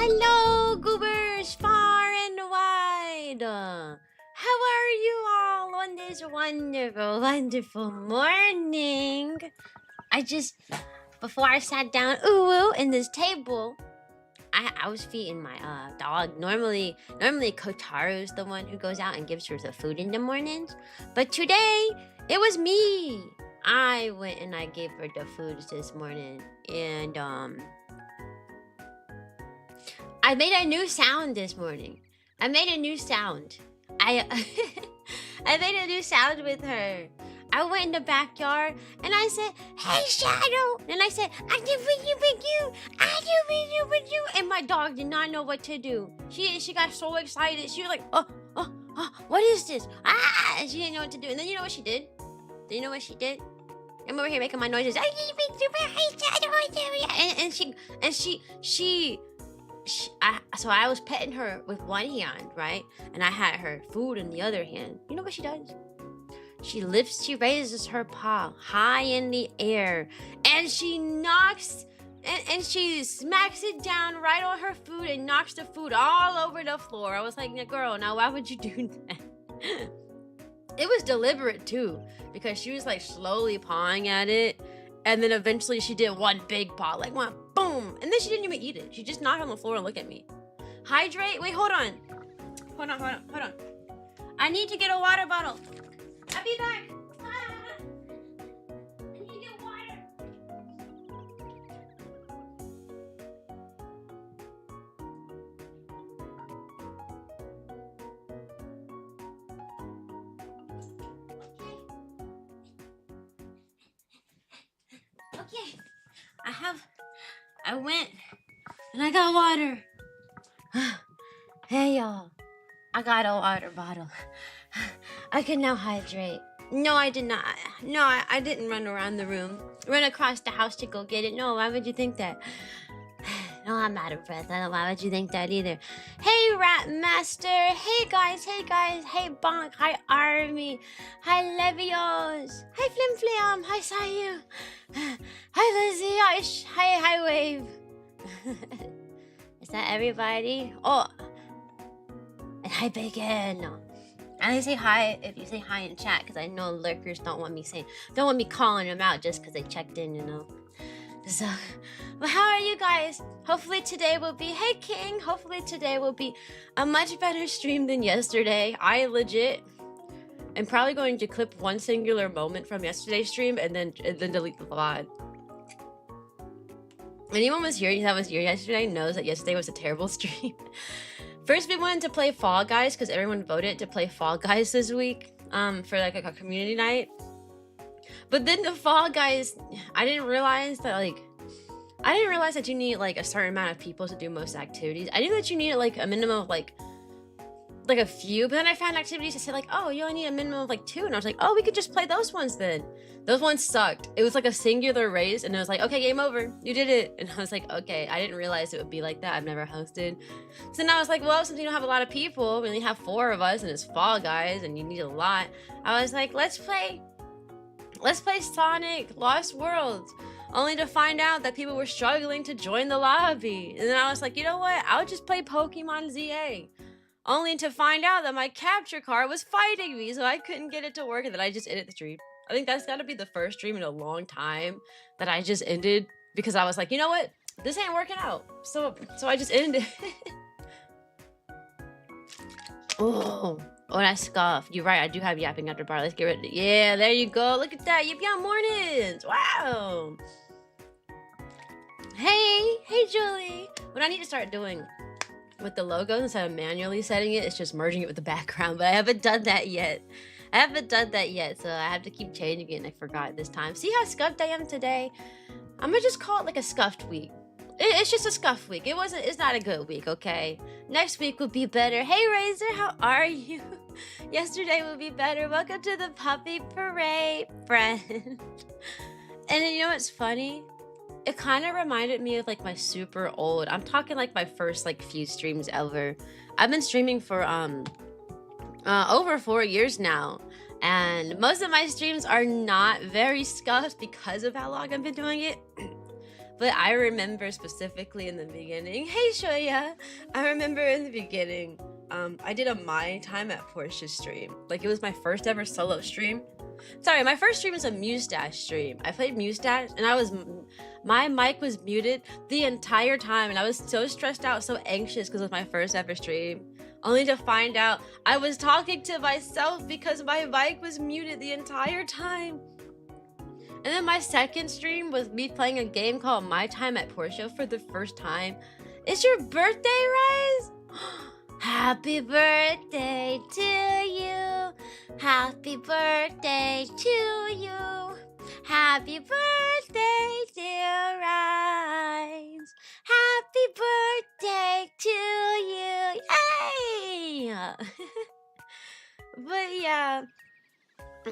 Hello, goobers, far and wide. How are you all on this wonderful, wonderful morning? Before I sat down, in this table, I was feeding my dog. Normally Kotaro's the one who goes out and gives her the food in the mornings, but today it was me. I went and I gave her the foods this morning, and I made a new sound this morning. I made a new sound. I made a new sound with her. I went in the backyard and I said, "Hey, Shadow!" And I said, "I do with you, with you. I do with you." And my dog did not know what to do. She got so excited. She was like, "Oh, what is this?" And she didn't know what to do. And then you know what she did? Do you know what she did? I'm over here making my noises. So I was petting her with one hand, right? And I had her food in the other hand. You know what she does? She raises her paw high in the air, and she knocks, and she smacks it down right on her food and knocks the food all over the floor. I was like, girl, now why would you do that? It was deliberate too, because she was like slowly pawing at it, and then eventually she did one big paw, like one boom, and then she didn't even eat it. She just knocked on the floor and looked at me. Hydrate? Wait, hold on. I need to get a water bottle. I'll be back. I need to get water. Okay. I went and I got water. Hey y'all, I got a water bottle. I can now hydrate. No, I did not. No, I didn't run around the room. Run across the house to go get it. No, why would you think that? No, I'm out of breath. Why would you think that either? Hey, Rat Master. Hey, guys. Hey, Bonk. Hi, Army. Hi, Levios. Hi, Flim Flam. Hi, Sayu. Hi, Lizzie. Hi, Wave. Is that everybody? Oh. And hi, Bacon. And I say hi if you say hi in chat, because I know lurkers don't want me calling them out just because they checked in, you know. So, but how are you guys? Hopefully today will be, hey King, hopefully today will be a much better stream than yesterday. I legit am probably going to clip one singular moment from yesterday's stream and then delete the VOD. Anyone that was here yesterday knows that yesterday was a terrible stream. First, we wanted to play Fall Guys because everyone voted to play Fall Guys this week for like a community night. But then the Fall Guys, I didn't realize that you need like a certain amount of people to do most activities. I knew that you needed like a minimum of like a few, but then I found activities that said like, oh, you only need a minimum of like 2, and I was like, oh, we could just play those ones then. Those ones sucked. It was like a singular race, and it was like, okay, game over, you did it. And I was like, okay, I didn't realize it would be like that. I've never hosted. So now I was like, well, since you don't have a lot of people, we only have 4 of us, and it's Fall Guys, and you need a lot. I was like, let's play Sonic Lost Worlds, only to find out that people were struggling to join the lobby. And then I was like, you know what? I'll just play Pokemon ZA. Only to find out that my capture card was fighting me, so I couldn't get it to work, and then I just ended the stream. I think that's gotta be the first stream in a long time that I just ended because I was like, you know what? This ain't working out. So I just ended it. Oh, that scuff. You're right, I do have yapping after bar. Let's get rid of it. Yeah, there you go. Look at that. Yip Yap Mornings. Wow. Hey, Julie. What I need to start doing with the logos, instead of manually setting it, it's just merging it with the background, but I haven't done that yet. So I have to keep changing it, and I forgot this time. See how scuffed I am today? I'm gonna just call it like a scuffed week. It's just a scuffed week. It's not a good week, okay? Next week will be better. Hey, Razor, how are you? Yesterday will be better. Welcome to the Puppy Parade, friend. And then, you know what's funny? It kind of reminded me of like my super old, I'm talking like my first like few streams ever. I've been streaming for over 4 years now, and most of my streams are not very scuffed because of how long I've been doing it. But I remember specifically in the beginning. Hey Shoya! I remember in the beginning, I did a My Time at Portia stream. Like it was my first ever solo stream. Sorry, my first stream was a Mustache stream. I played Mustache and my mic was muted the entire time and I was so stressed out, so anxious because it was my first ever stream. Only to find out I was talking to myself because my mic was muted the entire time. And then my second stream was me playing a game called My Time at Portia for the first time. It's your birthday, Rise? Happy birthday to you. Happy birthday to you. Happy birthday, dear Rise. Happy birthday to you. Yay! But yeah,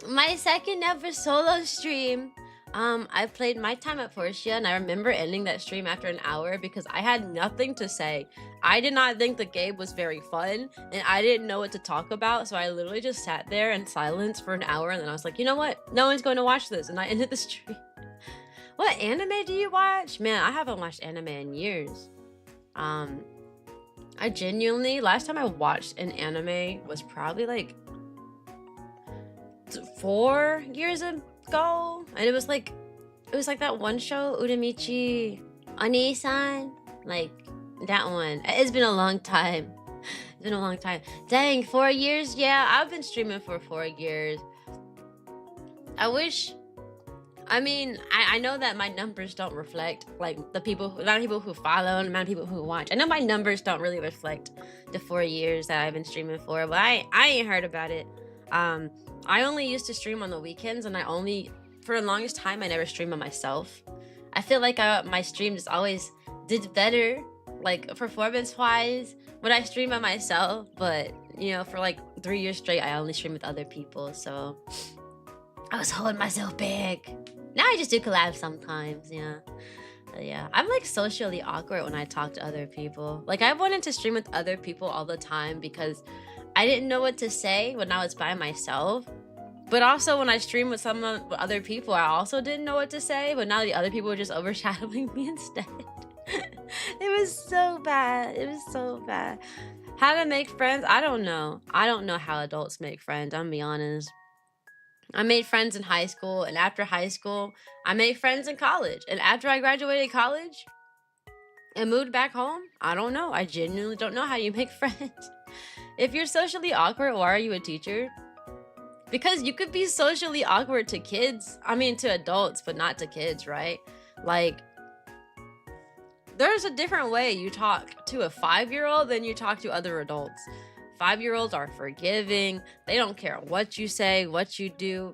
my second ever solo stream, I played My Time at Portia, and I remember ending that stream after an hour because I had nothing to say. I did not think the game was very fun, and I didn't know what to talk about, so I literally just sat there in silence for an hour, and then I was like, you know what? No one's going to watch this, and I ended the stream. What anime do you watch? Man, I haven't watched anime in years. I genuinely, last time I watched an anime was probably like 4 years ago, and it was like that one show, Uramichi Oni-san, like that one. It's been a long time. It's been a long time. Dang, 4 years? Yeah, I've been streaming for 4 years. I mean, I know that my numbers don't reflect like the amount of people who follow and the amount of people who watch. I know my numbers don't really reflect the 4 years that I've been streaming for, but I ain't heard about it. I only used to stream on the weekends, and for the longest time, I never streamed on myself. I feel like my streams always did better, like performance-wise, when I stream by myself. But you know, for like 3 years straight, I only stream with other people, so I was holding myself back. Now I just do collabs sometimes, yeah. But yeah, I'm like socially awkward when I talk to other people. Like I wanted to stream with other people all the time because I didn't know what to say when I was by myself. But also when I stream with other people, I also didn't know what to say. But now the other people were just overshadowing me instead. It was so bad. It was so bad. How to make friends? I don't know. I don't know how adults make friends, I'm gonna be honest. I made friends in high school, and after high school, I made friends in college. And after I graduated college and moved back home, I don't know. I genuinely don't know how you make friends. If you're socially awkward, why are you a teacher? Because you could be socially awkward to kids. I mean, to adults, but not to kids, right? Like, there's a different way you talk to a 5-year-old than you talk to other adults. 5-year-olds are forgiving. They don't care what you say, what you do.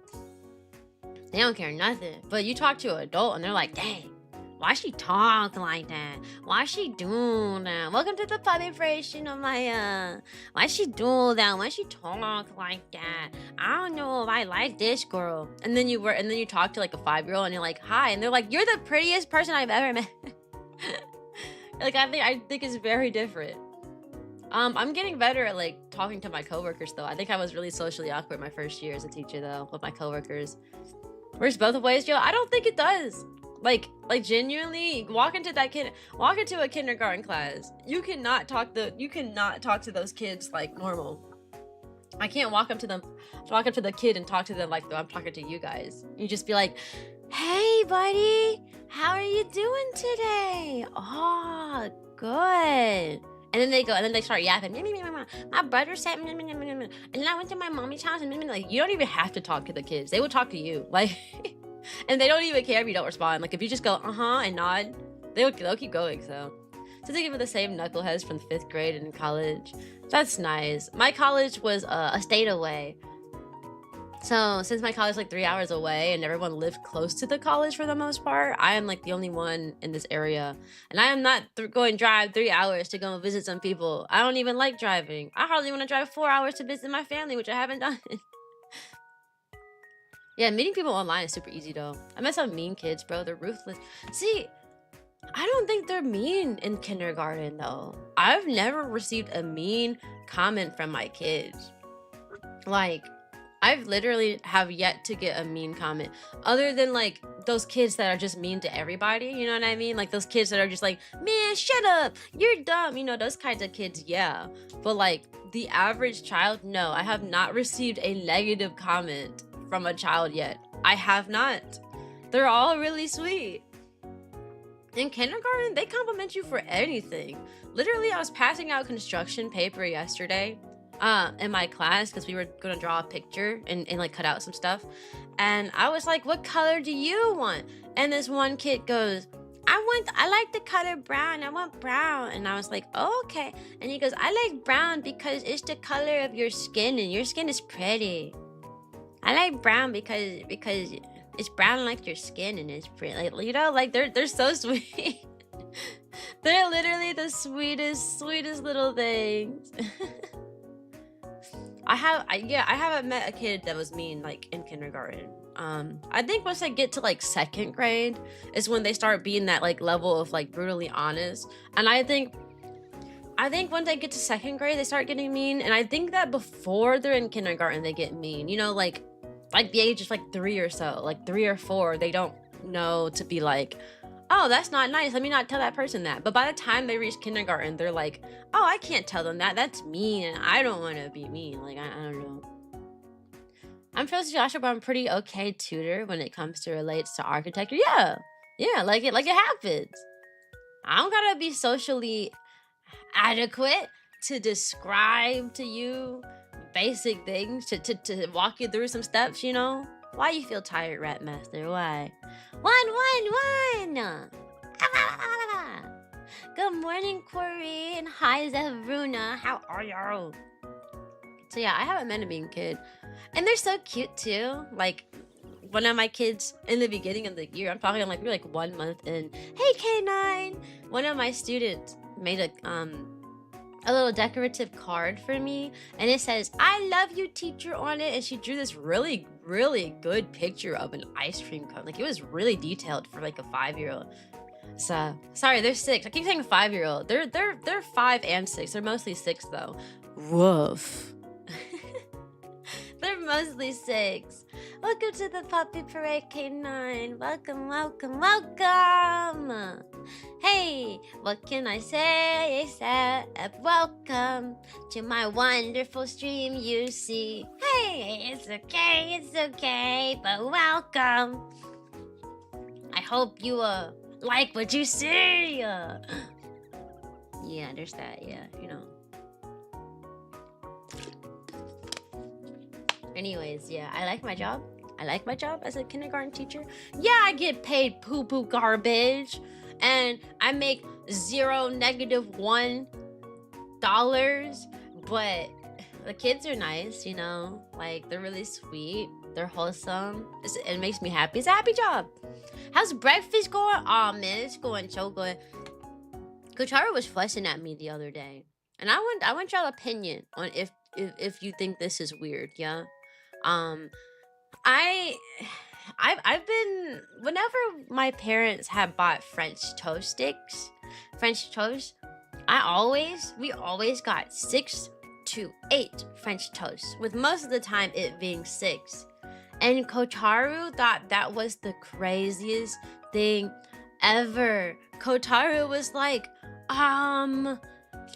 They don't care nothing. But you talk to an adult and they're like, dang, why she talk like that? Why she do that? Welcome to the public version of my, why she do that? Why she talk like that? I don't know if I like this girl. And then you talk to like a 5-year-old and you're like, hi. And they're like, you're the prettiest person I've ever met. Like, I think it's very different. I'm getting better at like talking to my coworkers though. I think I was really socially awkward my first year as a teacher though with my coworkers. Works both ways, Joe. I don't think it does. Like genuinely, walk into a kindergarten class. You cannot talk to those kids like normal. I can't walk up to the kid and talk to them like I'm talking to you guys. You just be like, hey buddy, how are you doing today? Oh, good. And then they start yapping. My brother said, and then I went to my mommy's house, and like, you don't even have to talk to the kids. They will talk to you, like, and they don't even care if you don't respond. Like, if you just go and nod, they'll keep going. So they give it the same knuckleheads from 5th grade and in college. That's nice. My college was a state away. So since my college is like 3 hours away and everyone lived close to the college for the most part, I am like the only one in this area. And I am not going to drive 3 hours to go visit some people. I don't even like driving. I hardly want to drive 4 hours to visit my family, which I haven't done. Yeah, meeting people online is super easy though. I met some mean kids, bro. They're ruthless. See, I don't think they're mean in kindergarten though. I've never received a mean comment from my kids. Like, I've literally have yet to get a mean comment other than like those kids that are just mean to everybody. You know what I mean? Like those kids that are just like, man, shut up, you're dumb. You know, those kinds of kids, yeah. But like the average child, no, I have not received a negative comment from a child yet. I have not. They're all really sweet. In kindergarten, they compliment you for anything. Literally, I was passing out construction paper yesterday in my class because we were gonna draw a picture and like cut out some stuff. And I was like, what color do you want? And this one kid goes, I like the color brown. I want brown. And I was like, oh, okay. And he goes, I like brown because it's the color of your skin and your skin is pretty. I like brown because it's brown like your skin and it's pretty. Like, you know, like they're so sweet. They're literally the sweetest little things. I haven't met a kid that was mean like in kindergarten. I think once I get to like second grade is when they start being that like level of like brutally honest. And I think once they get to second grade they start getting mean. And I think that before they're in kindergarten they get mean. You know, like the age of like 3 or so, like 3 or 4, they don't know to be like, oh, that's not nice, let me not tell that person that. But by the time they reach kindergarten, they're like, oh, I can't tell them that, that's mean, and I don't want to be mean. Like, I don't know. I'm supposed to Joshua, but I'm pretty okay tutor when it comes to relates to architecture. Yeah, like it happens. I don't gotta be socially adequate to describe to you basic things, to walk you through some steps, you know? Why you feel tired, Rat Master? Why? One. Good morning, Corey, and hi, Zevruna. How are you? So yeah, I haven't met a mean kid. And they're so cute too. Like, one of my kids in the beginning of the year, I'm talking like, we're like 1 month in. Hey, K9! One of my students made a little decorative card for me, and it says, I love you, teacher, on it. And she drew this really, really good picture of an ice cream cone. Like, it was really detailed for like a 5-year-old. So, sorry, they're 6. I keep saying 5-year-old. They're 5 and 6. They're mostly 6 though. Woof. They're mostly 6. Welcome to the Puppy Parade, K9. Welcome. Hey, what can I say except welcome to my wonderful stream, you see. Hey, it's okay, but welcome. I hope you like what you see. Yeah, there's that, yeah, you know. Anyways, yeah, I like my job. As a kindergarten teacher. Yeah, I get paid poo-poo garbage. And I make $-1. But the kids are nice, you know? Like, they're really sweet. They're wholesome. It makes me happy. It's a happy job. How's breakfast going? Oh, man, it's going so good. Kuchara was fussing at me the other day. And I want y'all opinion on if you think this is weird, yeah? I've been, whenever my parents have bought French toast sticks, French toast, we always got 6 to 8 French toasts, with most of the time it being 6. And Kotaru thought that was the craziest thing ever. Kotaru was like,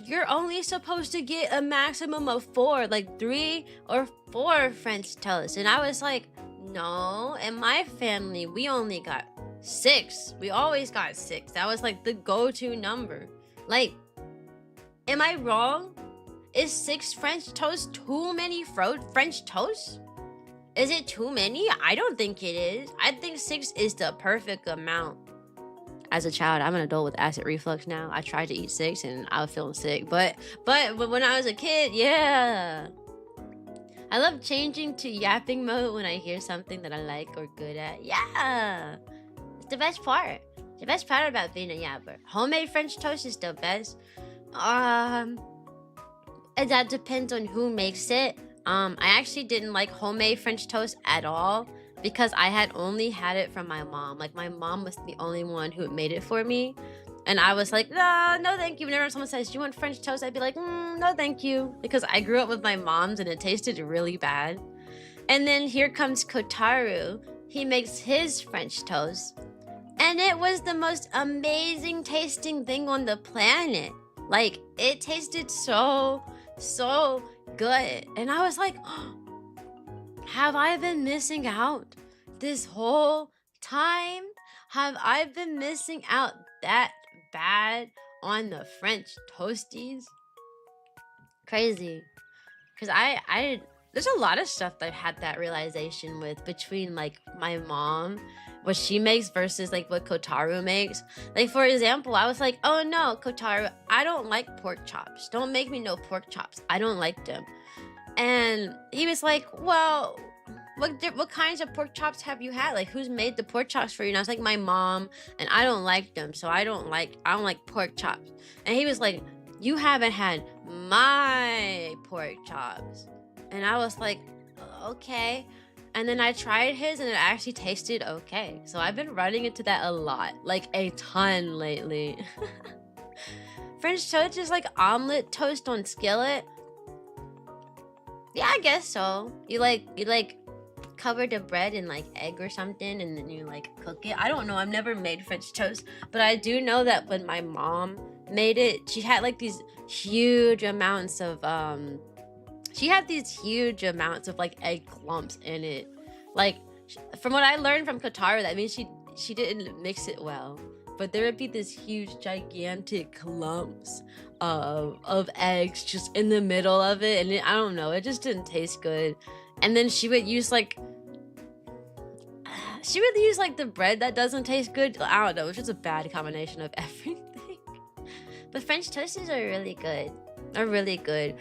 you're only supposed to get a maximum of 4, like 3 or 4 French toasts. And I was like, no, in my family, we only got 6. We always got 6. That was like the go-to number. Like, am I wrong? Is 6 French toasts too many French toasts? Is it too many? I don't think it is. I think 6 is the perfect amount. As a child, I'm an adult with acid reflux now. I tried to eat 6 and I was feeling sick. But when I was a kid, yeah. I love changing to yapping mode when I hear something that I like or good at. Yeah. It's the best part. The best part about being a yapper. Homemade French toast is the best. And that depends on who makes it. I actually didn't like homemade French toast at all, because I had only had it from my mom. Like, my mom was the only one who made it for me. And I was like, no, thank you. Whenever someone says, do you want French toast? I'd be like, no, thank you. Because I grew up with my mom's and it tasted really bad. And then here comes Kotaru. He makes his French toast. And it was the most amazing tasting thing on the planet. Like, it tasted so good. And I was like, oh, have I been missing out this whole time? Have I been missing out that bad on the French toasties? Crazy. Because I there's a lot of stuff that I've had that realization with, between like my mom, what she makes versus like what Kotaru makes. Like, for example, I was like, oh no, Kotaru, I don't like pork chops. Don't make me no pork chops. I don't like them. And he was like, well, what kinds of pork chops have you had? Like, who's made the pork chops for you? And I was like, my mom, and I don't like them, so I don't like pork chops. And he was like, you haven't had my pork chops. And I was like, okay. And then I tried his, and it actually tasted okay. So I've been running into that a lot, like a ton lately. French toast is like omelet toast on skillet. Yeah, I guess so. You cover the bread in like egg or something, and then you like cook it. I don't know. I've never made French toast, but I do know that when my mom made it, she had like these huge amounts of like egg clumps in it. Like, from what I learned from Kotaru, that means she didn't mix it well. But there would be this huge, gigantic clumps of eggs just in the middle of it, and I don't know, it just didn't taste good. And then she would use like the bread that doesn't taste good. I don't know, it's just a bad combination of everything. But French toasties are really good.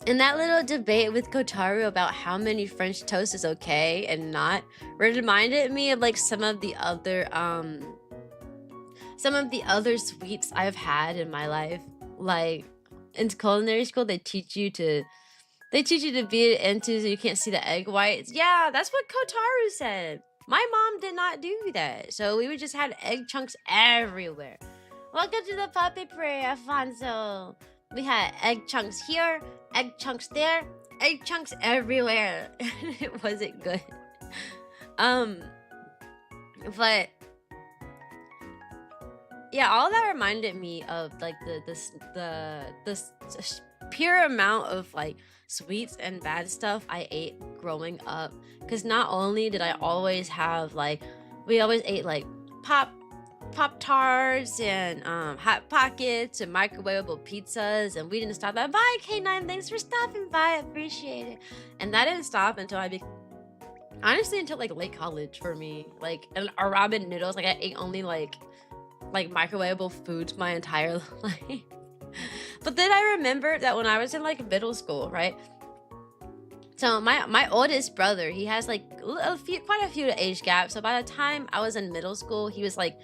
And that little debate with Kotaru about how many French toast is okay and not reminded me of like some of the other sweets I've had in my life. Like, in culinary school, they teach you to beat it into so you can't see the egg whites. Yeah, that's what Kotaru said. My mom did not do that. So we would just had egg chunks everywhere. Welcome to the puppy parade, Alfonso. We had egg chunks here, egg chunks there, egg chunks everywhere. It wasn't good. But yeah, all that reminded me of like the pure amount of like sweets and bad stuff I ate growing up. Because not only did I always have like, we always ate like Pop-Tarts and Hot Pockets and microwavable pizzas, and we didn't stop that. Bye, K9, thanks for stopping by, I appreciate it. And that didn't stop until honestly until like late college for me. Like, and ramen noodles, like I ate only like microwavable foods my entire life. But then I remember that when I was in like middle school, right? So my oldest brother, he has like quite a few age gaps. So by the time I was in middle school, he was like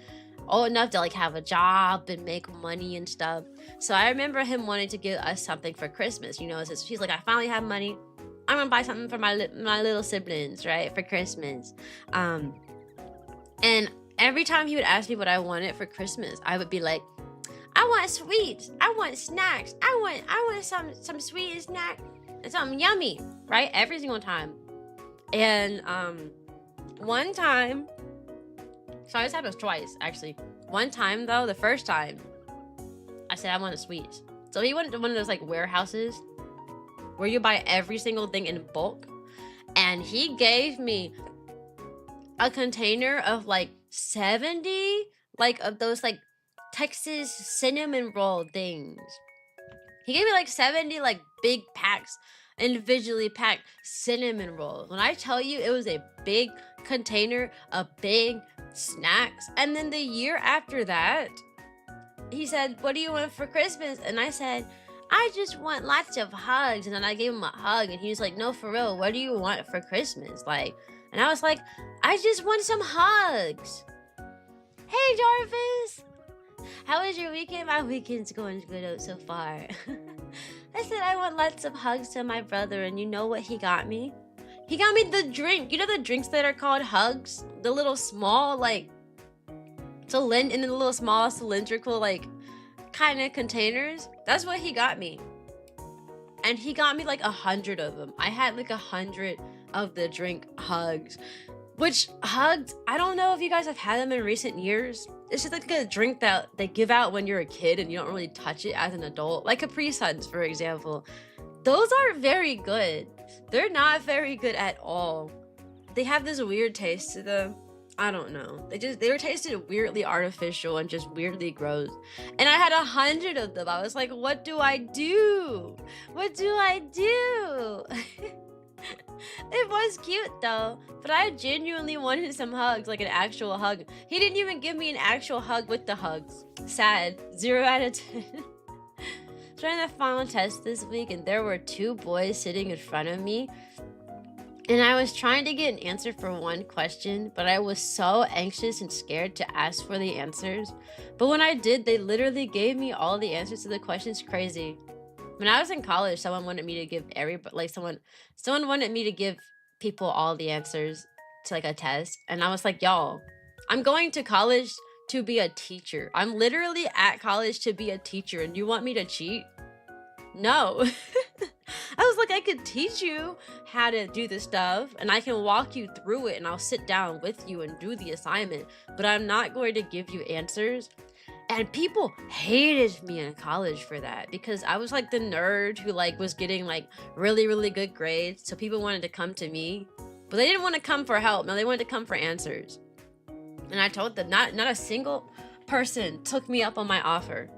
old enough to like have a job and make money and stuff. So I remember him wanting to give us something for Christmas. You know, he's like, I finally have money. I'm gonna buy something for my little siblings, right, for Christmas. And every time he would ask me what I wanted for Christmas, I would be like, I want sweets. I want snacks. I want some sweet snack and something yummy, right? Every single time. And one time, so this happened twice actually. One time though, the first time, I said I wanted sweets. So he went to one of those like warehouses where you buy every single thing in bulk, and he gave me a container of like 70 like of those like Texas cinnamon roll things. He gave me like 70 like big packs, individually packed cinnamon rolls. When I tell you, it was a big container of big snacks. And then the year after that, he said, what do you want for Christmas? And I said, I just want lots of hugs. And then I gave him a hug, and he was like, no, for real, what do you want for Christmas? Like, and I was like, I just want some hugs. Hey, Jarvis. How was your weekend? My weekend's going good so far. I said I want lots of hugs to my brother, and you know what he got me? He got me the drink. You know the drinks that are called hugs? The little small, like, in the little small cylindrical, like, kind of containers? That's what he got me. and he got me like 100 of them. I had like 100 of the drink hugs. Which hugs, I don't know if you guys have had them in recent years. It's just like a drink that they give out when you're a kid and you don't really touch it as an adult. Like Capri Suns, for example. Those aren't very good. They're not very good at all. They have this weird taste to them. I don't know. They were tasted weirdly artificial and just weirdly gross. And I had 100 of them. I was like, what do I do? What do I do? It was cute though, but I genuinely wanted some hugs, like an actual hug. He didn't even give me an actual hug with the hugs. Sad. 0 out of 10. Trying the final test this week, and there were 2 boys sitting in front of me. And I was trying to get an answer for one question, but I was so anxious and scared to ask for the answers. But when I did, they literally gave me all the answers to the questions. Crazy. When I was in college, someone wanted me to give someone wanted me to give people all the answers to like a test. And I was like, y'all, I'm going to college to be a teacher. I'm literally at college to be a teacher, and you want me to cheat? No. I was like, I could teach you how to do this stuff, and I can walk you through it, and I'll sit down with you and do the assignment, but I'm not going to give you answers. And people hated me in college for that, because I was like the nerd who like was getting like really, really good grades. So people wanted to come to me, but they didn't want to come for help. No, they wanted to come for answers. And I told them not a single person took me up on my offer.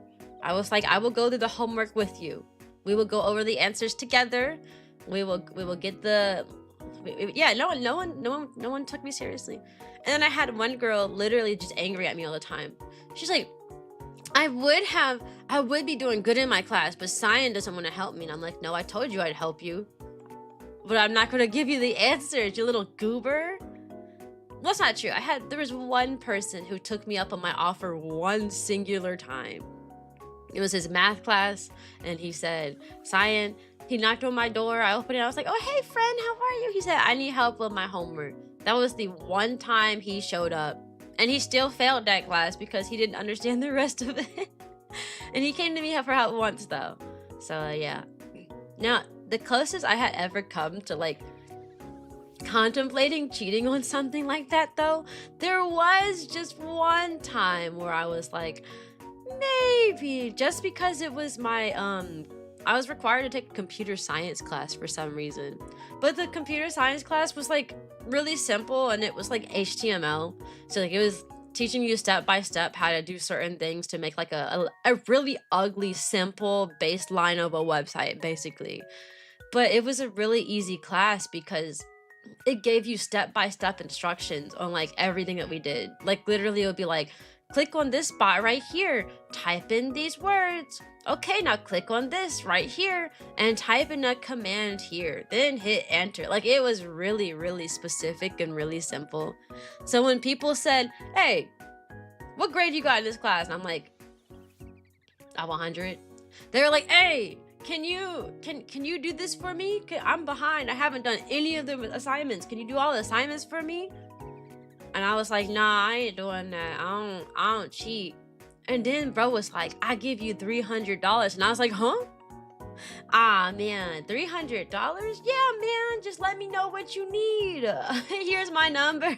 I was like, I will go through the homework with you. We will go over the answers together. We will get the yeah, no one took me seriously. And then I had one girl literally just angry at me all the time. She's like, I would be doing good in my class, but Cyan doesn't want to help me. And I'm like, no, I told you I'd help you, but I'm not going to give you the answers, you little goober. Well, that's not true. There was one person who took me up on my offer one singular time. It was his math class, and he said, Cyan, he knocked on my door. I opened it. I was like, oh, hey, friend, how are you? He said, I need help with my homework. That was the one time he showed up. And he still failed that class because he didn't understand the rest of it. And he came to me for help once, though. So, yeah. Now, the closest I had ever come to, like, contemplating cheating on something like that, though, there was just one time where I was like, maybe. Just because it was my, I was required to take a computer science class for some reason. But the computer science class was, like, really simple, and it was like HTML. So like it was teaching you step by step how to do certain things to make like a really ugly, simple baseline of a website, basically. But it was a really easy class because it gave you step by step instructions on like everything that we did. Like literally it would be like, click on this spot right here, type in these words. Okay, now click on this right here and type in a command here, then hit enter. Like it was really, really specific and really simple. So when people said, hey, what grade you got in this class? And I'm like, I have 100. They were like, hey, can you do this for me? I'm behind. I haven't done any of the assignments. Can you do all the assignments for me? And I was like, nah, I ain't doing that. I don't cheat. And then bro was like, I give you $300. And I was like, huh? Ah, man, $300? Yeah, man, just let me know what you need. Here's my number.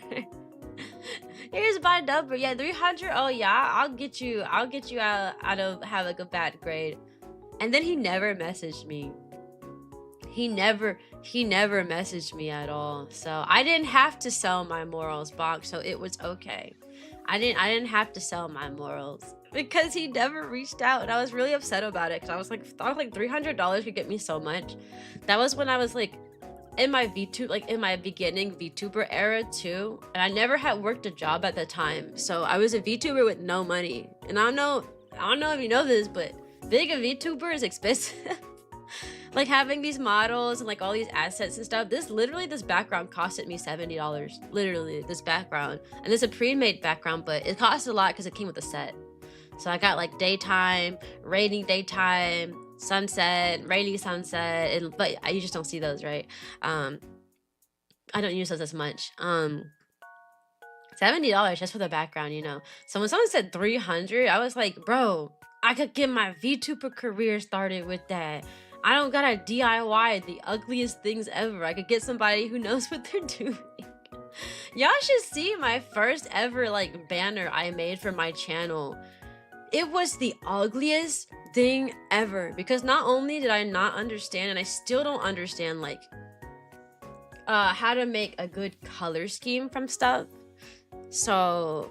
Here's my number. Yeah, 300. Oh yeah, I'll get you out of having a bad grade. And then he never messaged me. He never messaged me at all. So I didn't have to sell my morals box, so it was okay. I didn't have to sell my morals because he never reached out, and I was really upset about it because I was like $300 could get me so much. That was when I was like in my in my beginning VTuber era too, and I never had worked a job at the time, so I was a VTuber with no money. And I don't know if you know this, but being a VTuber is expensive. Like having these models and like all these assets and stuff. This background costed me $70. Literally, this background. And it's a pre-made background, but it cost a lot because it came with a set. So I got like daytime, rainy daytime, sunset, rainy sunset, but you just don't see those, right? I don't use those as much. $70 just for the background, you know. So when someone said 300, I was like, bro, I could get my VTuber career started with that. I don't gotta DIY the ugliest things ever. I could get somebody who knows what they're doing. Y'all should see my first ever like banner I made for my channel. It was the ugliest thing ever because not only did I not understand, and I still don't understand like how to make a good color scheme from stuff. So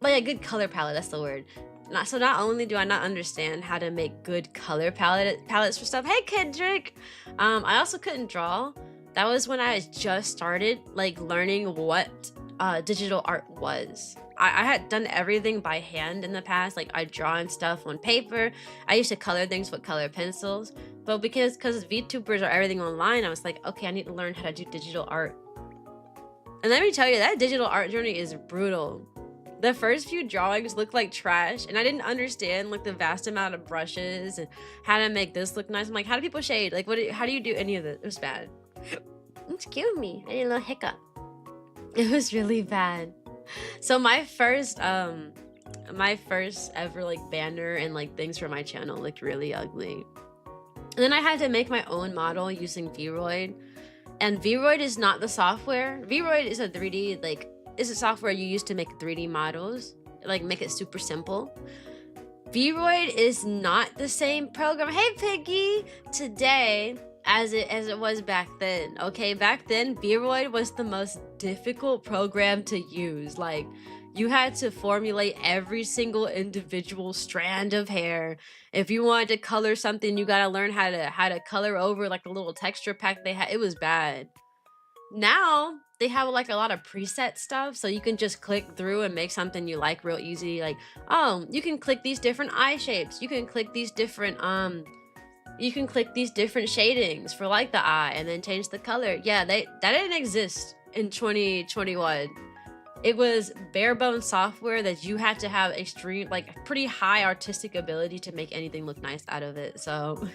like a good color palette, that's the word. Not only do I not understand how to make good color palettes for stuff. Hey Kendrick! I also couldn't draw. That was when I just started like learning what digital art was. I had done everything by hand in the past. Like I drawn stuff on paper. I used to color things with color pencils. But because VTubers are everything online, I was like, okay, I need to learn how to do digital art. And let me tell you, that digital art journey is brutal. The first few drawings looked like trash, and I didn't understand like the vast amount of brushes and how to make this look nice. I'm like, how do people shade? Like, how do you do any of this? It was bad. Excuse me, I need a little hiccup. It was really bad. So my first ever like banner and like things for my channel looked really ugly. And then I had to make my own model using Vroid. And Vroid is not the software. Vroid is a 3D, like, it's a software you use to make 3D models, like make it super simple. Vroid is not the same program. Hey Piggy! Today, as it was back then. Okay, back then, Vroid was the most difficult program to use. Like, you had to formulate every single individual strand of hair. If you wanted to color something, you gotta learn how to color over like the little texture pack they had. It was bad. Now they have like a lot of preset stuff, so you can just click through and make something you like real easy. Like, oh, you can click these different eye shapes. You can click these different shadings for like the eye and then change the color. Yeah, that didn't exist in 2021. It was bare bones software that you had to have extreme, like pretty high artistic ability to make anything look nice out of it. So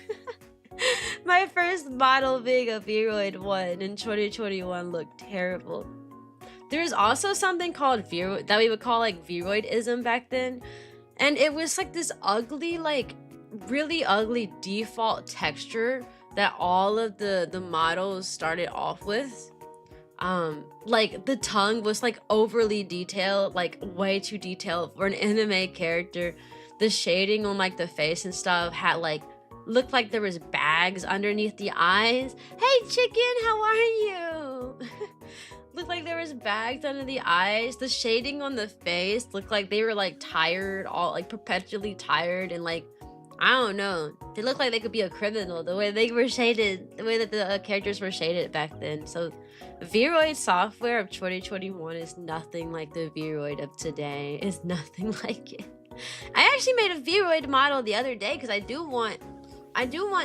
my first model being a Vroid one in 2021 looked terrible. There's also something called Vroid that we would call like Vroidism back then. And it was like this ugly, like really ugly default texture that all of the models started off with. Like the tongue was like overly detailed, like way too detailed for an anime character. The shading on like the face and stuff had like looked like there was bags underneath the eyes. Hey chicken, how are you? Looked like there was bags under the eyes. The shading on the face looked like they were like tired, all like perpetually tired, and like I don't know. They looked like they could be a criminal the way they were shaded, the way that the characters were shaded back then. So Vroid software of 2021 is nothing like the Vroid of today. It's nothing like it. I actually made a Vroid model the other day because I do want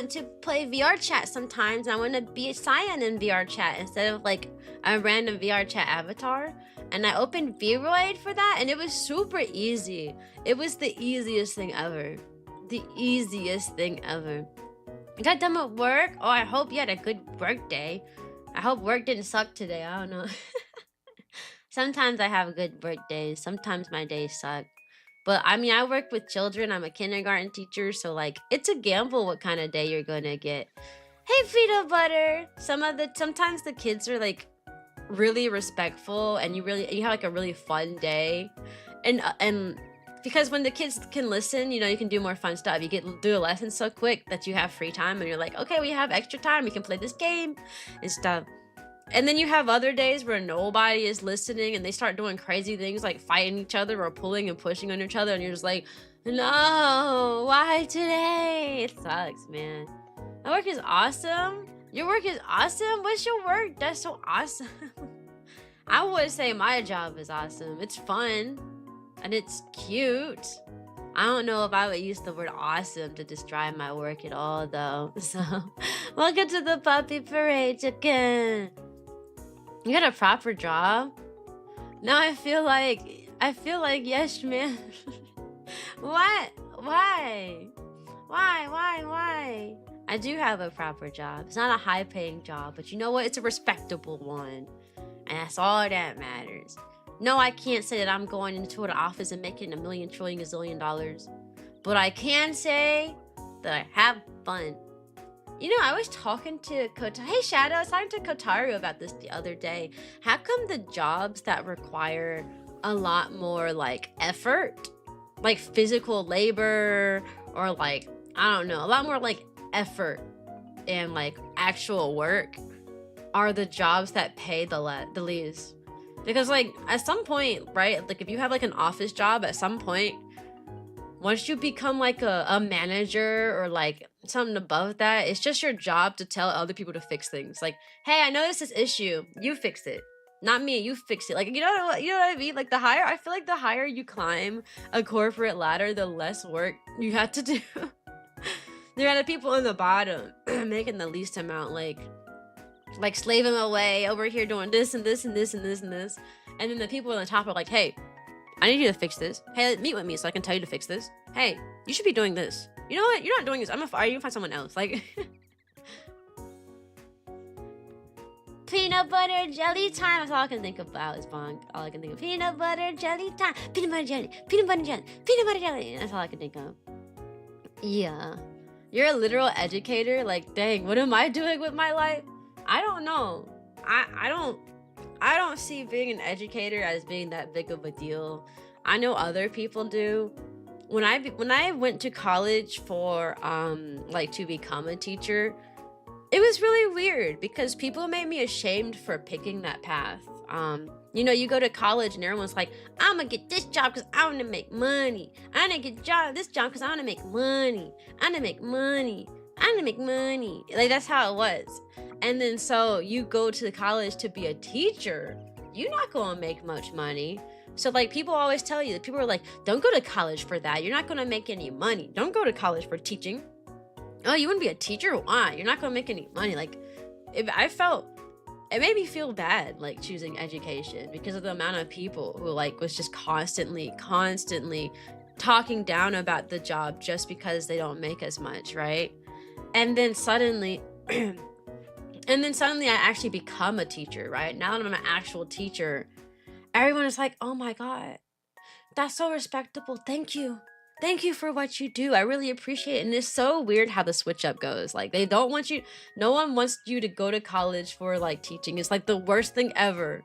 to play VR chat sometimes. I want to be a Cyan in VR chat instead of like a random VR chat avatar. And I opened Vroid for that, and it was super easy. It was the easiest thing ever. The easiest thing ever. You got done with work? Oh, I hope you had a good work day. I hope work didn't suck today. I don't know. Sometimes I have good work days. Sometimes my days suck. But I mean, I work with children. I'm a kindergarten teacher. So like, it's a gamble what kind of day you're going to get. Hey, peanut butter. Sometimes the kids are like really respectful, and you have like a really fun day. And because when the kids can listen, you know, you can do more fun stuff. You get through a lesson so quick that you have free time and you're like, okay, we have extra time. We can play this game and stuff. And then you have other days where nobody is listening and they start doing crazy things like fighting each other or pulling and pushing on each other. And you're just like, no, why today? It sucks, man. My work is awesome. Your work is awesome? What's your work? That's so awesome. I would say my job is awesome. It's fun. And it's cute. I don't know if I would use the word awesome to describe my work at all, though. So, welcome to the puppy parade, chicken. You got a proper job? Now I feel like yes, man. What? Why? Why? I do have a proper job. It's not a high-paying job, but you know what? It's a respectable one. And that's all that matters. No, I can't say that I'm going into an office and making $1 million, trillion, gazillion dollars. But I can say that I have fun. You know, I was talking to Hey Shadow, I was talking to Kotaru about this the other day. How come the jobs that require a lot more like effort, like physical labor, or like, I don't know, a lot more like effort and like actual work, are the jobs that pay the least? Because like at some point, right, like if you have like an office job, at some point, once you become like a manager or like something above that, it's just your job to tell other people to fix things. Like, hey, I noticed this issue, you fix it, not me, you fix it. Like, you know what I mean? Like the higher, I feel like the higher you climb a corporate ladder, the less work you have to do. There are the people in the bottom making the least amount, like slaving away over here doing this and this and this and this and this. And then the people on the top are like, hey, I need you to fix this. Hey, meet with me so I can tell you to fix this. Hey, you should be doing this. You know what? You're not doing this. I'm gonna fire you and find someone else. Like, peanut butter jelly time. That's all I can think about is bonk. All I can think of. Peanut butter jelly time. Peanut butter jelly. Peanut butter jelly. Peanut butter jelly. That's all I can think of. Yeah. You're a literal educator. Like, dang, what am I doing with my life? I don't know. I don't see being an educator as being that big of a deal. I know other people do. When I went to college for like to become a teacher, it was really weird because people made me ashamed for picking that path. You know, you go to college and everyone's like, I'm gonna get this job because I want to make money. I'm gonna get this job because I want to make money. I'm gonna make money. I'm gonna make money. Like, that's how it was. And then so you go to college to be a teacher, you're not gonna make much money. So like people always tell you, people are like, don't go to college for that. You're not gonna make any money. Don't go to college for teaching. Oh, you want to be a teacher? Why? You're not gonna make any money. Like, it made me feel bad, like choosing education because of the amount of people who like was just constantly talking down about the job just because they don't make as much, right? And then suddenly I actually become a teacher, right? Now that I'm an actual teacher, everyone is like, oh my God, that's so respectable. Thank you. Thank you for what you do. I really appreciate it. And it's so weird how the switch up goes. Like, they don't want you, no one wants you to go to college for like teaching. It's like the worst thing ever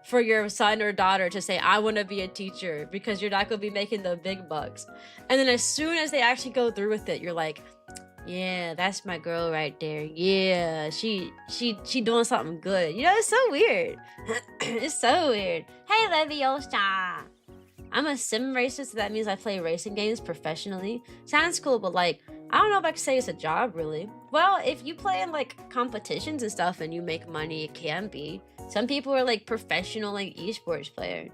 for your son or daughter to say, I want to be a teacher, because you're not going to be making the big bucks. And then as soon as they actually go through with it, you're like, yeah, that's my girl right there. Yeah, she doing something good. You know, it's so weird. It's so weird. Hey, Leviosa. I'm a sim racer, so that means I play racing games professionally. Sounds cool, but like, I don't know if I could say it's a job, really. Well, if you play in like competitions and stuff and you make money, it can be. Some people are like professional, like esports player.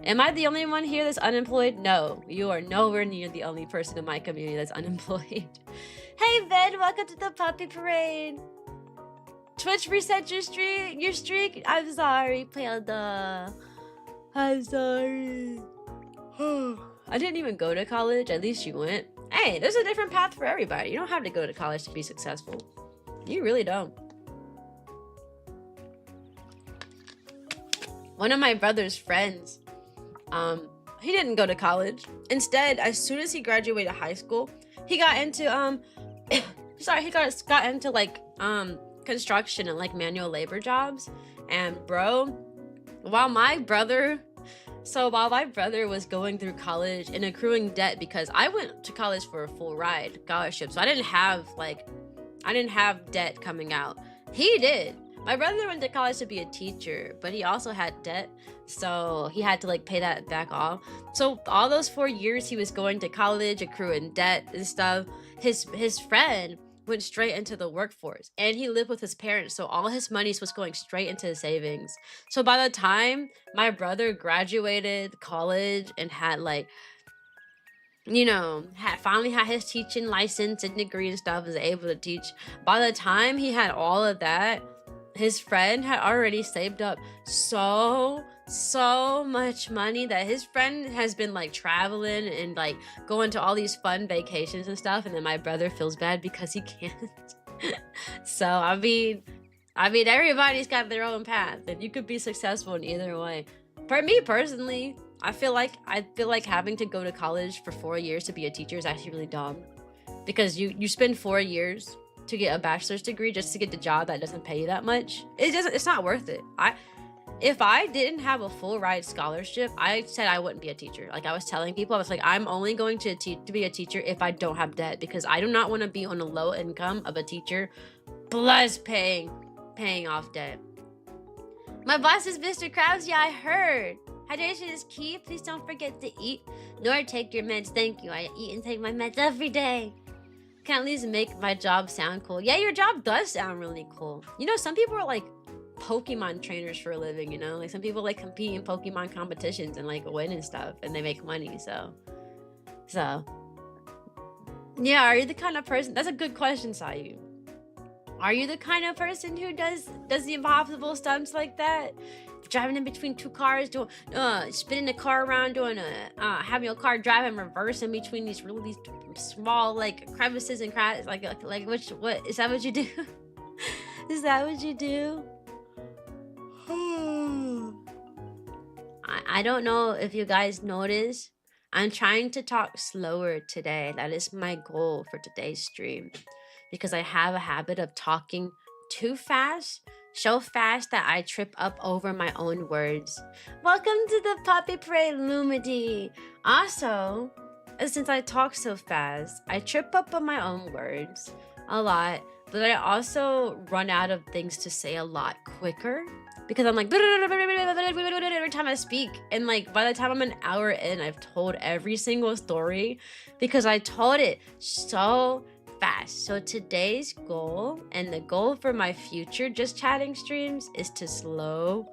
Am I the only one here that's unemployed? No, you are nowhere near the only person in my community that's unemployed. Hey, Ben, welcome to the puppy parade. Twitch reset your streak. I'm sorry, Panda. I'm sorry. I didn't even go to college. At least you went. Hey, there's a different path for everybody. You don't have to go to college to be successful. You really don't. One of my brother's friends, he didn't go to college. Instead, as soon as he graduated high school, he got into he got into like construction and like manual labor jobs. And bro, while my brother was going through college and accruing debt, because I went to college for a full ride scholarship, so I didn't have debt coming out. He did. My brother went to college to be a teacher, but he also had debt, so he had to like pay that back off. So all those 4 years he was going to college, accruing debt and stuff, his friend went straight into the workforce, and he lived with his parents, so all his money was going straight into his savings. So by the time my brother graduated college and had like, you know, finally had his teaching license and degree and stuff, was able to teach, by the time he had all of that, his friend had already saved up so much money that his friend has been like traveling and like going to all these fun vacations and stuff, and then my brother feels bad because he can't. So I mean everybody's got their own path, and you could be successful in either way. For me personally, I feel like having to go to college for 4 years to be a teacher is actually really dumb, because you spend 4 years to get a bachelor's degree just to get the job that doesn't pay you that much. It's not worth it. If I didn't have a full ride scholarship, I said I wouldn't be a teacher. Like I was telling people, I was like, I'm only going to be a teacher if I don't have debt, because I do not want to be on a low income of a teacher plus paying off debt. My boss is Mr. Krabs. Yeah, I heard. Hydration is key. Please don't forget to eat nor take your meds. Thank you. I eat and take my meds every day. Can at least make my job sound cool. Yeah, your job does sound really cool. You know, some people are like Pokemon trainers for a living, you know? Like some people like compete in Pokemon competitions and like win and stuff, and they make money, so. Yeah, are you the kind of person? That's a good question, Sayu. Are you the kind of person who does the impossible stunts like that? Driving in between two cars, doing spinning the car around, doing having your car drive in reverse in between these really small like crevices and cracks. Like what is that what you do? Is that what you do? I don't know if you guys notice. I'm trying to talk slower today. That is my goal for today's stream, because I have a habit of talking too fast, so fast that I trip up over my own words. Welcome to the Puppy Parade, Lumity. Also, since I talk so fast, I trip up on my own words a lot, but I also run out of things to say a lot quicker, because I'm like every time I speak, and like by the time I'm an hour in, I've told every single story because I told it so fast. So today's goal, and the goal for my future just chatting streams, is to slow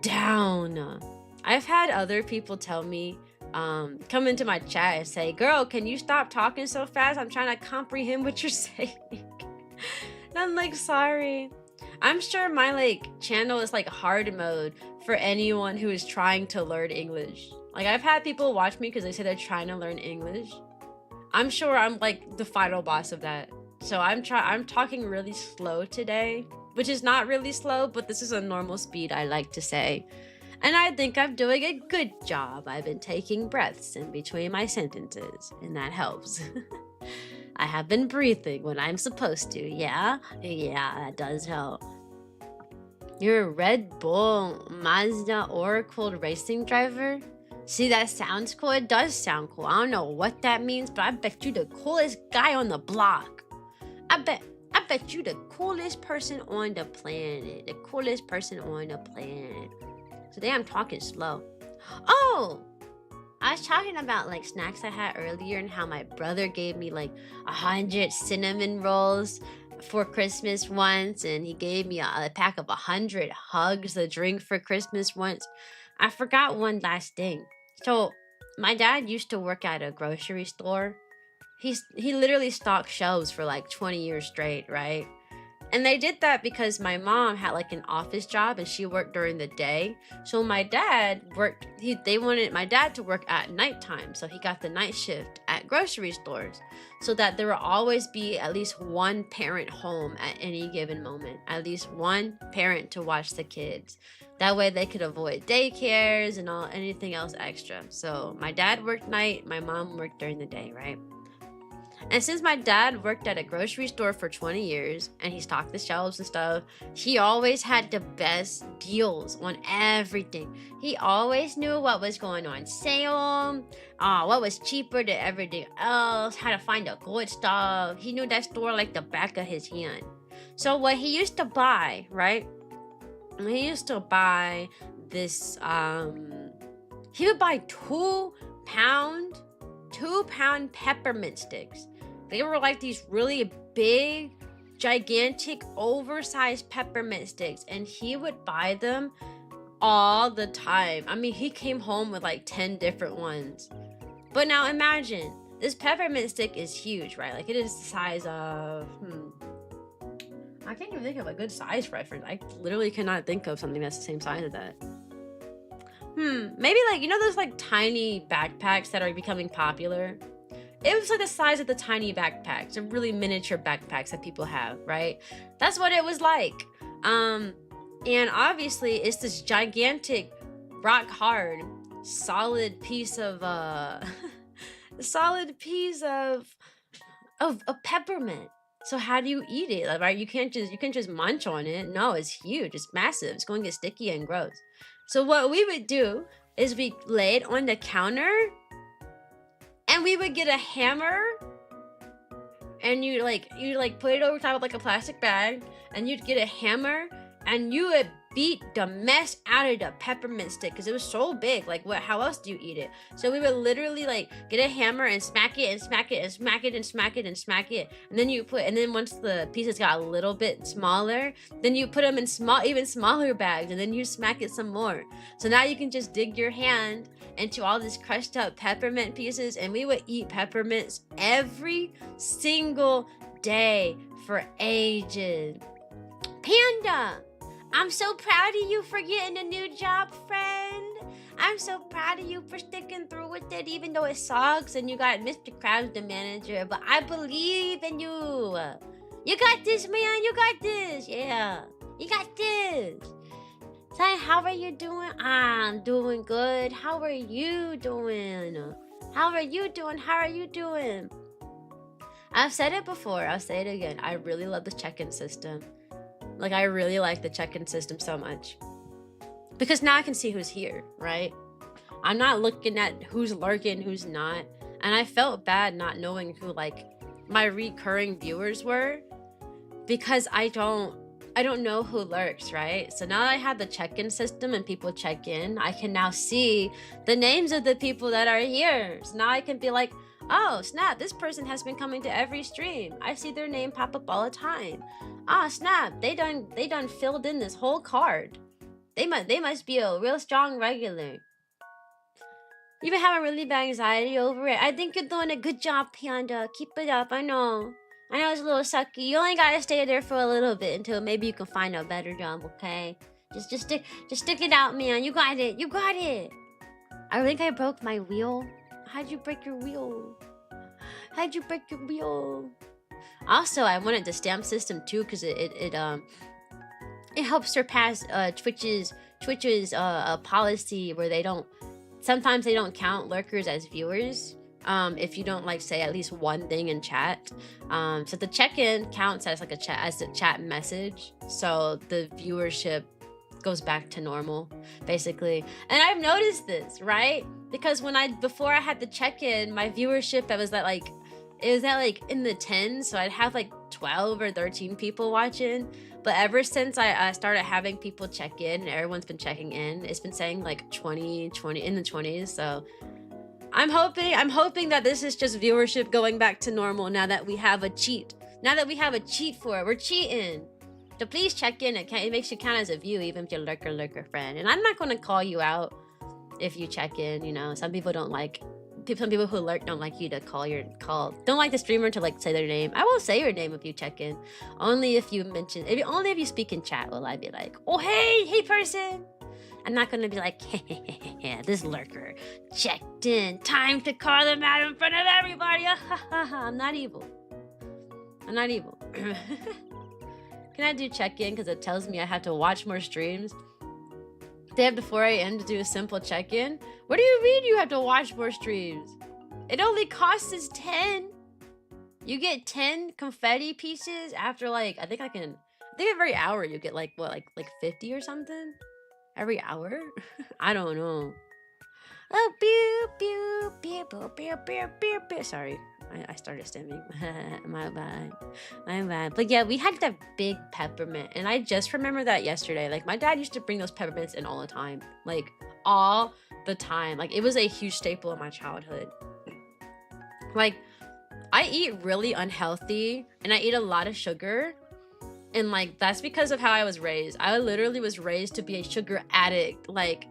down. I've had other people tell me, come into my chat and say, girl, can you stop talking so fast? I'm trying to comprehend what you're saying. And I'm like, sorry. I'm sure my like channel is like hard mode for anyone who is trying to learn English. Like I've had people watch me because they say they're trying to learn English. I'm sure I'm like the final boss of that. So I'm talking really slow today, which is not really slow, but this is a normal speed, I like to say. And I think I'm doing a good job. I've been taking breaths in between my sentences, and that helps. I have been breathing when I'm supposed to, yeah? Yeah, that does help. You're a Red Bull Mazda Oracle racing driver? See, that sounds cool. It does sound cool. I don't know what that means, but I bet you the coolest guy on the block. I bet you the coolest person on the planet. The coolest person on the planet. Today I'm talking slow. Oh! I was talking about like snacks I had earlier and how my brother gave me like 100 cinnamon rolls for Christmas once, and he gave me a pack of 100 hugs, a drink for Christmas once. I forgot one last thing. So my dad used to work at a grocery store. He literally stocked shelves for like 20 years straight, right? And they did that because my mom had like an office job and she worked during the day. So my dad worked, they wanted my dad to work at nighttime. So he got the night shift at grocery stores so that there will always be at least one parent home at any given moment. At least one parent to watch the kids. That way they could avoid daycares and anything else extra. So my dad worked night, my mom worked during the day, right? And since my dad worked at a grocery store for 20 years and he stocked the shelves and stuff, he always had the best deals on everything. He always knew what was going on sale, what was cheaper than everything else, how to find the good stuff. He knew that store like the back of his hand. So what he used to buy, right? He used to buy this, he would buy 2 pound peppermint sticks. They were like these really big, gigantic, oversized peppermint sticks, and he would buy them all the time. I mean, he came home with like 10 different ones. But now imagine, this peppermint stick is huge, right? Like it is the size of, I can't even think of a good size reference. I literally cannot think of something that's the same size as that. Maybe like, you know those like tiny backpacks that are becoming popular? It was like the size of the tiny backpacks, the really miniature backpacks that people have, right? That's what it was like. And obviously it's this gigantic, rock hard, solid piece of peppermint. So how do you eat it? Like, right? You can't just munch on it. No, it's huge. It's massive. It's going to get sticky and gross. So what we would do is we lay it on the counter, and we would get a hammer, and you put it over top of like a plastic bag, and you'd get a hammer, and you would beat the mess out of the peppermint stick because it was so big. Like, what? How else do you eat it? So we would literally like get a hammer and smack it and smack it and smack it and smack it and smack it, and then once the pieces got a little bit smaller, then you put them in even smaller bags, and then you smack it some more. So now you can just dig your hand into all these crushed up peppermint pieces, and we would eat peppermints every single day for ages. Panda, I'm so proud of you for getting a new job, friend. I'm so proud of you for sticking through with it, even though it sucks and you got Mr. Krabs the manager. But I believe in you. You got this, man. You got this. Yeah, you got this. Cyan, how are you doing? I'm doing good. How are you doing? How are you doing? How are you doing? I've said it before. I'll say it again. I really love the check-in system. Like, I really like the check-in system so much. Because now I can see who's here, right? I'm not looking at who's lurking, who's not. And I felt bad not knowing who, like, my recurring viewers were. Because I don't know who lurks, right? So now that I have the check-in system and people check in, I can now see the names of the people that are here. So now I can be like, oh, snap, this person has been coming to every stream. I see their name pop up all the time. Ah, snap, they done filled in this whole card. They must be a real strong regular. You've been having really bad anxiety over it. I think you're doing a good job, Panda. Keep it up. I know it's a little sucky. You only gotta stay there for a little bit until maybe you can find a better job, okay? Just stick it out, man. You got it. You got it. I think I broke my wheel. How'd you break your wheel? How'd you break your wheel? Also, I wanted the stamp system too, because it helps surpass Twitch's policy where sometimes they don't count lurkers as viewers if you don't like say at least one thing in chat. So the check-in counts as like a chat message, so the viewership goes back to normal basically. And I've noticed this, right? Because before I had the check-in, my viewership was at in the 10s, so I'd have like 12 or 13 people watching. But ever since I started having people check in, and everyone's been checking in, it's been saying like 20 in the 20s. So I'm hoping that this is just viewership going back to normal now that we have a cheat. Now that we have a cheat for it, we're cheating. So please check in. It makes you count as a view, even if you're lurker friend. And I'm not going to call you out if you check in. You know, some people don't like. Some people who lurk don't like you to don't like the streamer to like say their name. I will say your name if you check in. Only if you only if you speak in chat will I be like, oh hey person. I'm not gonna be like, hey, this lurker checked in. Time to call them out in front of everybody. I'm not evil. Can I do check-in because it tells me I have to watch more streams? They have to 4 a.m. to do a simple check-in. What do you mean you have to watch more streams? It only costs us 10. You get 10 confetti pieces after like I think every hour you get like 50 or something? Every hour? I don't know. Oh, pew, pew, pew, pew, pew, pew, pew. Sorry, I started stimming. My bad. But yeah, we had that big peppermint, and I just remember that yesterday. Like, my dad used to bring those peppermints in all the time. Like, all the time. Like, it was a huge staple in my childhood. Like, I eat really unhealthy, and I eat a lot of sugar. And, like, that's because of how I was raised. I literally was raised to be a sugar addict. Like,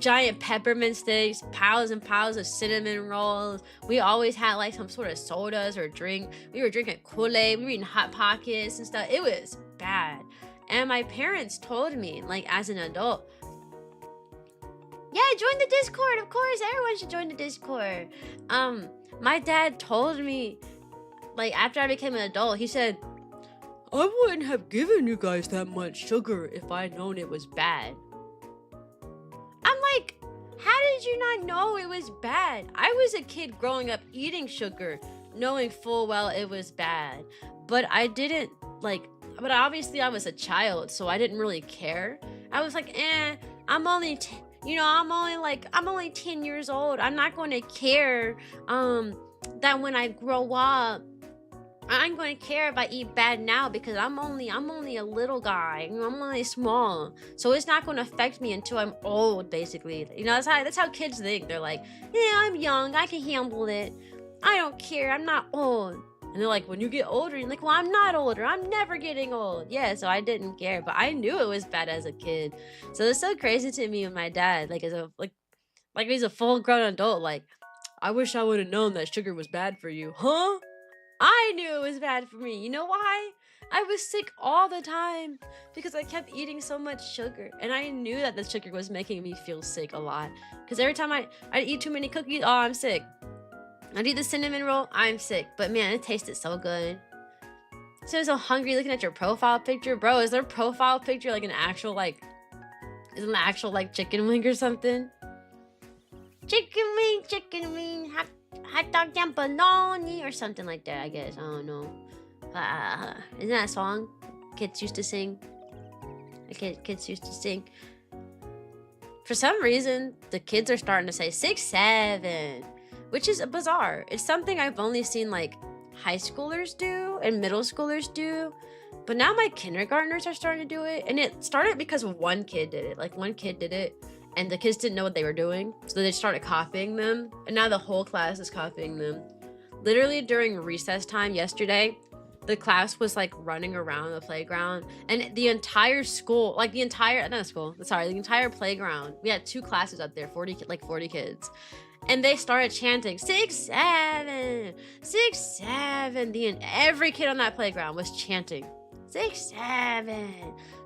giant peppermint sticks, piles and piles of cinnamon rolls. We always had like some sort of sodas or drink. We were drinking Kool-Aid. We were eating Hot Pockets and stuff. It was bad. And my parents told me, like, as an adult, yeah, join the Discord. Of course, everyone should join the Discord. My dad told me, like, after I became an adult, he said, I wouldn't have given you guys that much sugar if I had known it was bad. I'm like, how did you not know it was bad? I was a kid growing up eating sugar, knowing full well it was bad. But I didn't like, but obviously I was a child, so I didn't really care. I was like, I'm only, I'm only 10 years old. I'm not going to care that when I grow up, I'm going to care if I eat bad now because I'm only a little guy. I'm only small, so it's not going to affect me until I'm old. Basically, that's how kids think. They're like, yeah, I'm young, I can handle it. I don't care. I'm not old. And they're like, when you get older, you're like, well, I'm not older. I'm never getting old. Yeah, so I didn't care, but I knew it was bad as a kid. So it's so crazy to me with my dad, like he's a full grown adult. Like, I wish I would have known that sugar was bad for you, huh? I knew it was bad for me. You know why? I was sick all the time because I kept eating so much sugar. And I knew that the sugar was making me feel sick a lot. Because every time I'd eat too many cookies, oh, I'm sick. I'd eat the cinnamon roll, I'm sick. But man, it tasted so good. So I'm so hungry looking at your profile picture. Bro, is their profile picture like an actual like chicken wing or something? Chicken wing, hot dog and bologna or something like that, I guess. I don't know. Isn't that a song kids used to sing? Kids used to sing. For some reason, the kids are starting to say 6, 7, which is bizarre. It's something I've only seen like high schoolers do and middle schoolers do. But now my kindergartners are starting to do it. And it started because one kid did it. Like one kid did it. And the kids didn't know what they were doing, so they started copying them, and now the whole class is copying them. Literally during recess time yesterday, the class was like running around the playground, and the entire school, the entire playground, we had 2 classes up there, 40 kids, and they started chanting 6, 7, 6, 7. Every kid on that playground was chanting 6, 7,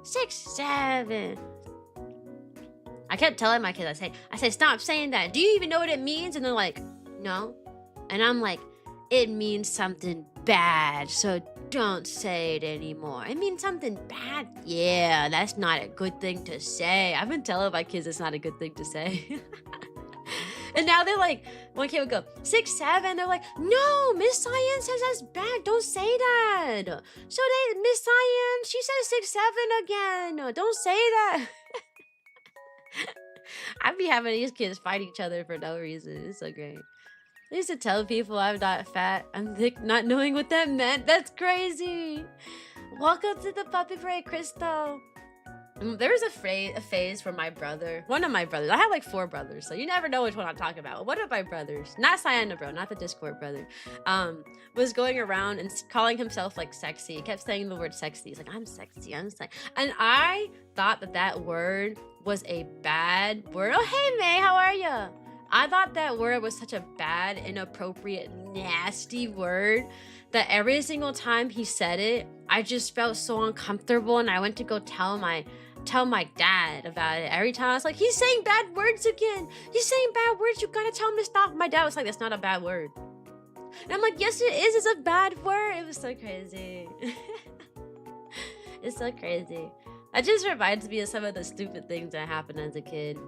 6, 7. I kept telling my kids, I say, stop saying that. Do you even know what it means? And they're like, no. And I'm like, it means something bad, so don't say it anymore. It means something bad? Yeah, that's not a good thing to say. I've been telling my kids it's not a good thing to say. And now they're like, one kid would go, 6, 7. They're like, no, Miss Cyan says that's bad. Don't say that. So Miss Cyan, she says 6, 7 again. Don't say that. I'd be having these kids fight each other for no reason. It's so great. I used to tell people I'm not fat. I'm thick, not knowing what that meant. That's crazy. Welcome to the puppy parade, Crystal. There was a phase for my brother. One of my brothers. I have like 4 brothers, so you never know which one I'm talking about. One of my brothers, not Cyan, bro, not the Discord brother, was going around and calling himself like sexy. He kept saying the word sexy. He's like, I'm sexy, I'm sexy. And I thought that word was a bad word. Oh, hey, May, how are you? I thought that word was such a bad, inappropriate, nasty word that every single time he said it, I just felt so uncomfortable, and I went to go tell my dad about it. Every time I was like, he's saying bad words again. He's saying bad words. You gotta tell him to stop. My dad was like, that's not a bad word. And I'm like, yes, it is. It's a bad word. It was so crazy. It's so crazy. That just reminds me of some of the stupid things that happened as a kid.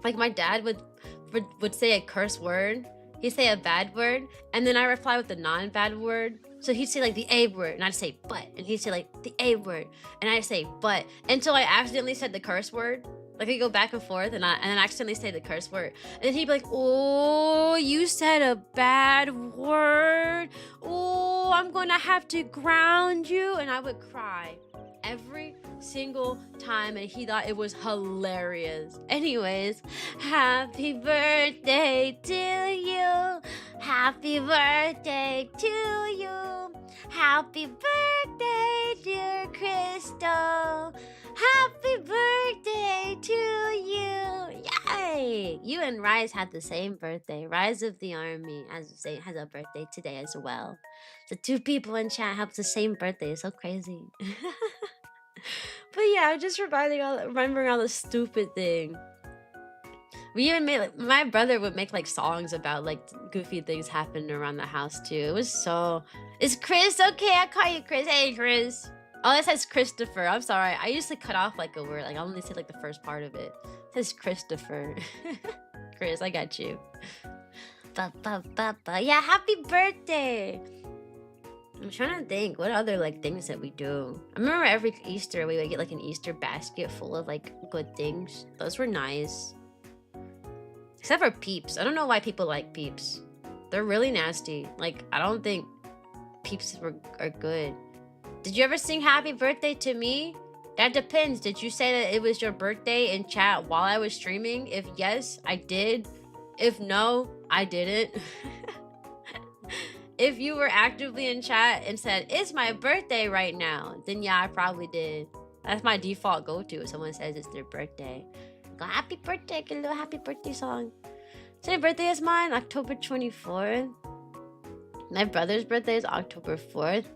Like my dad would say a curse word. He'd say a bad word, and then I reply with a non-bad word. So he'd say like the A word, and I'd say but, and he'd say like the A word, and I'd say but, until I accidentally said the curse word. Like we go back and forth, and I accidentally say the curse word, and then he'd be like, "Oh, you said a bad word. Oh, I'm gonna have to ground you," and I would cry every single time, and he thought it was hilarious. Anyways, happy birthday to you. Happy birthday to you. Happy birthday, dear Crystal. Happy birthday to you. Yay! You and Rise had the same birthday. Rise of the Army has a birthday today as well. So 2 people in chat have the same birthday. It's so crazy. But yeah, I'm just remembering all the stupid thing. We even made my brother would make songs about goofy things happening around the house too. It was so. Is Chris okay? I call you Chris. Hey, Chris. Oh, it says Christopher. I'm sorry. I used to cut off a word. I only say the first part of it. It says Christopher. Chris, I got you. Yeah, happy birthday. I'm trying to think what other like things that we do. I remember every Easter we would get like an Easter basket full of like good things. Those were nice. Except for Peeps. I don't know why people like Peeps. They're really nasty. Like, I don't think Peeps are good. Did you ever sing happy birthday to me? That depends. Did you say that it was your birthday in chat while I was streaming? If yes, I did. If no, I didn't. If you were actively in chat and said, it's my birthday right now, then yeah, I probably did. That's my default go-to if someone says it's their birthday. Go, happy birthday, get a little happy birthday song. So your birthday is mine, October 24th. My brother's birthday is October 4th.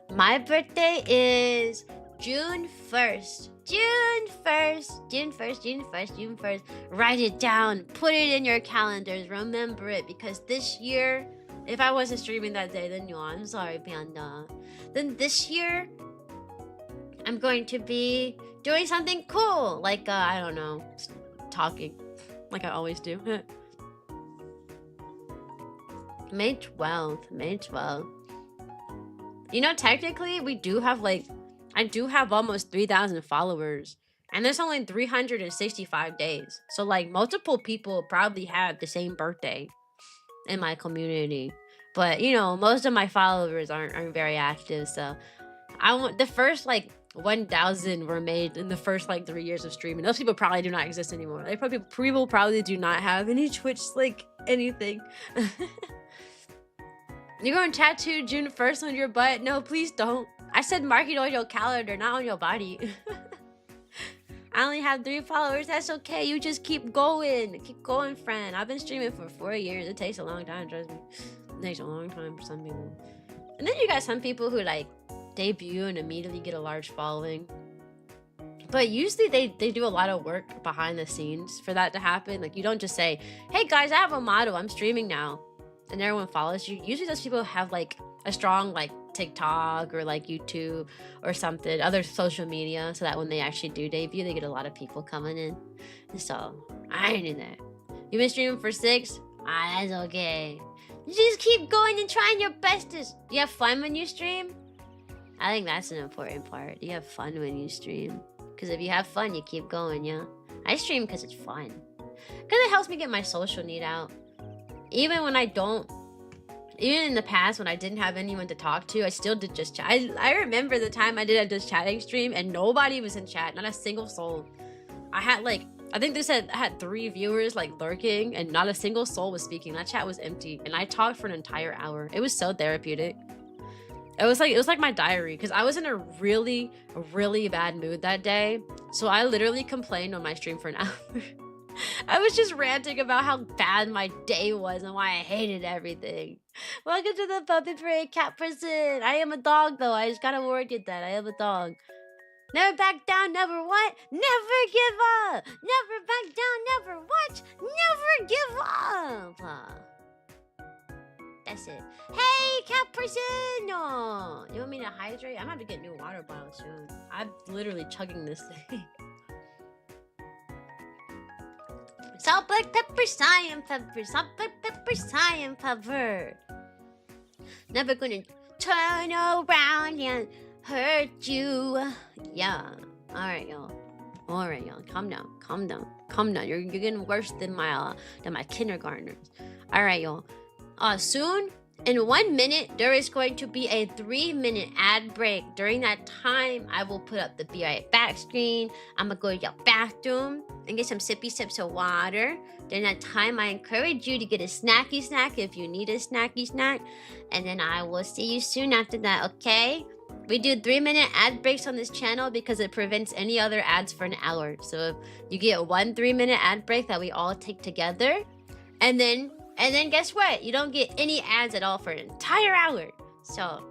My birthday is June 1st. June 1st. June 1st, June 1st, June 1st. Write it down. Put it in your calendars. Remember it. Because this year, if I wasn't streaming that day, then no, I'm sorry, Panda. Then this year, I'm going to be doing something cool. Like, I don't know, talking. Like I always do. May 12th. May 12th. You know, technically, we do have like... I do have almost 3,000 followers. And there's only 365 days. So, like, multiple people probably have the same birthday in my community. But, you know, most of my followers aren't very active. So, I want... The first, like, 1,000 were made in the first, like, 3 years of streaming. Those people probably do not exist anymore. People probably do not have any Twitch, like, anything. You're going to tattoo June 1st on your butt? No, please don't. I said mark it on your calendar, not on your body. I only have 3 followers. That's okay. You just keep going. Keep going, friend. I've been streaming for 4 years. It takes a long time, trust me. It takes a long time for some people. And then you got some people who, like, debut and immediately get a large following. But usually they do a lot of work behind the scenes for that to happen. Like, you don't just say, hey, guys, I have a motto. I'm streaming now. And everyone follows you. Usually those people have, like, a strong, like, TikTok or, like, YouTube or something, other social media, so that when they actually do debut, they get a lot of people coming in. And so, I knew that. You've been streaming for 6? Ah, that's okay. You just keep going and trying your bestest. You have fun when you stream? I think that's an important part. You have fun when you stream. Because if you have fun, you keep going, yeah? I stream because it's fun. Because it helps me get my social need out. Even when I don't, even in the past when I didn't have anyone to talk to, I still did just chat. I remember the time I did a just chatting stream and nobody was in chat, not a single soul. I had like, I think they said I had 3 viewers like lurking and not a single soul was speaking. That chat was empty and I talked for an entire hour. It was so therapeutic. It was like my diary because I was in a really bad mood that day. So I literally complained on my stream for an hour. I was just ranting about how bad my day was and why I hated everything. Welcome to the puppet parade, cat person. I am a dog though. I just gotta word you that I am a dog. Never back down, never what? Never give up. Never back down, never what? Never give up. That's it. Hey, cat person! No. You want me to hydrate? I'm gonna have to get a new water bottle soon. I'm literally chugging this thing. Salt, black pepper, cyan pepper. Salt, black pepper, cyan pepper. Never gonna turn around and hurt you. Yeah. Alright, y'all. Alright, y'all. Calm down. Calm down. Calm down. You're getting worse than my kindergartners. Alright, y'all. Soon, in 1 minute, there is going to be a 3-minute ad break. During that time, I will put up the be right back screen. I'm gonna go to your bathroom and get some sippy sips of water. During that time, I encourage you to get a snacky snack if you need a snacky snack. And then I will see you soon after that, okay? We do 3-minute ad breaks on this channel because it prevents any other ads for an hour. So if you get 1 3-minute ad break that we all take together, and then guess what? You don't get any ads at all for an entire hour. So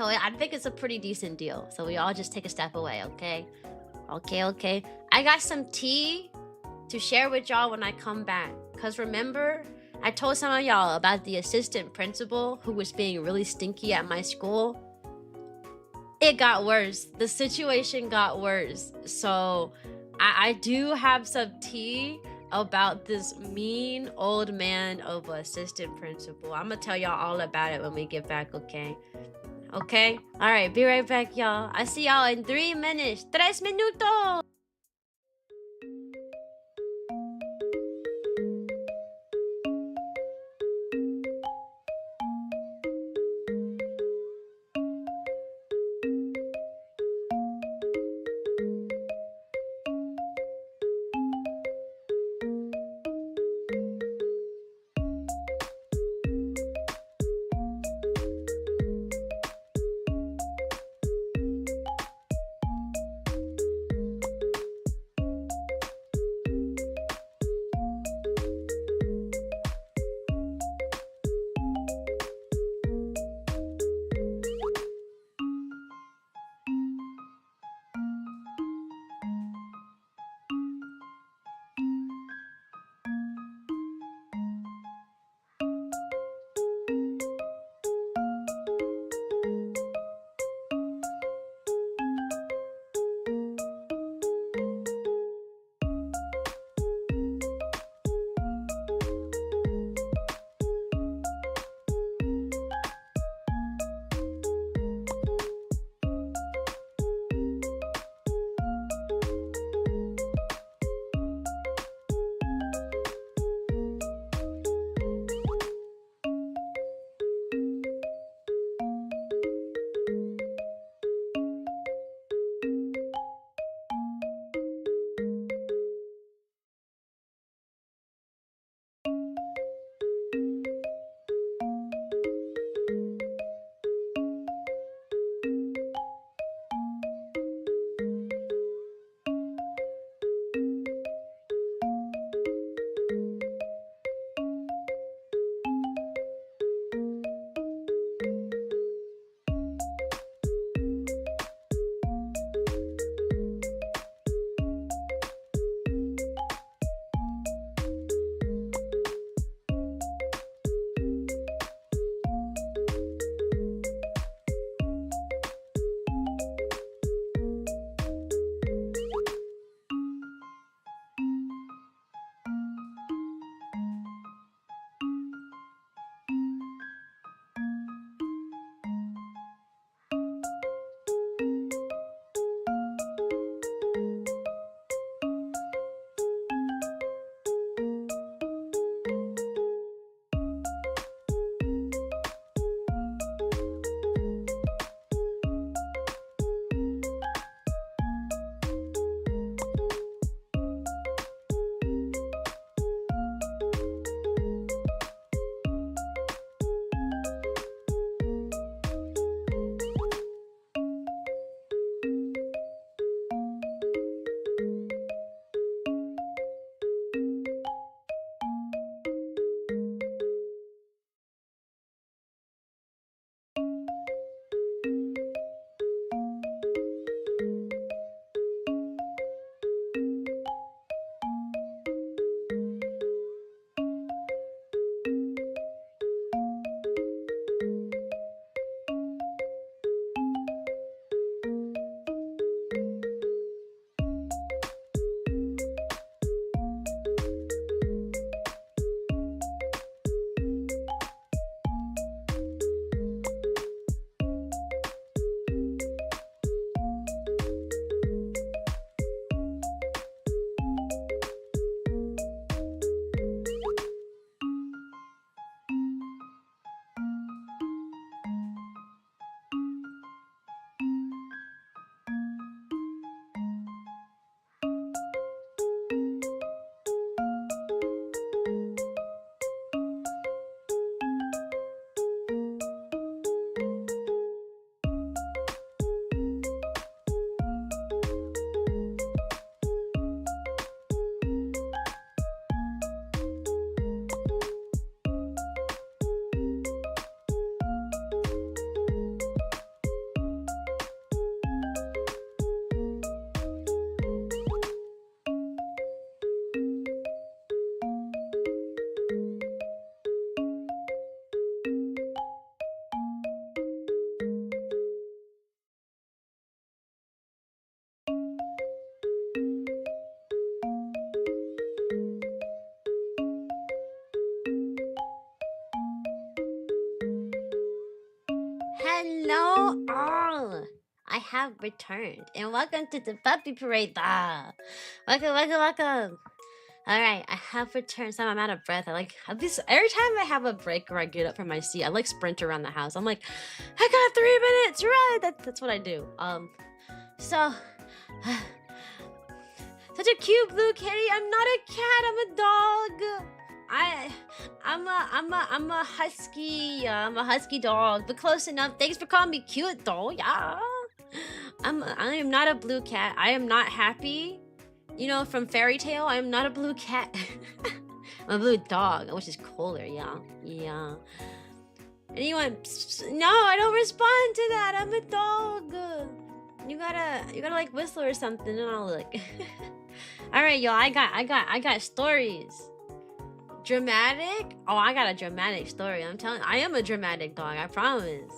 I think it's a pretty decent deal. So we all just take a step away, okay? Okay. I got some tea to share with y'all when I come back. Because remember, I told some of y'all about the assistant principal who was being really stinky at my school. It got worse. The situation got worse. So I do have some tea about this mean old man of an assistant principal. I'm gonna tell y'all all about it when we get back, okay? Okay? Alright, be right back, y'all. I see y'all in 3 minutes. 3 minutos! Hello all! I have returned and welcome to the puppy parade. Welcome. Alright, I have returned. So I'm out of breath. I like have this every time I have a break or I get up from my seat, I like sprint around the house. I'm like, I got 3 minutes, right? That's what I do. So such a cute blue kitty. I'm not a cat, I'm a dog. I'm a husky. I'm a husky dog, but close enough. Thanks for calling me cute, though. Yeah. I am not a blue cat. I am not happy. You know, from Fairy Tale, I am not a blue cat. I'm a blue dog, which is cooler. Yeah. Anyone? No, I don't respond to that. I'm a dog. You gotta like whistle or something, and I'll look. All right, y'all. I got stories. Dramatic? Oh, I got a dramatic story. I am a dramatic dog, I promise.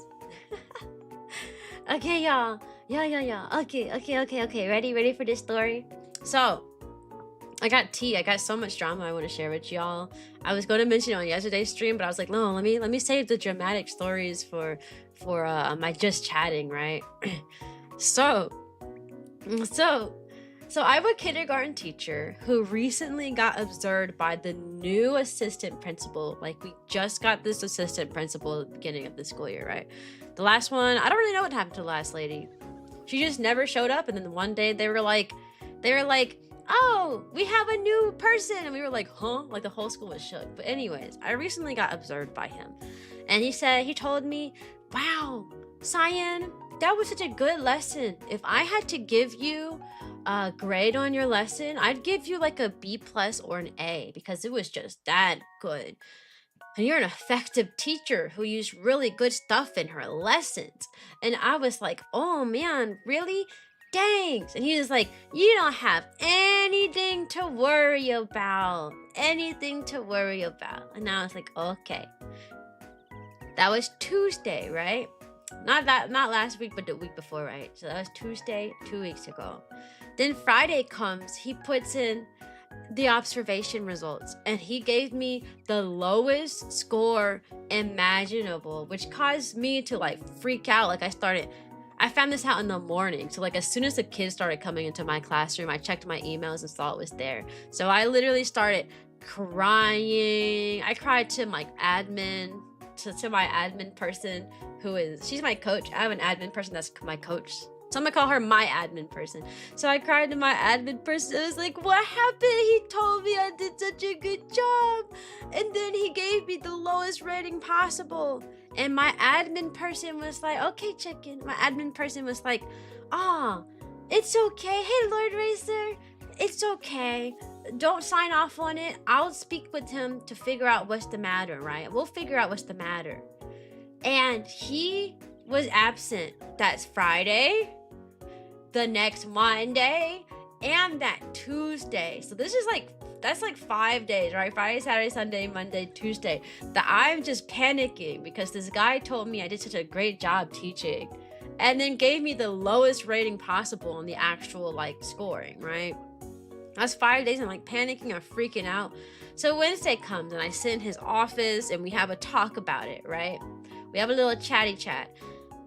Okay, y'all. Yeah. Okay. Ready for this story? So, I got tea. I got so much drama I want to share with y'all. I was going to mention it on yesterday's stream, but I was like, no, let me save the dramatic stories for my just chatting, right? So I'm a kindergarten teacher who recently got observed by the new assistant principal. Like, we just got this assistant principal at the beginning of the school year, right? The last one, I don't really know what happened to the last lady. She just never showed up, and then one day they were like, oh, we have a new person, and we were like, huh? Like, the whole school was shook. But anyways, I recently got observed by him, and he told me, wow, Cyan, that was such a good lesson. If I had to give you a grade on your lesson, I'd give you like a B+ or an A, because it was just that good. And you're an effective teacher who used really good stuff in her lessons. And I was like, oh man, really? Thanks. And he was like, you don't have anything to worry about. And I was like, okay. That was Tuesday, right? Not last week, but the week before, right? So that was Tuesday, 2 weeks ago. Then Friday comes, he puts in the observation results, and he gave me the lowest score imaginable, which caused me to like freak out. Like, I found this out in the morning. So like, as soon as the kids started coming into my classroom, I checked my emails and saw it was there. So I literally started crying. I cried to my admin, to my admin person she's my coach. I have an admin person that's my coach. So I'm gonna call her my admin person. So I cried to my admin person. I was like, what happened? He told me I did such a good job. And then he gave me the lowest rating possible. And my admin person was like, okay, chicken. My admin person was like, oh, it's okay. Hey, Lord Racer, it's okay. Don't sign off on it. I'll speak with him to figure out what's the matter, right? We'll figure out what's the matter. And he was absent. That's Friday, the next Monday, and that Tuesday. So that's like 5 days, right? Friday, Saturday, Sunday, Monday, Tuesday. That I'm just panicking because this guy told me I did such a great job teaching, and then gave me the lowest rating possible on the actual like scoring, right? That's 5 days. I'm like panicking, I'm freaking out. So Wednesday comes and I sit in his office and we have a talk about it, right? We have a little chatty chat.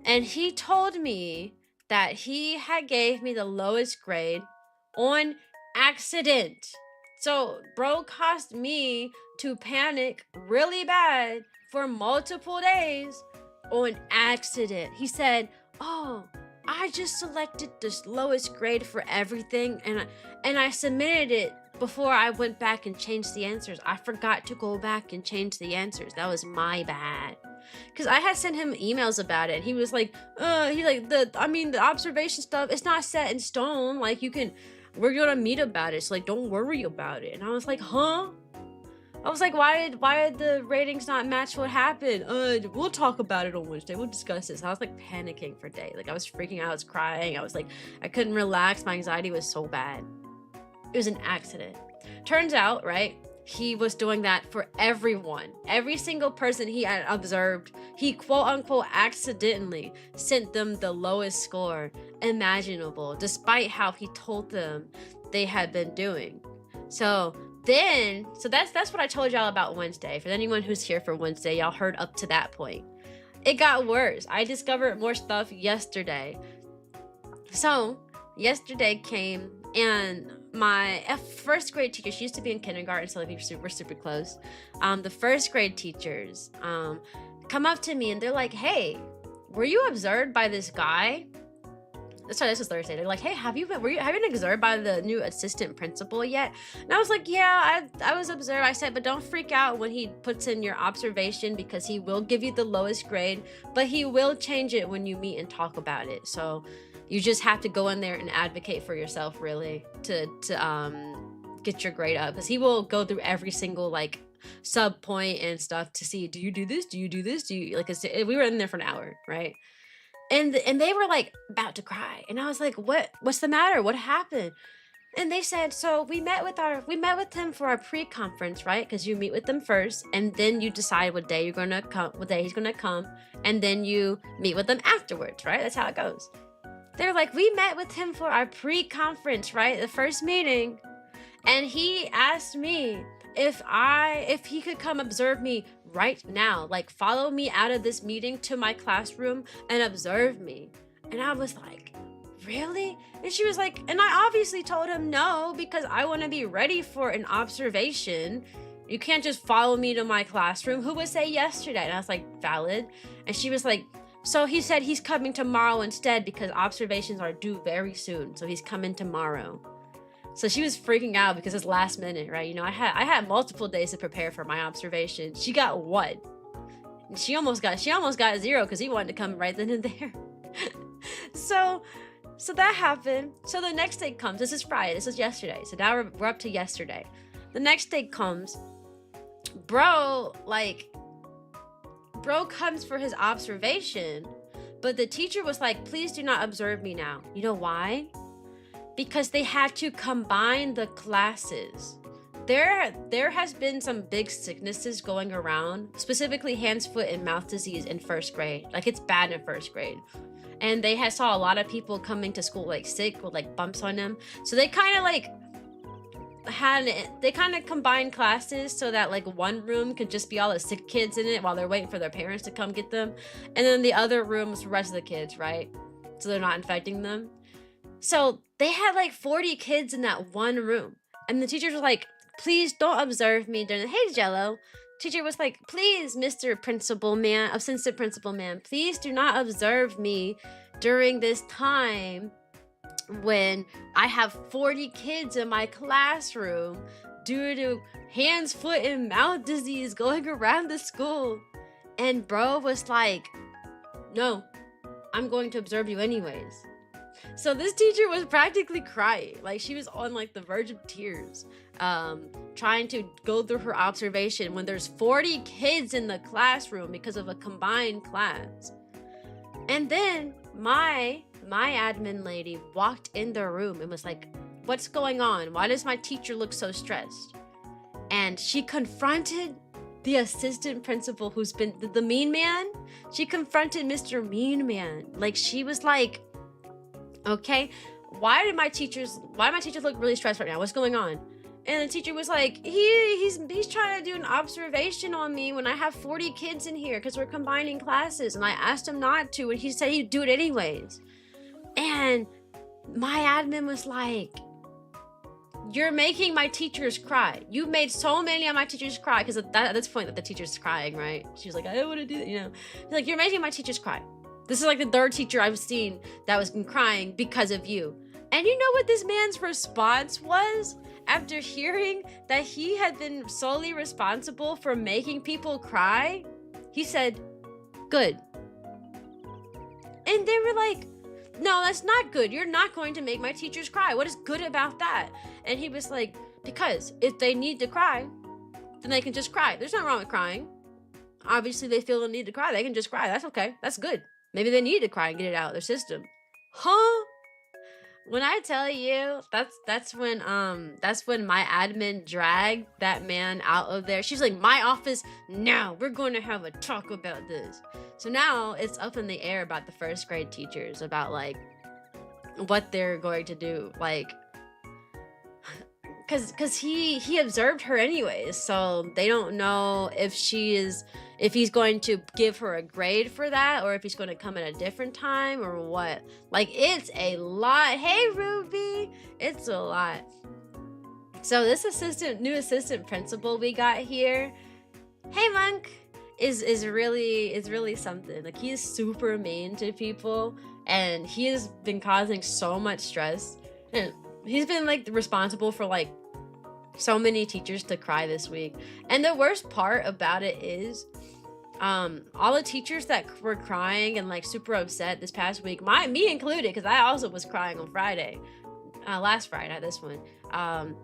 And he told me that he had gave me the lowest grade on accident. So bro caused me to panic really bad for multiple days on accident. He said, oh, I just selected the lowest grade for everything, and I submitted it before I went back and changed the answers. I forgot to go back and change the answers. That was my bad. Because I had sent him emails about it, and he was like, the observation stuff, it's not set in stone. Like, we're gonna meet about it, so like, don't worry about it. And I was like, huh? I was like, why did the ratings not match what happened? We'll talk about it on Wednesday. We'll discuss this. I was like panicking for days. Like, I was freaking out. I was crying. I was like, I couldn't relax. My anxiety was so bad. It was an accident. Turns out, right, he was doing that for everyone. Every single person he had observed, he quote unquote accidentally sent them the lowest score imaginable, despite how he told them they had been doing. So that's what I told y'all about Wednesday. For anyone who's here for Wednesday, y'all heard up to that point. It got worse. I discovered more stuff yesterday. So yesterday came, and my first grade teacher, she used to be in kindergarten, so like we were super close. The first grade teachers come up to me and they're like, "Hey, were you observed by this guy?" Sorry, this was Thursday. They're like, "Hey, have you been observed by the new assistant principal yet?" And I was like, "Yeah, I was observed." I said, "But don't freak out when he puts in your observation, because he will give you the lowest grade, but he will change it when you meet and talk about it. So you just have to go in there and advocate for yourself, really, to get your grade up, because he will go through every single like sub point and stuff to see, do you do this? Do you do this? Do you like?" We were in there for an hour, right? And they were like about to cry, and I was like, what's the matter? What happened? And they said, "So we met with him for our pre-conference, right? Because you meet with them first, and then you decide what day he's gonna come, and then you meet with them afterwards, right? That's how it goes." They're like, "We met with him for our pre-conference, right? The first meeting, and he asked me if he could come observe me right now, like follow me out of this meeting to my classroom and observe me." And I was like, "Really?" And she was like, and I obviously told him no, because I want to be ready for an observation. You can't just follow me to my classroom. Who would say yes to that? And I was like, "Valid." And she was like, "So he said he's coming tomorrow instead, because observations are due very soon. So he's coming tomorrow." So she was freaking out because it's last minute, right? You know, I had multiple days to prepare for my observation. She got one. She almost got 0, because he wanted to come right then and there. So that happened. So the next day comes. This is Friday. This is yesterday. So now we're up to yesterday. The next day comes. Bro comes for his observation, but the teacher was like, "Please do not observe me now." You know why? Because they had to combine the classes. There has been some big sicknesses going around, specifically hands, foot, and mouth disease in first grade. Like, it's bad in first grade. And they saw a lot of people coming to school like sick with like bumps on them. So they kind of combined classes so that like one room could just be all the sick kids in it while they're waiting for their parents to come get them. And then the other room was the rest of the kids, right? So they're not infecting them. So they had like 40 kids in that one room. And the teachers were like, "Please don't observe me during the Hey Jello." Teacher was like, "Please, Mr. Principal Man, Assistant Principal Man, please do not observe me during this time when I have 40 kids in my classroom due to hands, foot, and mouth disease going around the school." And bro was like, "No, I'm going to observe you anyways." So this teacher was practically crying. Like, she was on like the verge of tears, trying to go through her observation when there's 40 kids in the classroom because of a combined class. And then my admin lady walked in the room and was like, "What's going on? Why does my teacher look so stressed?" And she confronted the assistant principal, who's been the mean man. She confronted Mr. Mean Man. Like, she was like, "Okay, why do my teachers look really stressed right now? What's going on?" And the teacher was like, he's trying to do an observation on me when I have 40 kids in here because we're combining classes, and I asked him not to, and he said he'd do it anyways. And my admin was like, "You're making my teachers cry. You've made so many of my teachers cry," because at this point that the teacher's crying, right? She was like, "I don't want to do that," you know. She's like, "You're making my teachers cry. This is like the third teacher I've seen that was crying because of you." And you know what this man's response was? After hearing that he had been solely responsible for making people cry, he said, "Good." And they were like, "No, that's not good. You're not going to make my teachers cry. What is good about that?" And he was like, "Because if they need to cry, then they can just cry. There's nothing wrong with crying. Obviously, they feel the need to cry. They can just cry. That's okay. That's good. Maybe they need to cry and get it out of their system." Huh? When I tell you, that's when my admin dragged that man out of there. She's like, "My office now. We're going to have a talk about this." So now it's up in the air about the first grade teachers, about like what they're going to do. Like, because he observed her anyways, so they don't know if he's going to give her a grade for that, or if he's going to come at a different time or what. Like, it's a lot. Hey Ruby, it's a lot. So this new assistant principal we got here, hey Monk, is really something. Like, he is super mean to people, and he has been causing so much stress, and he's been like responsible for like so many teachers to cry this week. And the worst part about it is all the teachers that were crying and like super upset this past week, me included, because I also was crying on Friday, last Friday, not this one.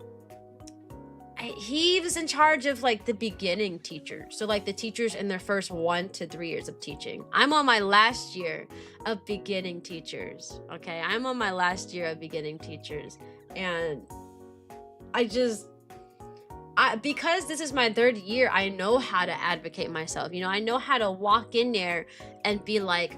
He was in charge of like the beginning teachers, so like the teachers in their first 1 to 3 years of teaching. I'm on my last year of beginning teachers. Okay, I'm on my last year of beginning teachers, and because this is my 3rd year, I know how to advocate myself. You know, I know how to walk in there and be like,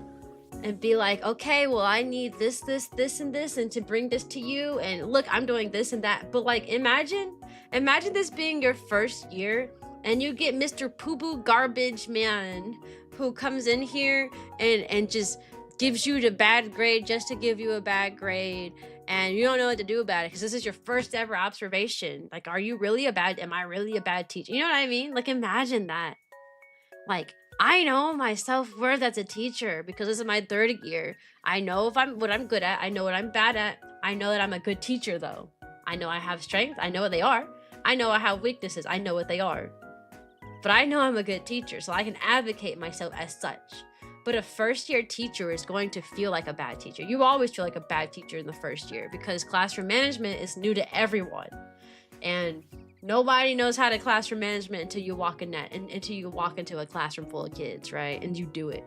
okay, well, I need this, and this, and to bring this to you, and look, I'm doing this and that. But like, imagine this being your first year, and you get Mr. Poo-Boo Garbage Man who comes in here and just gives you the bad grade just to give you a bad grade, and you don't know what to do about it because this is your first ever observation. Like, am I really a bad teacher? You know what I mean? Like, imagine that. Like, I know my self-worth as a teacher because this is my 3rd year. I know what I'm good at. I know what I'm bad at. I know that I'm a good teacher, though. I know I have strengths. I know what they are. I know I have weaknesses. I know what they are. But I know I'm a good teacher, so I can advocate myself as such. But a first-year teacher is going to feel like a bad teacher. You always feel like a bad teacher in the first year because classroom management is new to everyone. And nobody knows how to classroom management until you walk into a classroom full of kids, right? And you do it.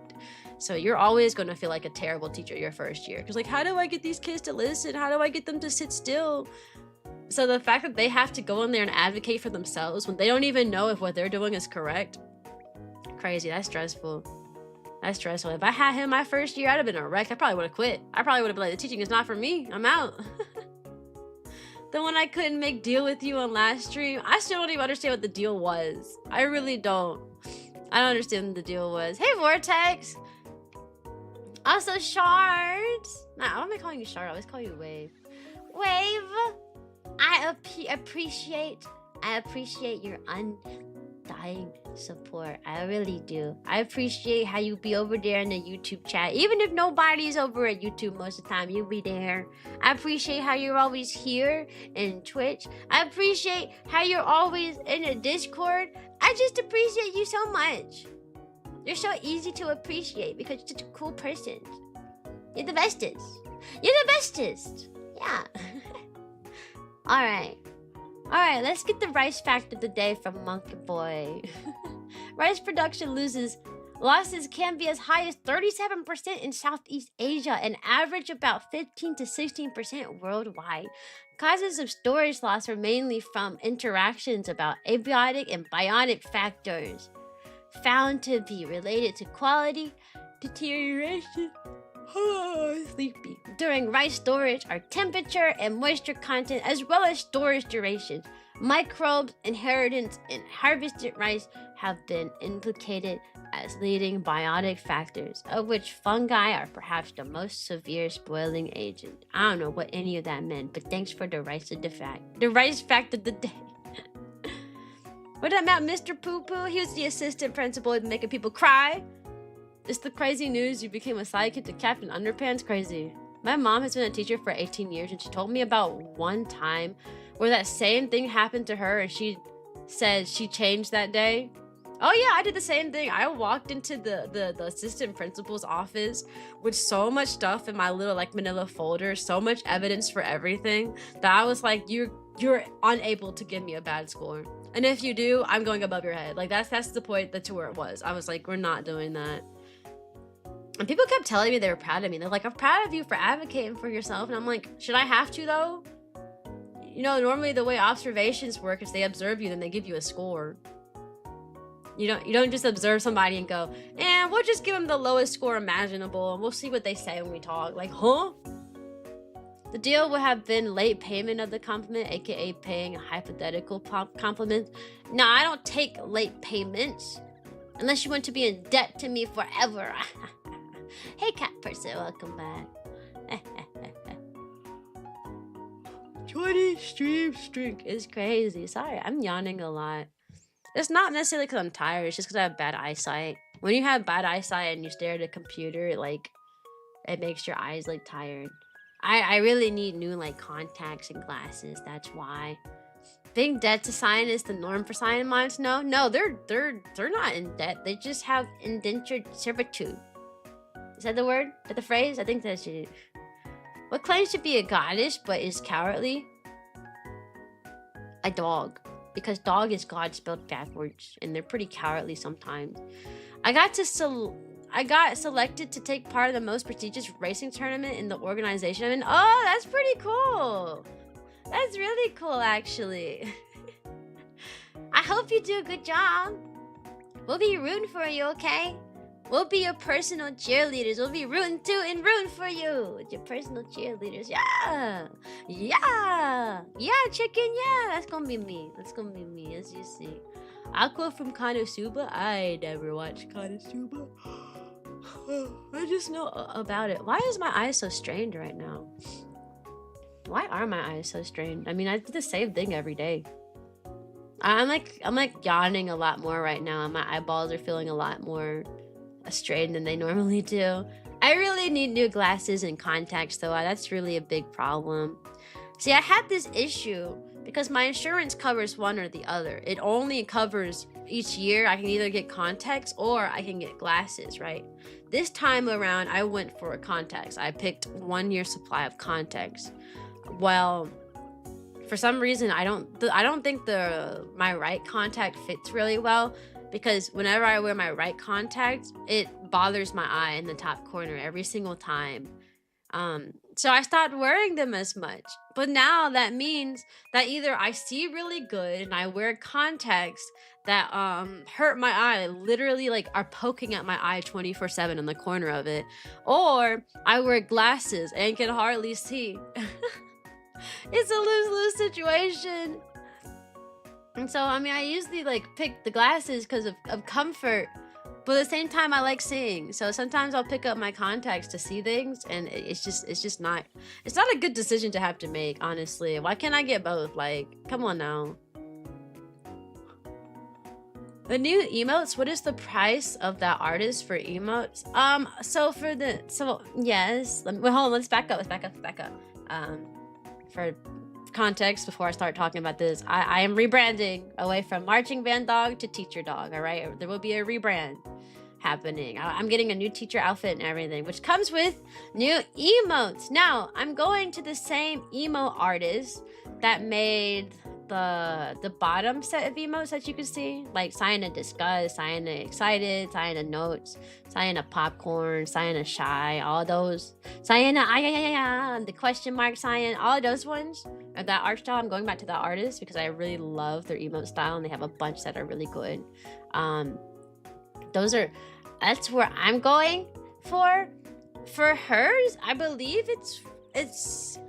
So you're always going to feel like a terrible teacher your first year. Because like, how do I get these kids to listen? How do I get them to sit still? So the fact that they have to go in there and advocate for themselves when they don't even know if what they're doing is correct, crazy. That's stressful. If I had him my first year, I'd have been a wreck. I probably would have quit. I probably would have been like, the teaching is not for me. I'm out. The one I couldn't make deal with you on last stream, I still don't even understand what the deal was. I really don't. I don't understand what the deal was. Hey, Vortex. Also, Shards. Nah, why am I calling you Shard? I always call you Wave. Wave. I appreciate your undying support. I really do. I appreciate how you be over there in the YouTube chat. Even if nobody's over at YouTube most of the time, you'll be there. I appreciate how you're always here in Twitch. I appreciate how you're always in the Discord. I just appreciate you so much. You're so easy to appreciate because you're such a cool person. You're the bestest. You're the bestest. Yeah. Alright, let's get the rice fact of the day from Monkey Boy. Rice production losses can be as high as 37% in Southeast Asia and average about 15 to 16% worldwide. Causes of storage loss are mainly from interactions about abiotic and biotic factors found to be related to quality deterioration. Sleepy. During rice storage are temperature and moisture content as well as storage duration. Microbes inheritance in harvested rice have been implicated as leading biotic factors, of which fungi are perhaps the most severe spoiling agent. I don't know what any of that meant, but thanks for the rice fact of the day. What about Mr. Poo Poo? He was the assistant principal making people cry. It's the crazy news. You became a sidekick to Captain Underpants. Crazy. My mom has been a teacher for 18 years, and she told me about one time where that same thing happened to her, and she said she changed that day. Oh yeah, I did the same thing. I walked into the assistant principal's office with so much stuff in my little like manila folder, so much evidence for everything that I was like, you're unable to give me a bad score. And if you do, I'm going above your head. Like that's the point the tour was. I was like, we're not doing that. And people kept telling me they were proud of me. They're like, I'm proud of you for advocating for yourself. And I'm like, should I have to though? You know, normally the way observations work is they observe you, then they give you a score. You don't just observe somebody and go, we'll just give them the lowest score imaginable and we'll see what they say when we talk. Like, huh? The deal would have been late payment of the compliment, aka paying a hypothetical compliment. No, I don't take late payments unless you want to be in debt to me forever. Hey, cat person, welcome back. 20 streak is crazy. Sorry, I'm yawning a lot. It's not necessarily because I'm tired. It's just because I have bad eyesight. When you have bad eyesight and you stare at a computer, like, it makes your eyes like tired. I really need new like contacts and glasses. That's why. Being debt to Cyan is the norm for Cyan minds. No, they're not in debt. They just have indentured servitude. Is that the word? Is that the phrase? I think that's it. What claims to be a goddess but is cowardly? A dog. Because dog is God spelled backwards, and they're pretty cowardly sometimes. I got selected to take part of the most prestigious racing tournament in the organization. And oh, that's pretty cool. That's really cool, actually. I hope you do a good job. We'll be rooting for you, okay? We'll be your personal cheerleaders. We'll be rooting for you. Your personal cheerleaders. Yeah. Chicken, yeah. That's gonna be me. As you see. Aqua from Konosuba. I never watched Konosuba. I just know about it. Why is my eye so strained right now? Why are my eyes so strained? I mean, I do the same thing every day. I'm like yawning a lot more right now, and my eyeballs are feeling a lot more strained than they normally do. I really need new glasses and contacts though. That's really a big problem. See, I had this issue because my insurance covers one or the other. It only covers each year. I can either get contacts or I can get glasses, right? This time around, I went for contacts. I picked 1 year supply of contacts. Well, for some reason, I don't think my right contact fits really well, because whenever I wear my right contact, it bothers my eye in the top corner every single time. So I stopped wearing them as much. But now that means that either I see really good and I wear contacts that hurt my eye, literally like are poking at my eye 24/7 in the corner of it, or I wear glasses and can hardly see. It's a lose-lose situation. And so, I mean, I usually like pick the glasses because of comfort, but at the same time, I like seeing. So sometimes I'll pick up my contacts to see things, and it's not a good decision to have to make, honestly. Why can't I get both? Like, come on now. The new emotes, what is the price of that artist for emotes? Yes. Hold on, let's back up. For context, before I start talking about this, I am rebranding away from marching band dog to teacher dog. All right, there will be a rebrand happening. I'm getting a new teacher outfit and everything, which comes with new emotes. Now I'm going to the same emo artist that made the bottom set of emotes that you can see, like Cyan disgust, Cyan excited, Cyan notes, Cyan popcorn, Cyan shy, all those Cyan the question mark Cyan, all those ones. Or that art style, I'm going back to that artist because I really love their emote style, and they have a bunch that are really good. That's where I'm going for. For hers, I believe it's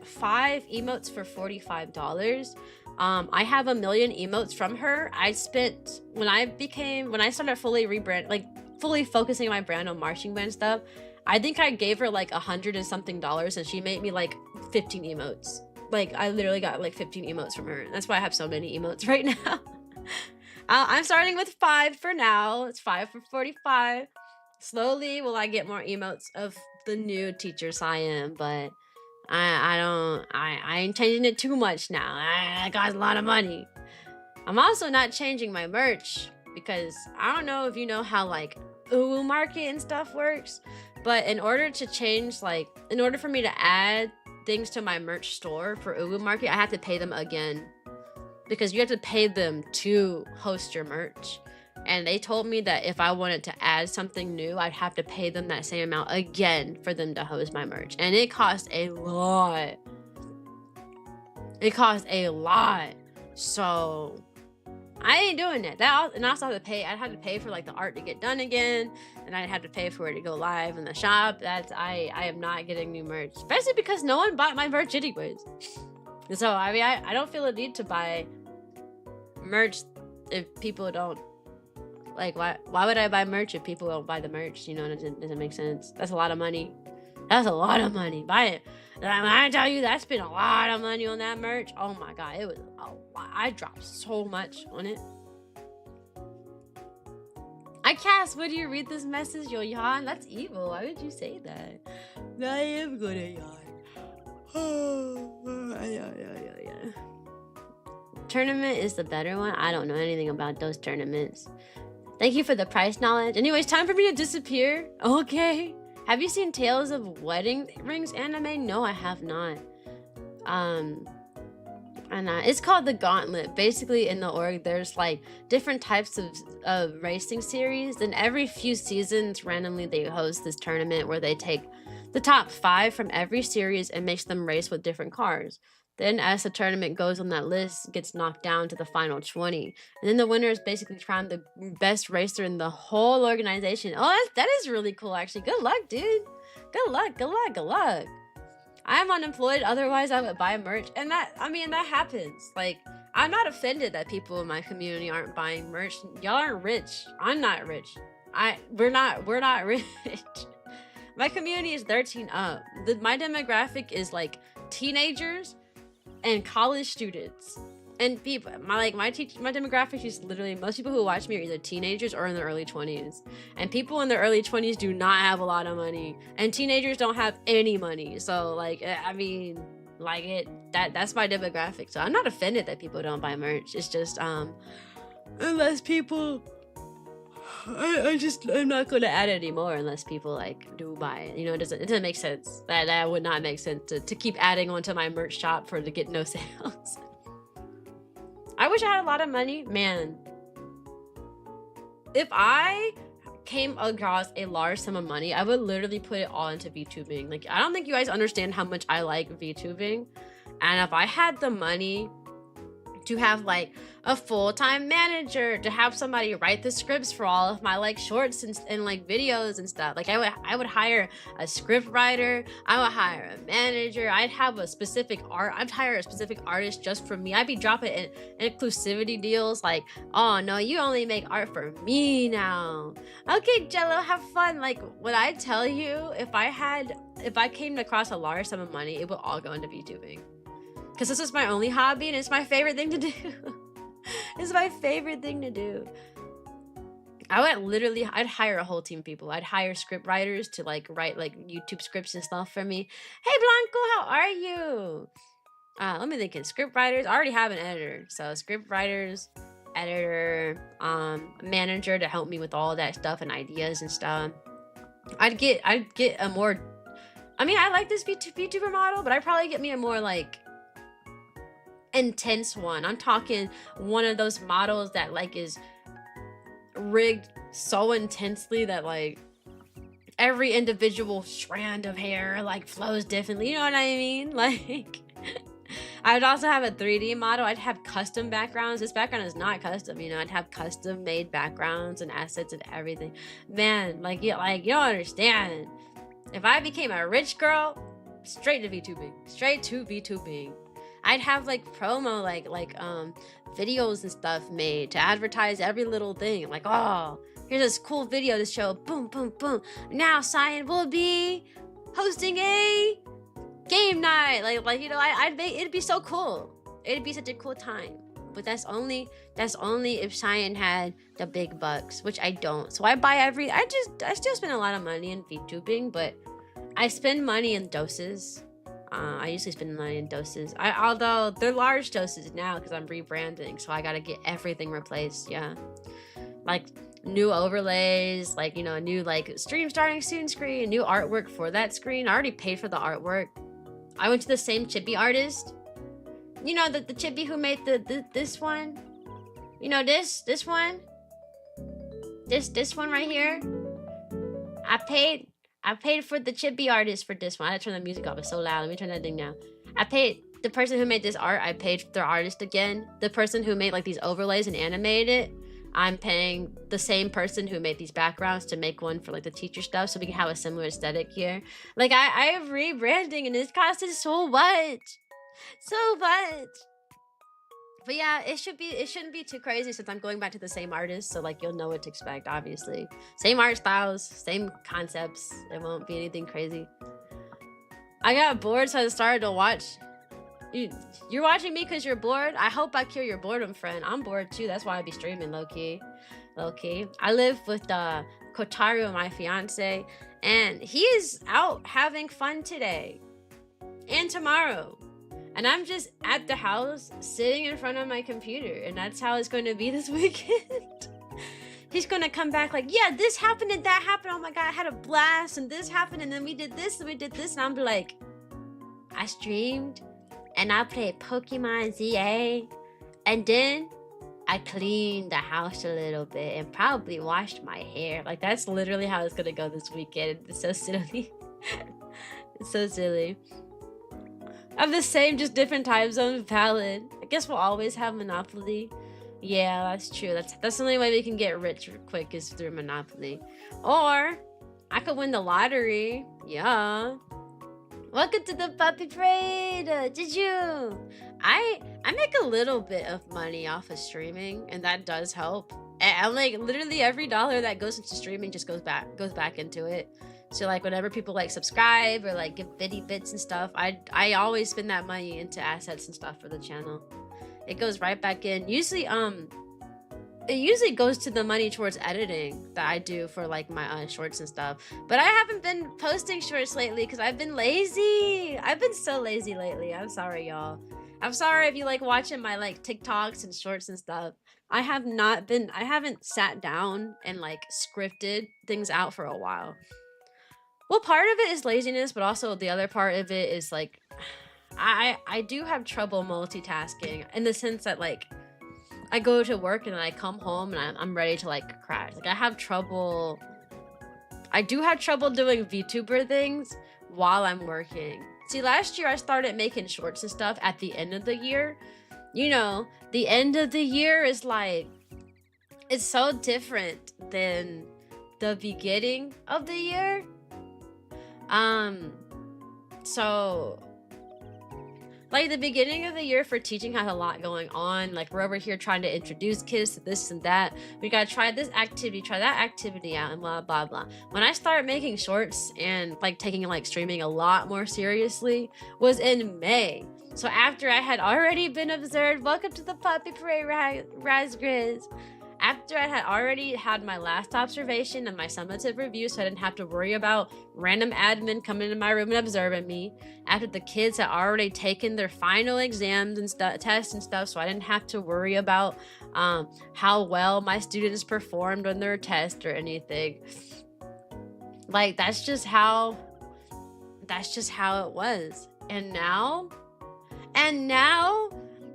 5 emotes for $45. I have 1 million emotes from her. I spent when I started fully focusing my brand on marching band stuff. I think I gave her like $100 and something, and she made me like 15 emotes. Like, I literally got like 15 emotes from her. That's why I have so many emotes right now. I'm starting with 5 for now. It's 5 for 45. Slowly will I get more emotes of the new teacher Cyan, but I ain't changing it too much now. I got a lot of money. I'm also not changing my merch because I don't know if you know how like Uwu Market and stuff works, but in order for me to add things to my merch store for Uwu Market, I have to pay them again, because you have to pay them to host your merch. And they told me that if I wanted to add something new, I'd have to pay them that same amount again for them to host my merch. And it cost a lot. So I ain't doing that. And I also have to pay. I'd have to pay for like the art to get done again, and I'd have to pay for it to go live in the shop. I am not getting new merch, especially because no one bought my merch anyways. So I mean, I don't feel a need to buy merch if people don't like. Why would I buy merch if people don't buy the merch? You know, it doesn't make sense. That's a lot of money. That's a lot of money. Buy it. When I tell you, I spent a lot of money on that merch. Oh my god, it was a lot. I dropped so much on it. I cast. Would you read this message? You'll yawn. That's evil. Why would you say that? I am gonna yawn. Tournament is the better one. I don't know anything about those tournaments. Thank you for the price knowledge. Anyways, time for me to disappear. Okay. Have you seen Tales of Wedding Rings anime? No, I have not. It's called The Gauntlet. Basically, in the org, there's like different types of racing series. And every few seasons, randomly, they host this tournament where they take the top 5 from every series and makes them race with different cars. Then as the tournament goes on that list, gets knocked down to the final 20. And then the winner is basically crowned the best racer in the whole organization. Oh, that is really cool, actually. Good luck, dude. Good luck. I'm unemployed, otherwise I would buy merch. And that happens. Like, I'm not offended that people in my community aren't buying merch. Y'all aren't rich. I'm not rich. We're not rich. My community is 13 up. My demographic is like teenagers and college students, and people. My demographic is literally, most people who watch me are either teenagers or in their early 20s. And people in their early 20s do not have a lot of money, and teenagers don't have any money. So like, I mean, like that's my demographic. So I'm not offended that people don't buy merch. It's just unless people. I'm not going to add anymore unless people like do buy it. You know, it doesn't make sense. That would not make sense to keep adding onto my merch shop to get no sales. I wish I had a lot of money, man. If I came across a large sum of money, I would literally put it all into VTubing. Like, I don't think you guys understand how much I like VTubing. And if I had the money to have like a full-time manager, to have somebody write the scripts for all of my like shorts and like videos and stuff, like I would hire a script writer, I would hire a manager, I'd have a specific I'd hire a specific artist just for me. I'd be dropping inclusivity deals like, oh no, you only make art for me now. Okay, Jello, have fun. Like, what I tell you, if I came across a large sum of money, it would all go into VTubing. Because this is my only hobby and it's my favorite thing to do. It's my favorite thing to do. I'd hire a whole team of people. I'd hire script writers to like write like YouTube scripts and stuff for me. Hey Blanco, how are you? Let me think. Script writers. I already have an editor. So script writers, editor, manager to help me with all that stuff and ideas and stuff. I'd get a more, I mean, I like this VTuber model, but I'd probably get me a more like intense one. I'm talking one of those models that like is rigged so intensely that like every individual strand of hair like flows differently. You know what I mean? Like, I would also have a 3D model. I'd have custom backgrounds. This background is not custom, you know. I'd have custom made backgrounds and assets and everything. Man, like you don't understand. If I became a rich girl, straight to VTubing. I'd have like promo, like videos and stuff made to advertise every little thing. Like, oh, here's this cool video to show. Boom, boom, boom. Now Cyan will be hosting a game night. Like you know, I'd make it'd be so cool. It'd be such a cool time. But that's only if Cyan had the big bucks, which I don't. So I buy I still spend a lot of money in VTubing, but I spend money in doses. I usually spend money in doses. Although they're large doses now because I'm rebranding, so I gotta get everything replaced. Yeah, like new overlays, like, you know, a new like stream starting soon screen, new artwork for that screen. I already paid for the artwork. I went to the same chibi artist. You know, the chibi who made this one. You know, this one. This one right here. I paid for the chibi artist for this one. I had to turn the music off. It's so loud. Let me turn that thing down. I paid The person who made this art, I paid their artist again. The person who made like these overlays and animated it, I'm paying the same person who made these backgrounds to make one for like the teacher stuff, so we can have a similar aesthetic here. Like I have rebranding and it costed so much. But yeah, it shouldn't be too crazy since I'm going back to the same artist, so like you'll know what to expect, obviously. Same art styles, same concepts. It won't be anything crazy. I got bored, so I started to watch. You're watching me because you're bored? I hope I cure your boredom, friend. I'm bored too. That's why I be streaming low-key. Low-key. I live with Kotaru, my fiance, and he is out having fun today and tomorrow. And I'm just at the house sitting in front of my computer, and that's how it's going to be this weekend. He's going to come back like, yeah, this happened and that happened. Oh my God, I had a blast, and this happened, and then we did this, and we did this. And I'm like, I streamed, and I played Pokemon ZA, and then I cleaned the house a little bit and probably washed my hair. Like, that's literally how it's going to go this weekend. It's so silly. It's so silly. Of the same, just different time zones, valid. I guess we'll always have Monopoly. Yeah, that's true. That's the only way we can get rich quick is through Monopoly. Or I could win the lottery. Yeah. Welcome to the puppy parade. Did you? I make a little bit of money off of streaming, and that does help. And like literally every dollar that goes into streaming just goes back into it. So like whenever people like subscribe or like give bitty bits and stuff, I always spend that money into assets and stuff for the channel. It goes right back in. Usually it usually goes to the money towards editing that I do for like my shorts and stuff. But I haven't been posting shorts lately because I've been lazy. I've been so lazy lately. I'm sorry, y'all. I'm sorry if you like watching my like TikToks and shorts and stuff. I haven't sat down and like scripted things out for a while. Well, part of it is laziness, but also the other part of it is like, I do have trouble multitasking in the sense that like, I go to work and then I come home and I'm ready to like crash. Like I do have trouble doing VTuber things while I'm working. See, last year I started making shorts and stuff at the end of the year. You know, the end of the year is like, it's so different than the beginning of the year. So like the beginning of the year for teaching has a lot going on. Like we're over here trying to introduce kids to this and that. We gotta try this activity, try that activity out, and blah blah blah. When I started making shorts and like taking like streaming a lot more seriously was in May. So after I had already been observed, welcome to the puppy parade, Razgriz. After I had already had my last observation and my summative review, so I didn't have to worry about random admin coming into my room and observing me. After the kids had already taken their final exams and tests and stuff, so I didn't have to worry about how well my students performed on their test or anything. Like that's just how it was. And now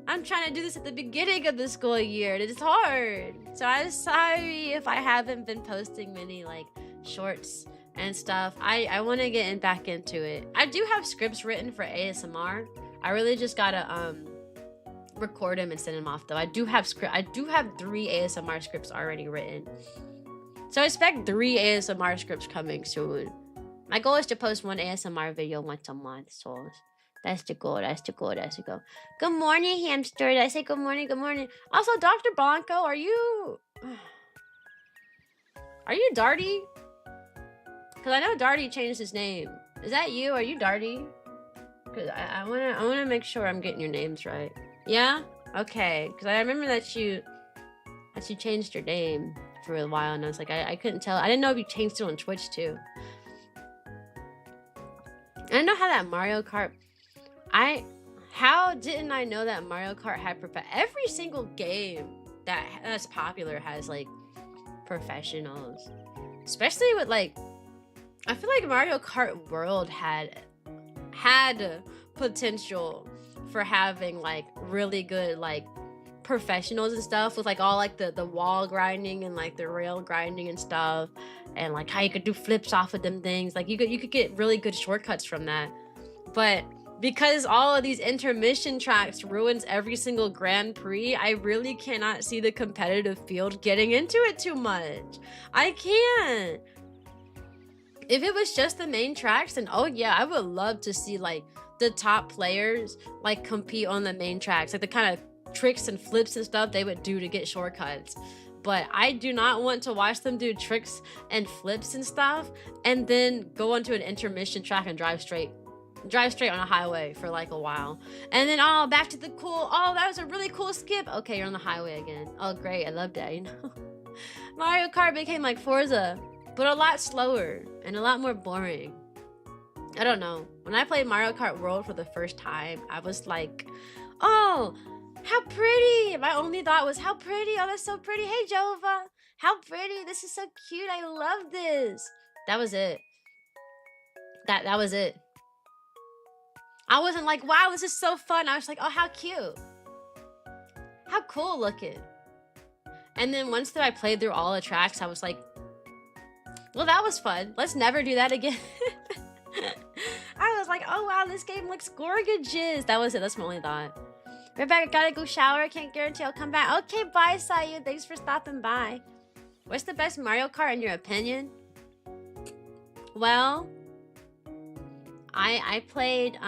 I'm trying to do this at the beginning of the school year, and it's hard. So I'm sorry if I haven't been posting many like shorts and stuff. I want to get back into it. I do have scripts written for ASMR. I really just gotta record them and send them off though. I do have 3 ASMR scripts already written. So I expect 3 ASMR scripts coming soon. My goal is to post 1 ASMR video once a month, so that's the goal. Good morning, hamster. Did I say good morning? Good morning. Also, Dr. Blanco, are you Darty? Because I know Darty changed his name. Is that you? Are you Darty? Because I wanna make sure I'm getting your names right. Yeah? Okay. Because I remember that you changed your name for a while, and I was like, I couldn't tell. I didn't know if you changed it on Twitch too. I know how that Mario Kart. How didn't I know that Mario Kart had every single game that's popular has like professionals, especially with like, I feel like Mario Kart World had potential for having like really good like professionals and stuff with like all like the wall grinding and like the rail grinding and stuff, and like how you could do flips off of them things. Like you could get really good shortcuts from that. But because all of these intermission tracks ruins every single Grand Prix, I really cannot see the competitive field getting into it too much. I can't. If it was just the main tracks, then oh yeah, I would love to see like the top players like compete on the main tracks, like the kind of tricks and flips and stuff they would do to get shortcuts. But I do not want to watch them do tricks and flips and stuff and then go onto an intermission track and drive straight on a highway for like a while. And then, oh, back to the cool, oh, that was a really cool skip. Okay, you're on the highway again. Oh, great, I love that, you know? Mario Kart became like Forza, but a lot slower and a lot more boring. I don't know. When I played Mario Kart World for the first time, I was like, oh, how pretty. My only thought was, how pretty. Oh, that's so pretty. Hey, Jova. How pretty. This is so cute. I love this. That was it. That was it. I wasn't like, wow, this is so fun. I was like, oh, how cute. How cool looking. And then once that I played through all the tracks, I was like, well, that was fun. Let's never do that again. I was like, oh, wow, this game looks gorgeous. That was it. That's my only thought. Rebecca, gotta go shower. I can't guarantee I'll come back. Okay, bye, Cyan. Thanks for stopping by. What's the best Mario Kart in your opinion? Well, I played,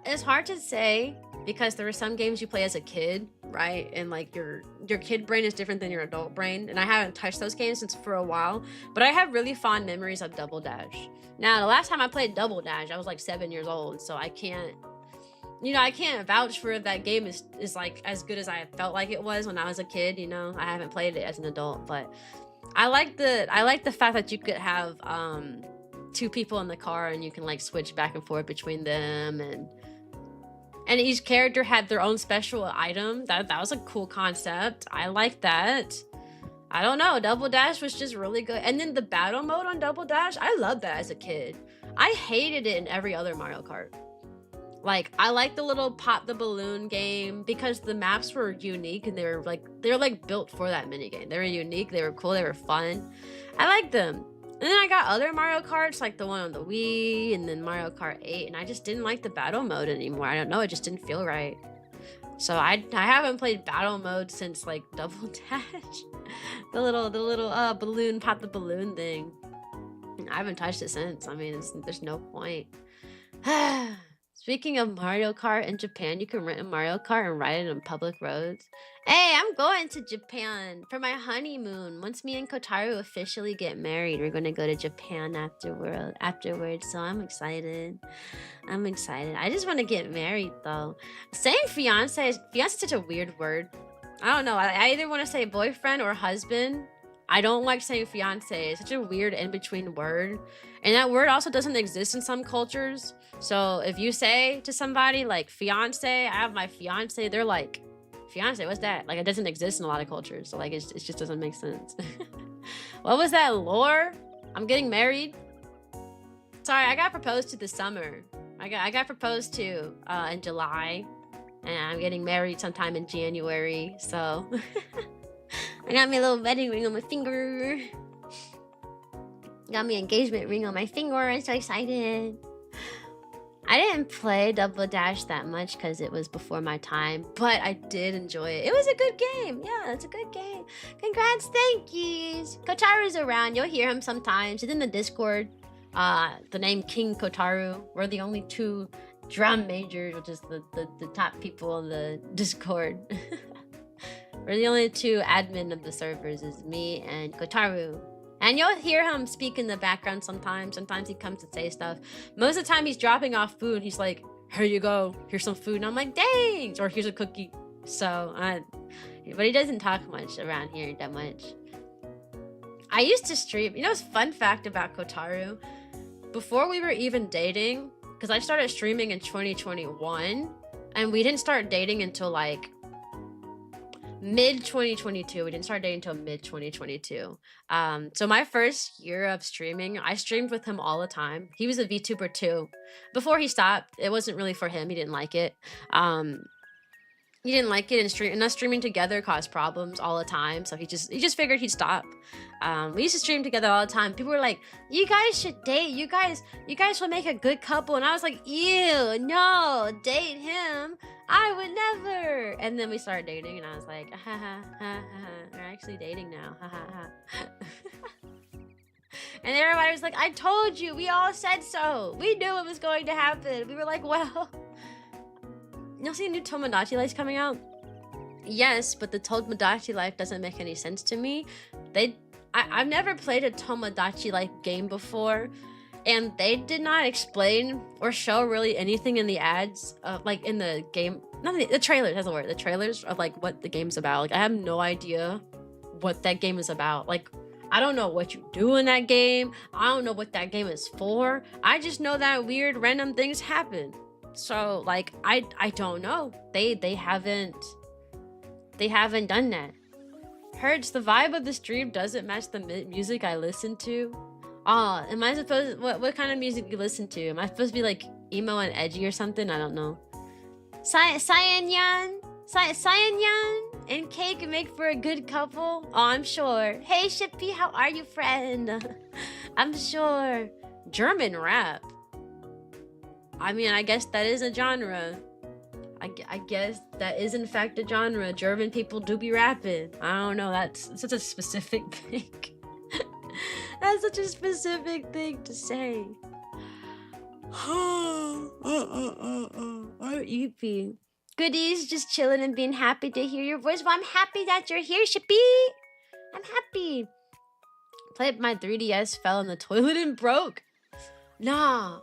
it's hard to say because there were some games you play as a kid, right? And like your kid brain is different than your adult brain. And I haven't touched those games since for a while, but I have really fond memories of Double Dash. Now, the last time I played Double Dash, I was like 7 years old. So I can't, you know, I can't vouch for if that game is like as good as I felt like it was when I was a kid. You know, I haven't played it as an adult, but I like the fact that you could have, 2 people in the car and you can like switch back and forth between them, and each character had their own special item. That was a cool concept. I like that. I don't know, Double Dash was just really good. And then the battle mode on Double Dash, I loved that as a kid. I hated it in every other Mario Kart. Like, I like the little pop the balloon game because the maps were unique and they were like built for that minigame. They were unique, they were cool, they were fun. I liked them. And then I got other Mario Karts, like the one on the Wii, and then Mario Kart 8, and I just didn't like the battle mode anymore. I don't know, it just didn't feel right. So I haven't played battle mode since like Double Dash. the little balloon, pop the balloon thing. I haven't touched it since. I mean, there's no point. Speaking of Mario Kart, in Japan, you can rent a Mario Kart and ride it on public roads. Hey, I'm going to Japan for my honeymoon. Once me and Kotaru officially get married, we're going to go to Japan afterwards, so I'm excited. I just want to get married, though. Saying fiance is such a weird word. I don't know. I either want to say boyfriend or husband. I don't like saying fiance. It's such a weird in-between word. And that word also doesn't exist in some cultures. So if you say to somebody like fiance, I have my fiance, they're like, fiance, what's that? Like, it doesn't exist in a lot of cultures. So like, it just doesn't make sense. What was that lore? I'm getting married. Sorry, I got proposed to this summer. I got proposed to in July. And I'm getting married sometime in January. So I got me a little wedding ring on my finger. Got me an engagement ring on my finger. I'm so excited. I didn't play Double Dash that much because it was before my time, but I did enjoy it. It was a good game. Yeah, it's a good game. Congrats, thank yous. Kotaru's around. You'll hear him sometimes. It's in the Discord. The name King Kotaru. We're the only 2 drum majors, which is the top people on the Discord. We're the only 2 admin of the servers, is me and Kotaru. And you'll hear him speak in the background sometimes. Sometimes he comes to say stuff. Most of the time he's dropping off food. He's like, here you go. Here's some food. And I'm like, thanks. Or here's a cookie. So, but he doesn't talk much around here that much. I used to stream. You know, it's fun fact about Kotaru. Before we were even dating, because I started streaming in 2021. And we didn't start dating until like mid 2022. We didn't start dating until mid 2022. So my first year of streaming, I streamed with him all the time. He was a Vtuber too. Before he stopped, it wasn't really for him. He didn't like it. He didn't like it, and us streaming together caused problems all the time. So he just figured he'd stop. We used to stream together all the time. People were like, "You guys should date. You guys will make a good couple." And I was like, "Ew, no, date him. I would never." And then we started dating, and I was like, "Ha ha ha ha. We're actually dating now. Ha ha ha." And everybody was like, "I told you. We all said so. We knew it was going to happen." We were like, "Well." You'll see a new Tomodachi Life coming out? Yes, but the Tomodachi Life doesn't make any sense to me. I've never played a Tomodachi Life game before, and they did not explain or show really anything in the ads, like in the game. The trailers, that's the word. The trailers of like what the game's about. Like I have no idea what that game is about. Like I don't know what you do in that game. I don't know what that game is for. I just know that weird random things happen. So like I don't know. They haven't done that. Hurts, the vibe of the stream doesn't match the music I listen to. Am I supposed, what kind of music you listen to? Am I supposed to be like emo and edgy or something? I don't know. Cyan and Cake make for a good couple. Oh, I'm sure. Hey Shippy, how are you, friend? I'm sure. German rap. I mean, I guess that is a genre. I guess that is in fact a genre. German people do be rapping. I don't know, that's such a specific thing. That's such a specific thing to say. R.E.P. Goodies, just chilling and being happy to hear your voice. Well, I'm happy that you're here, Shippy. I'm happy. Played my 3DS, fell in the toilet and broke. Nah.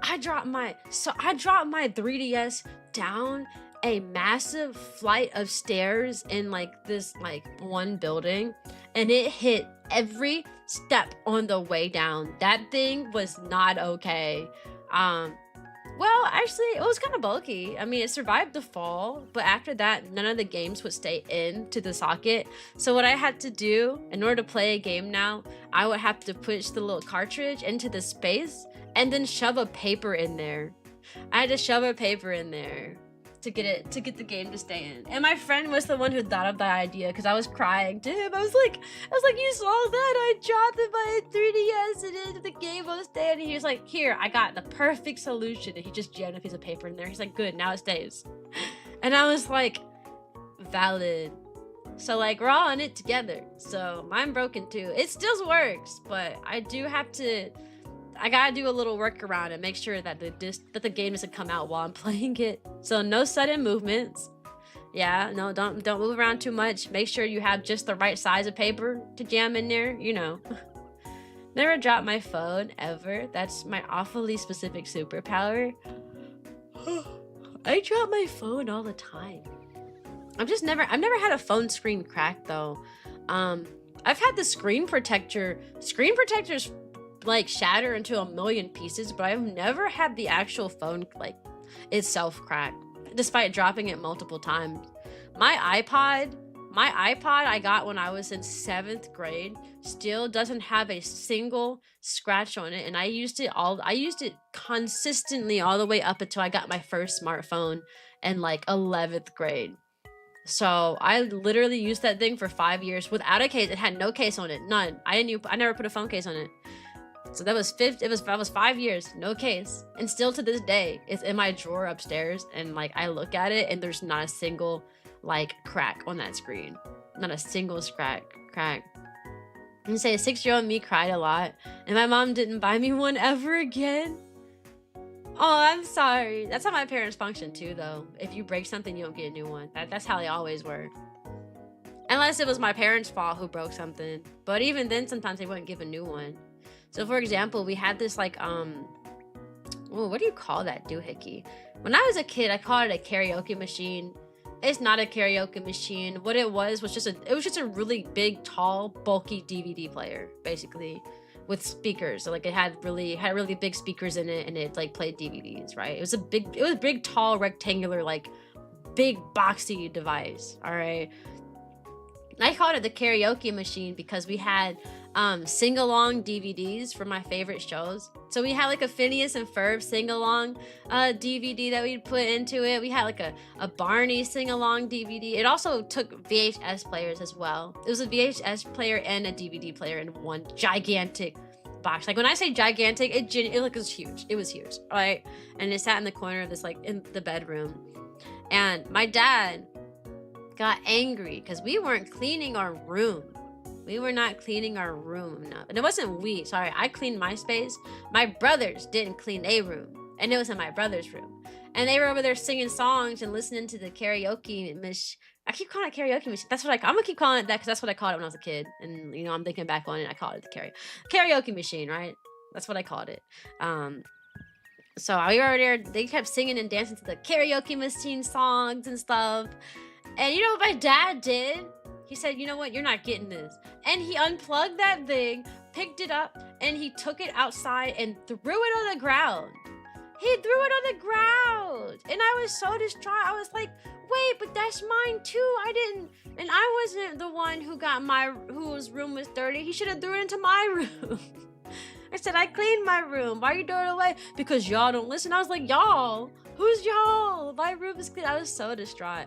I dropped my 3DS down a massive flight of stairs in like this like one building, and it hit every step on the way down. That thing was not okay. Well, actually, it was kind of bulky. I mean, it survived the fall, but after that, none of the games would stay into the socket. So what I had to do in order to play a game now, I would have to push the little cartridge into the space and then shove a paper in there. I had to shove a paper in there to get the game to stay in. And my friend was the one who thought of that idea because I was crying to him. I was like, you saw that? I dropped it by a 3DS and into the game won't stay in. And he was like, here, I got the perfect solution. And he just jammed a piece of paper in there. He's like, good, now it stays. And I was like, valid. So like we're all in it together. So mine broken too. It still works, but I gotta do a little workaround and make sure that the game doesn't come out while I'm playing it. So no sudden movements. Yeah, no, don't move around too much. Make sure you have just the right size of paper to jam in there, you know. Never drop my phone ever. That's my awfully specific superpower. I drop my phone all the time. I've never had a phone screen crack though. I've had the screen protectors like shatter into a million pieces, but I've never had the actual phone like itself crack, despite dropping it multiple times. My iPod I got when I was in 7th grade still doesn't have a single scratch on it, and I used it consistently all the way up until I got my first smartphone in like 11th grade. So I literally used that thing for 5 years without a case. It had no case on it, none. I never put a phone case on it. So that was 5 years, no case. And still to this day, it's in my drawer upstairs, and like I look at it and there's not a single like crack on that screen. Not a single crack. And say a 6-year-old me cried a lot, and my mom didn't buy me one ever again. Oh, I'm sorry. That's how my parents function too though. If you break something, you don't get a new one. That's how they always were. Unless it was my parents' fault who broke something. But even then, sometimes they wouldn't give a new one. So for example, we had this like, what do you call that doohickey? When I was a kid, I called it a karaoke machine. It's not a karaoke machine. What it was just a really big, tall, bulky DVD player, basically, with speakers. So like it had really big speakers in it, and it like played DVDs, right? It was a big, tall, rectangular, like big boxy device. All right. I called it the karaoke machine because we had sing-along DVDs for my favorite shows. So we had like a Phineas and Ferb sing-along DVD that we'd put into it. We had like a Barney sing-along DVD. It also took VHS players as well. It was a VHS player and a DVD player in one gigantic box. Like when I say gigantic, it was huge. It was huge, right? And it sat in the corner of this, like in the bedroom. And my dad got angry because we weren't cleaning our room. We were not cleaning our room enough. And it wasn't we. Sorry, I cleaned my space. My brothers didn't clean a room. And it was in my brother's room. And they were over there singing songs and listening to the karaoke machine. I keep calling it karaoke machine. That's what I'm going to keep calling it that because that's what I called it when I was a kid. And, you know, I'm thinking back on it. I called it the karaoke machine, right? That's what I called it. So we were there. They kept singing and dancing to the karaoke machine songs and stuff. And you know what my dad did? He said, you know what? You're not getting this. And he unplugged that thing, picked it up, and he took it outside and threw it on the ground. He threw it on the ground. And I was so distraught. I was like, wait, but that's mine too. And I wasn't the one whose room was dirty. He should have threw it into my room. I said, I cleaned my room. Why are you throwing it away? Because y'all don't listen. I was like, y'all? Who's y'all? My room is clean. I was so distraught.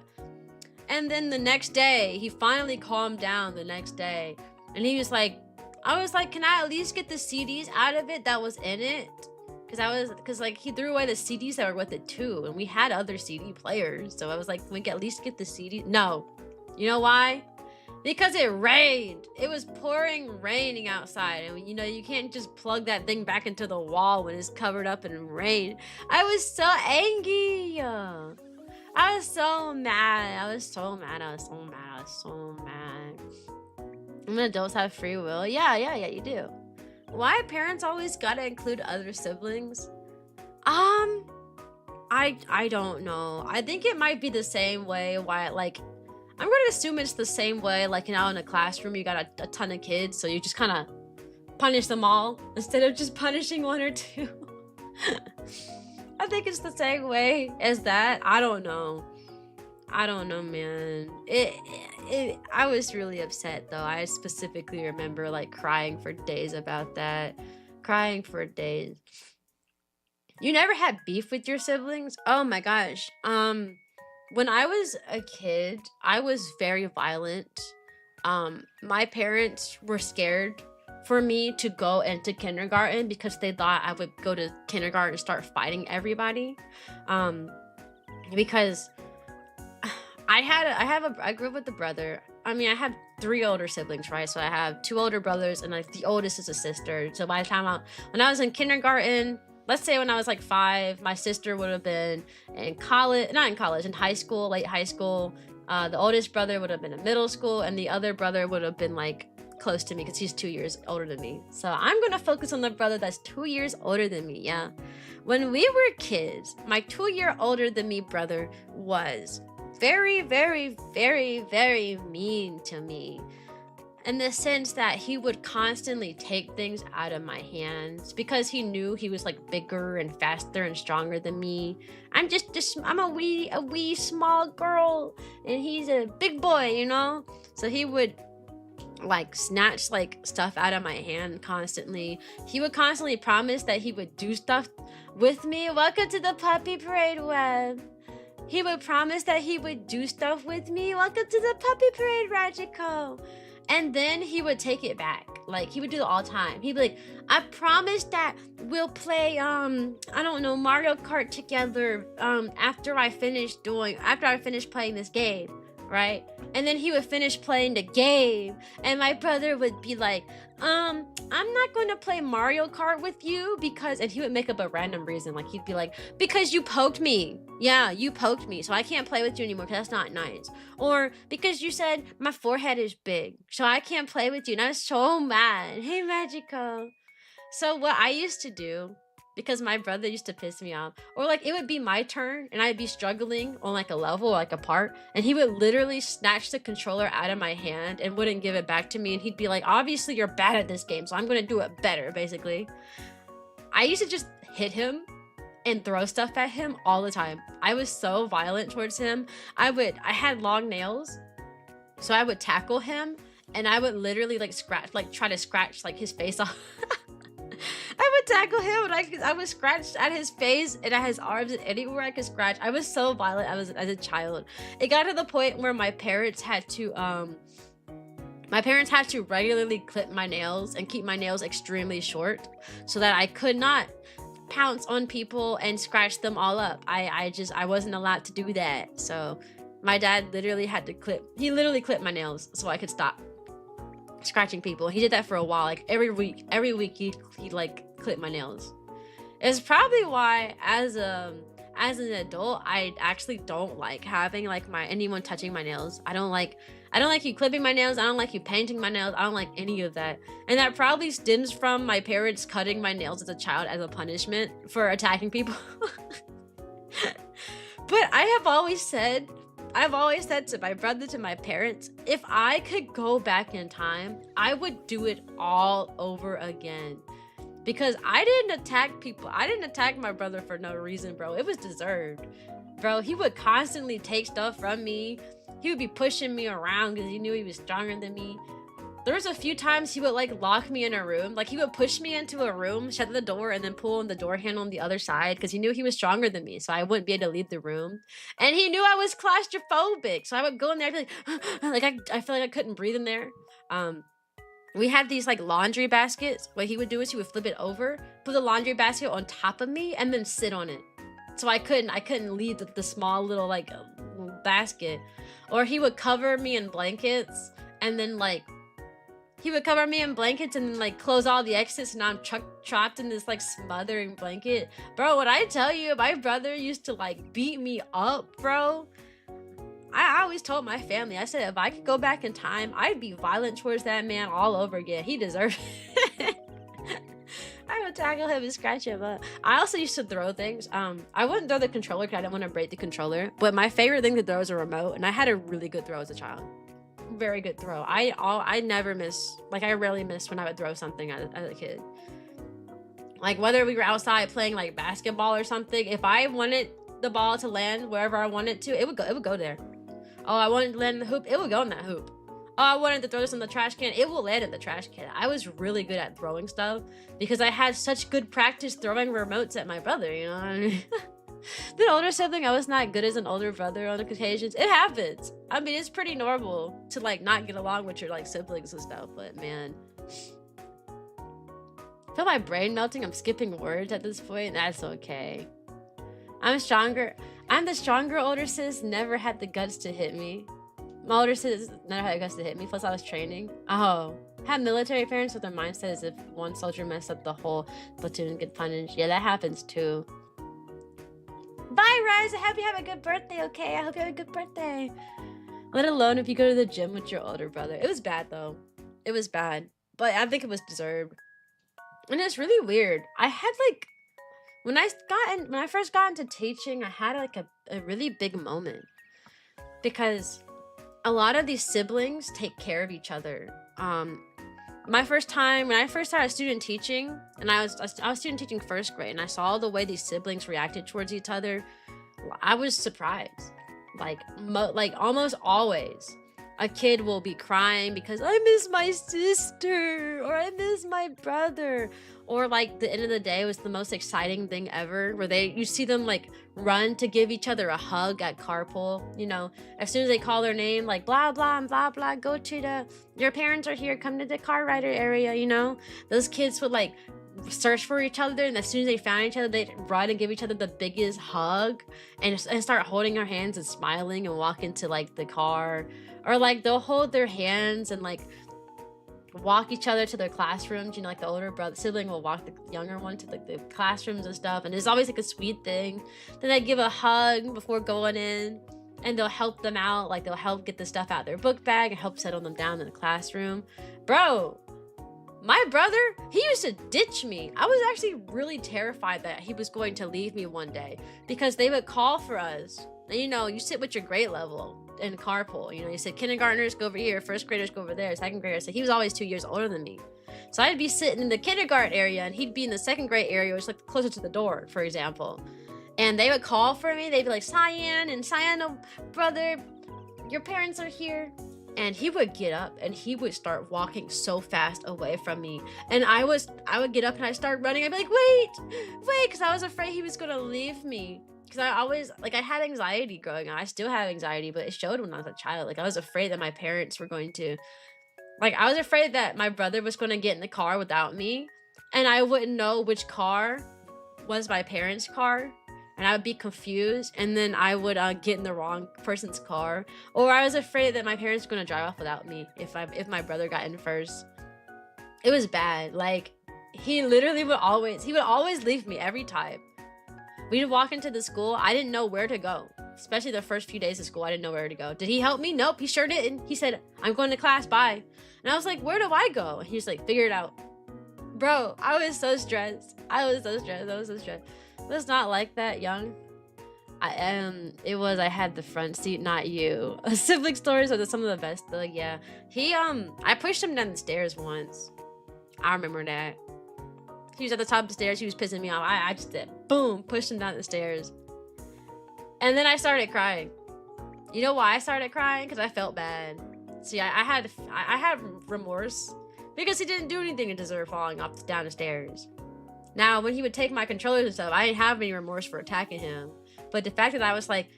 And then the next day, he finally calmed down the next day. And he was like, I was like, can I at least get the CDs out of it that was in it? Because like he threw away the CDs that were with it too. And we had other CD players. So I was like, can we at least get the CD? No. You know why? Because it rained. It was pouring raining outside. And you know, you can't just plug that thing back into the wall when it's covered up in rain. I was so angry. I was so mad. I was so mad. When adults have free will. Yeah, you do. Why parents always gotta include other siblings? I don't know. I think it might be the same way why, like, I'm gonna assume it's the same way, like, you know, in a classroom you got a ton of kids, so you just kind of punish them all instead of just punishing one or two. I think it's the same way as that. I don't know, man. I was really upset though. I specifically remember like crying for days about that. Crying for days. You never had beef with your siblings? Oh my gosh. When I was a kid, I was very violent. My parents were scared for me to go into kindergarten because they thought I would go to kindergarten and start fighting everybody. Because I grew up with a brother. I mean, I have 3 older siblings, right? So I have 2 older brothers and like the oldest is a sister. So by the time when I was in kindergarten, let's say when I was like 5, my sister would have been in college, not in college, in high school, late high school. The oldest brother would have been in middle school and the other brother would have been like close to me because he's 2 years older than me. So I'm gonna focus on the brother that's 2 years older than me. Yeah, when we were kids, my 2-year older than me brother was very, very, very, very mean to me, in the sense that he would constantly take things out of my hands because he knew he was like bigger and faster and stronger than me. I'm a wee small girl and he's a big boy, you know? So he would like snatch like stuff out of my hand constantly. He would constantly promise that he would do stuff with me. Welcome to the puppy parade web. He would promise that he would do stuff with me. Welcome to the puppy parade, Rajiko. And then he would take it back. Like, he would do it all the time. He'd be like, I promise that we'll play, I don't know, Mario Kart together after I finish playing this game, right? And then he would finish playing the game. And my brother would be like, I'm not going to play Mario Kart with you because, and he would make up a random reason. Like, he'd be like, because you poked me. Yeah, you poked me, so I can't play with you anymore because that's not nice. Or because you said my forehead is big, so I can't play with you. And I was so mad. Hey, Magico. So what I used to do, because my brother used to piss me off, or like it would be my turn and I'd be struggling on like a level or like a part, and he would literally snatch the controller out of my hand and wouldn't give it back to me, and he'd be like, obviously you're bad at this game, so I'm gonna do it better, basically. I used to just hit him and throw stuff at him all the time. I was so violent towards him. I had long nails, so I would tackle him and I would literally like try to scratch like his face off. I would tackle him and I would scratch at his face and at his arms and anywhere I could scratch. I was so violent as a child. It got to the point where my parents had to regularly clip my nails and keep my nails extremely short so that I could not pounce on people and scratch them all up. I wasn't allowed to do that. So my dad literally clipped my nails so I could stop scratching people. He did that for a while. Like every week he'd like clip my nails. It's probably why as an adult I actually don't like having like anyone touching my nails. I don't like you clipping my nails. I don't like you painting my nails. I don't like any of that. And that probably stems from my parents cutting my nails as a child as a punishment for attacking people. But I've always said to my brother, to my parents, if I could go back in time, I would do it all over again. Because I didn't attack people. I didn't attack my brother for no reason, bro. It was deserved. Bro, he would constantly take stuff from me. He would be pushing me around because he knew he was stronger than me. There was a few times he would like lock me in a room. Like he would push me into a room, shut the door, and then pull on the door handle on the other side because he knew he was stronger than me. So I wouldn't be able to leave the room. And he knew I was claustrophobic. So I would go in there and be like, I feel like I couldn't breathe in there. We had these like laundry baskets. What he would do is he would flip it over, put the laundry basket on top of me, and then sit on it. So I couldn't leave the small little like basket. Or he would cover me in blankets, and then like close all the exits, and now I'm trapped in this like smothering blanket. Bro, when I tell you, my brother used to like beat me up, bro. I always told my family, I said, if I could go back in time, I'd be violent towards that man all over again. He deserved it. I would tackle him and scratch him up. I also used to throw things. I wouldn't throw the controller because I didn't want to break the controller. But my favorite thing to throw is a remote, and I had a really good throw as a child. Very good throw. I never miss. Like I rarely missed when I would throw something as a kid. Like whether we were outside playing like basketball or something, if I wanted the ball to land wherever I wanted to, it would go there. Oh, I wanted to land in the hoop, it would go in that hoop. Oh, I wanted to throw this in the trash can, it will land in the trash can. I was really good at throwing stuff because I had such good practice throwing remotes at my brother, you know what I mean? The older sibling, I was not good as an older brother on occasions. It happens. I mean, it's pretty normal to like not get along with your like siblings and stuff, but man. I feel my brain melting. I'm skipping words at this point. That's okay. I'm the stronger older sis, never had the guts to hit me. My older sis never had the guts to hit me, plus I was training. Oh, had military parents with their mindset as if one soldier messed up, the whole platoon get punished. Yeah, that happens too. Bye, Rise. I hope you have a good birthday, okay? I hope you have a good birthday. Let alone if you go to the gym with your older brother. It was bad, though. It was bad. But I think it was deserved. And it's really weird. I had, like... When I first got into teaching, I had, like, a really big moment. Because a lot of these siblings take care of each other. When I first started student teaching, and I was student teaching first grade, and I saw the way these siblings reacted towards each other, I was surprised. Like almost always, a kid will be crying because I miss my sister, or I miss my brother, or like the end of the day was the most exciting thing ever, where you see them like run to give each other a hug at carpool. You know, as soon as they call their name, like blah blah and blah blah, go to your parents are here, come to the car rider area. You know, those kids would like search for each other, and as soon as they found each other, they'd run and give each other the biggest hug and start holding their hands and smiling and walk into like the car, or like they'll hold their hands and like walk each other to their classrooms. You know, like the older brother sibling will walk the younger one to like the classrooms and stuff, and it's always like a sweet thing. Then they give a hug before going in, and they'll help them out, like they'll help get the stuff out of their book bag and help settle them down in the classroom. Bro, my brother, he used to ditch me. I was actually really terrified that he was going to leave me one day, because they would call for us. And you know, you sit with your grade level in carpool. You know, you said kindergartners go over here, first graders go over there, second graders. So he was always 2 years older than me. So I'd be sitting in the kindergarten area, and he'd be in the second grade area, which is like closer to the door, for example. And they would call for me. They'd be like, Cyan, oh, brother, your parents are here. and he would get up and he would start walking so fast away from me, and I would get up and I start running. I'd be like, wait, because I was afraid he was gonna leave me, because I always, like, I had anxiety growing up. I still have anxiety, but it showed when I was a child. Like, I was afraid that my parents were going to, like, I was afraid that my brother was going to get in the car without me, and I wouldn't know which car was my parents' car, and I would be confused, and then I would get in the wrong person's car. Or I was afraid that my parents were going to drive off without me if my brother got in first. It was bad. Like, he literally would always leave me every time. We'd walk into the school. I didn't know where to go. Especially the first few days of school, I didn't know where to go. Did he help me? Nope, he sure didn't. He said, I'm going to class, bye. And I was like, where do I go? And he was like, figure it out. Bro, I was so stressed. I was so stressed. It was not like that young. I had the front seat, not you. Sibling stories are some of the best though. Yeah. I pushed him down the stairs once. I remember that. He was at the top of the stairs, he was pissing me off. I just did boom, pushed him down the stairs. And then I started crying. You know why I started crying? Because I felt bad. See, I had remorse because he didn't do anything to deserve falling down the stairs. Now, when he would take my controllers and stuff, I didn't have any remorse for attacking him. But the fact that I was like,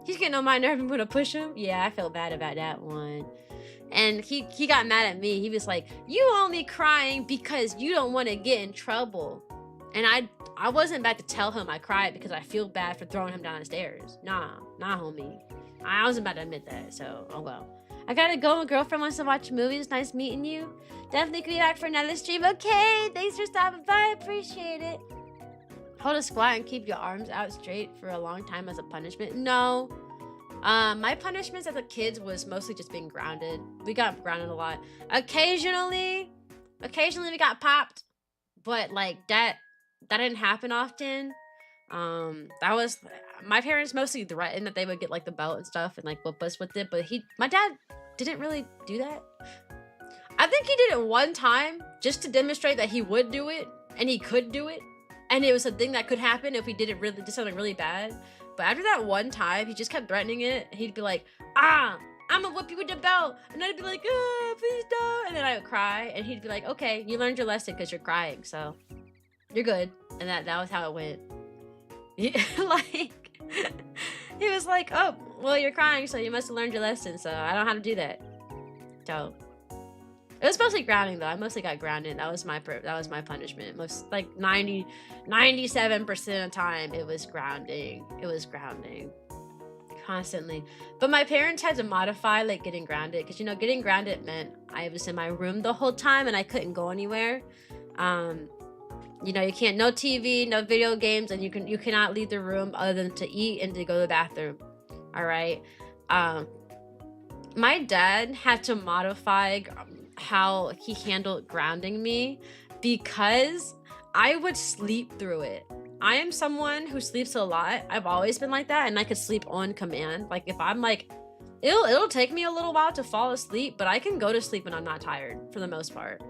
he's getting on my nerve, I'm gonna push him. Yeah, I felt bad about that one. And he got mad at me. He was like, you only crying because you don't want to get in trouble. And I wasn't about to tell him I cried because I feel bad for throwing him down the stairs. Nah, homie. I wasn't about to admit that, so oh well. I gotta go. My girlfriend wants to watch movies. Nice meeting you. Definitely could be back for another stream. Okay, thanks for stopping by. I appreciate it. Hold a squat and keep your arms out straight for a long time as a punishment. No. My punishments as a kid was mostly just being grounded. We got grounded a lot. Occasionally we got popped, but like that didn't happen often. That was, my parents mostly threatened that they would get like the belt and stuff and like whoop us with it, but my dad didn't really do that. I think he did it one time just to demonstrate that he would do it and he could do it, and it was a thing that could happen if we did something really bad. But after that one time, he just kept threatening it. He'd be like, I'm gonna whip you with the belt, and I'd be like, please don't, and then I would cry, and he'd be like, okay, you learned your lesson because you're crying, so you're good. And that was how it went. Like, he was like, oh, well, you're crying, so you must have learned your lesson, so I don't know how to do that. So it was mostly grounding though. I mostly got grounded. That was my punishment. Most, like 97% of the time it was grounding. Constantly. But my parents had to modify like getting grounded, because getting grounded meant I was in my room the whole time and I couldn't go anywhere. You can't, no TV, no video games, and you cannot leave the room other than to eat and to go to the bathroom. All right. My dad had to modify how he handled grounding me because I would sleep through it. I am someone who sleeps a lot. I've always been like that, and I could sleep on command. Like if I'm like, it'll take me a little while to fall asleep, but I can go to sleep when I'm not tired for the most part.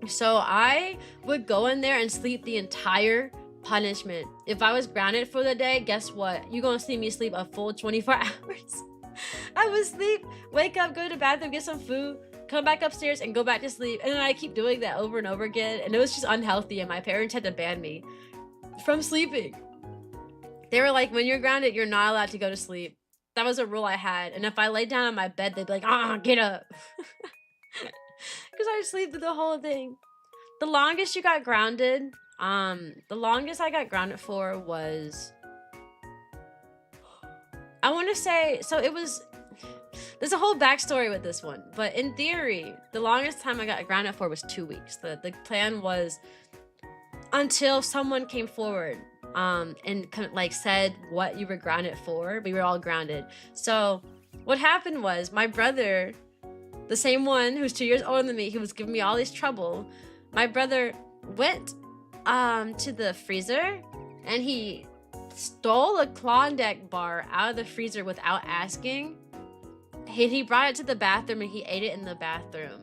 So I would go in there and sleep the entire punishment. If I was grounded for the day, guess what? You're gonna see me sleep a full 24 hours. I would sleep, wake up, go to the bathroom, get some food, come back upstairs and go back to sleep. And then I keep doing that over and over again. And it was just unhealthy. And my parents had to ban me from sleeping. They were like, when you're grounded, you're not allowed to go to sleep. That was a rule I had. And if I laid down on my bed, they'd be like, get up. Because I sleep through the whole thing. The longest you got grounded, the longest I got grounded for was, I want to say, so it was, there's a whole backstory with this one, but in theory, the longest time I got grounded for was 2 weeks. The plan was until someone came forward and like said what you were grounded for. We were all grounded. So what happened was my brother, the same one who's 2 years older than me, who was giving me all this trouble, my brother went to the freezer and he stole a Klondike bar out of the freezer without asking. He brought it to the bathroom and he ate it in the bathroom.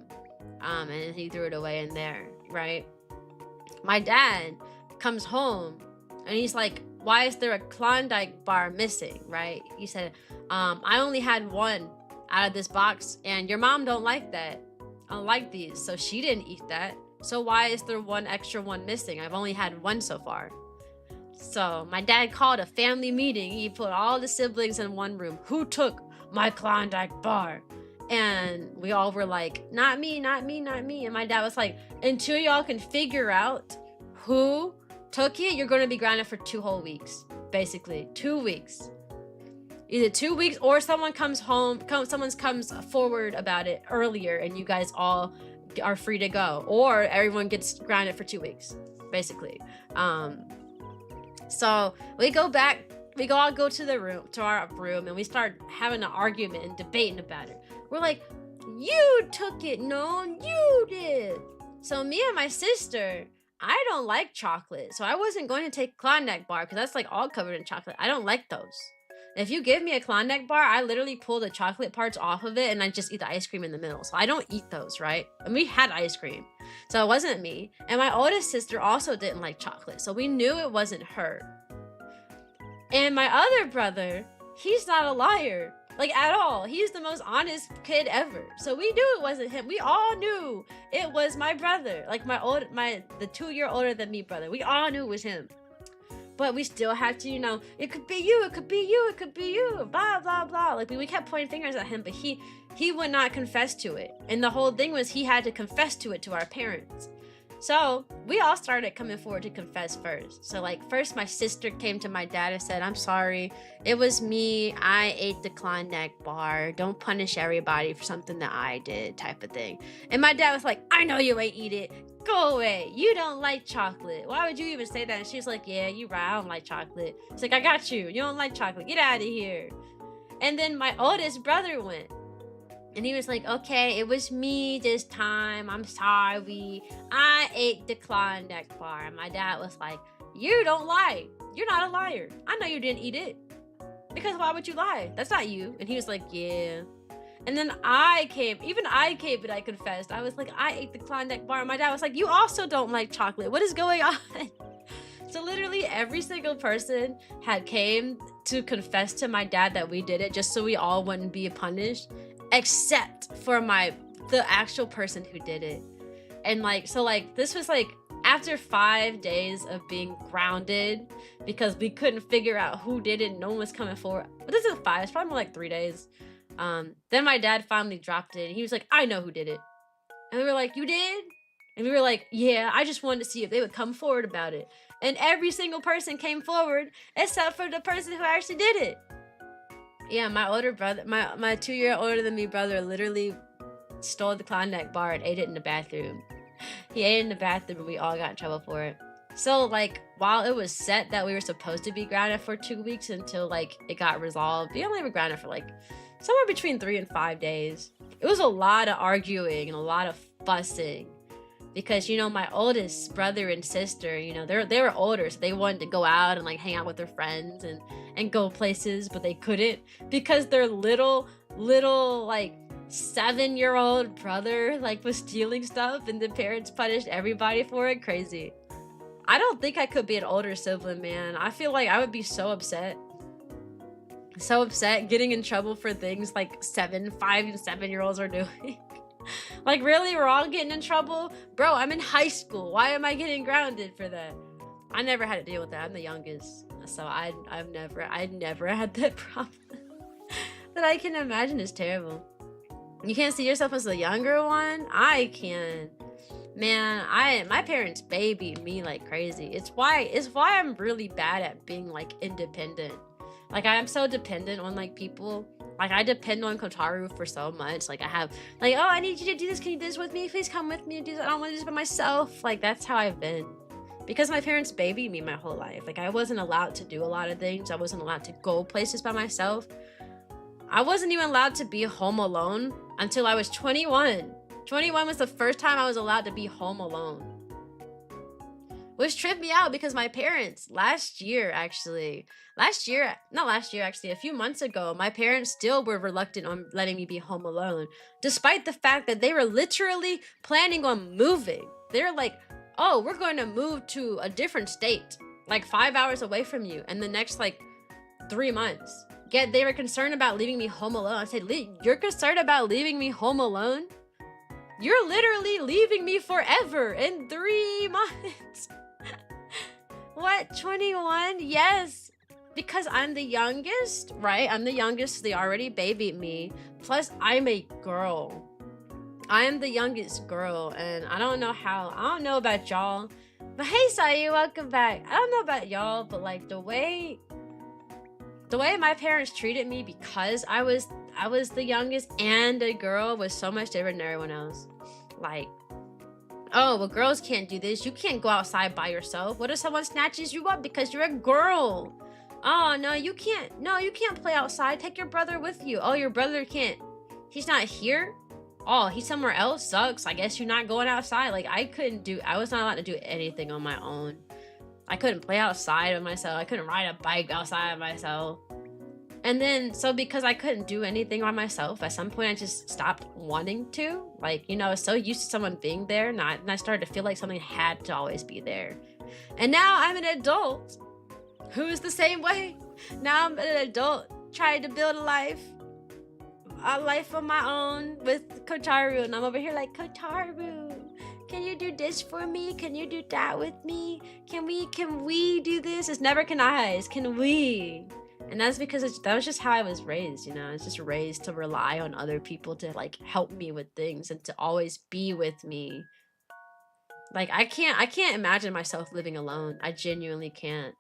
And he threw it away in there, right? My dad comes home and he's like, why is there a Klondike bar missing, right? He said, I only had one out of this box, and your mom don't like that. I don't like these, so she didn't eat that. So why is there one extra one missing? I've only had one so far. So my dad called a family meeting. He put all the siblings in one room. Who took my Klondike bar? And we all were like, not me, not me, not me. And my dad was like, until y'all can figure out who took it, you're going to be grounded for 2 whole weeks. Basically, 2 weeks. Either 2 weeks or someone comes forward about it earlier and you guys all are free to go. Or everyone gets grounded for 2 weeks, basically. So we go back, we all go to our room, and we start having an argument and debating about it. We're like, you took it, no, you did. So me and my sister, I don't like chocolate, so I wasn't going to take Klondike bar because that's like all covered in chocolate. I don't like those. If you give me a Klondike bar, I literally pull the chocolate parts off of it and I just eat the ice cream in the middle. So I don't eat those, right? And we had ice cream, so it wasn't me. And my oldest sister also didn't like chocolate, so we knew it wasn't her. And my other brother, he's not a liar, like at all. He's the most honest kid ever. So we knew it wasn't him. We all knew it was my brother, like the 2-year older than me brother. We all knew it was him. But we still had to, it could be you, it could be you, it could be you, blah, blah, blah. Like, we kept pointing fingers at him, but he would not confess to it. And the whole thing was he had to confess to it to our parents. So we all started coming forward to confess first. So like first my sister came to my dad and said, I'm sorry, it was me. I ate the Klondike bar. Don't punish everybody for something that I did, type of thing. And my dad was like, I know you ain't eat it. Go away. You don't like chocolate. Why would you even say that? And she was like, yeah, you right. I don't like chocolate. It's like, I got you. You don't like chocolate. Get out of here. And then my oldest brother went. And he was like, okay, it was me this time. I'm sorry. I ate the Klondike bar. And my dad was like, you don't lie. You're not a liar. I know you didn't eat it. Because why would you lie? That's not you. And he was like, yeah. And then I came, but I confessed. I was like, I ate the Klondike bar. And my dad was like, you also don't like chocolate. What is going on? So literally every single person had came to confess to my dad that we did it just so we all wouldn't be punished. Except for the actual person who did it. And this was like after 5 days of being grounded because we couldn't figure out who did it. No one was coming forward. But this is 5, it's probably more like 3 days. Then my dad finally dropped it and he was like, I know who did it. And we were like, you did? And we were like, yeah, I just wanted to see if they would come forward about it. And every single person came forward except for the person who actually did it. Yeah, my older brother, my 2-year older than me brother literally stole the Klondike bar and ate it in the bathroom. He ate it in the bathroom and we all got in trouble for it. So like while it was set that we were supposed to be grounded for 2 weeks until like it got resolved, we only were grounded for like somewhere between 3 and 5 days. It was a lot of arguing and a lot of fussing. Because, my oldest brother and sister, they were older, so they wanted to go out and like hang out with their friends and go places, but they couldn't because their little like 7-year-old brother like was stealing stuff and the parents punished everybody for it. Crazy. I don't think I could be an older sibling, man. I feel like I would be so upset. So upset getting in trouble for things like 5 and 7-year-olds are doing. Like, really? We're all getting in trouble? Bro, I'm in high school. Why am I getting grounded for that? I never had to deal with that. I'm the youngest. So I've never had that problem. That I can imagine is terrible. You can't see yourself as the younger one? I can. Man, my parents babied me like crazy. It's why I'm really bad at being like independent. Like, I am so dependent on like people. Like, I depend on Kotaru for so much. Like, I have, like, oh, I need you to do this. Can you do this with me? Please come with me and do this. I don't want to do this by myself. Like, that's how I've been. Because my parents babied me my whole life. Like, I wasn't allowed to do a lot of things. I wasn't allowed to go places by myself. I wasn't even allowed to be home alone until I was 21. 21 was the first time I was allowed to be home alone. Which tripped me out because my parents a few months ago, my parents still were reluctant on letting me be home alone, despite the fact that they were literally planning on moving. They're like, oh, we're going to move to a different state, like 5 hours away from you in the next like 3 months. Yet they were concerned about leaving me home alone. I said, you're concerned about leaving me home alone? You're literally leaving me forever in 3 months. What, 21? Yes. Because I'm the youngest, right? I'm the youngest. They already babied me. Plus, I'm a girl. I am the youngest girl, and I don't know how. I don't know about y'all. But hey, Cyan, welcome back. I don't know about y'all, but like the way my parents treated me because I was the youngest and a girl was so much different than everyone else. Like, oh, well, girls can't do this. You can't go outside by yourself. What if someone snatches you up because you're a girl? Oh, no, you can't. No, you can't play outside. Take your brother with you. Oh, your brother can't. He's not here? Oh, he's somewhere else? Sucks. I guess you're not going outside. Like, I was not allowed to do anything on my own. I couldn't play outside of myself. I couldn't ride a bike outside of myself. And then, so because I couldn't do anything by myself, at some point I just stopped wanting to. Like, you know, I was so used to someone being there, and I started to feel like something had to always be there. And now I'm an adult who is the same way. Now I'm an adult trying to build a life of my own with Kotaru, and I'm over here like, Kotaru, can you do this for me? Can you do that with me? Can we do this? It's never can I, it's can we. And that's because that was just how I was raised, you know. I was just raised to rely on other people to like help me with things and to always be with me. Like I can't imagine myself living alone. I genuinely can't.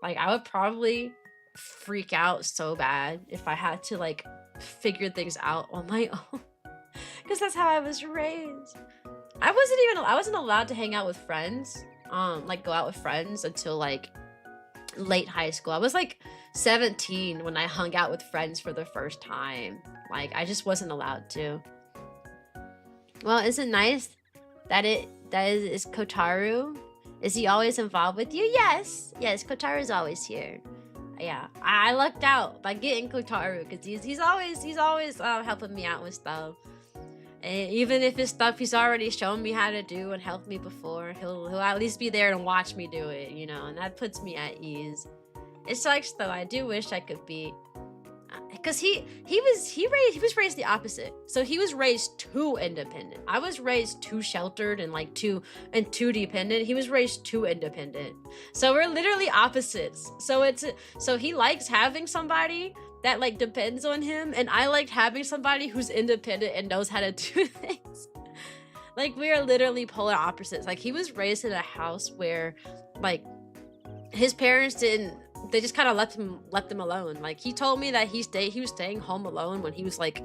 Like I would probably freak out so bad if I had to like figure things out on my own. Because that's how I was raised. I wasn't allowed to hang out with friends, like go out with friends until like late high school. I was like 17 when I hung out with friends for the first time. Like I just wasn't allowed to. Well, is it nice that is Kotaru? Is he always involved with you? Yes, Kotaru's always here. Yeah, I lucked out by getting Kotaru because he's always helping me out with stuff. And even if it's stuff he's already shown me how to do and helped me before, he'll at least be there and watch me do it, you know, and that puts me at ease. It sucks though. I do wish I could be, because he was raised the opposite. So he was raised too independent. I was raised too sheltered and like too dependent. He was raised too independent. So we're literally opposites. So he likes having somebody that like depends on him, and I liked having somebody who's independent and knows how to do things. Like we are literally polar opposites. Like he was raised in a house where like his parents they just kind of left him alone. Like he told me that he was staying home alone when he was like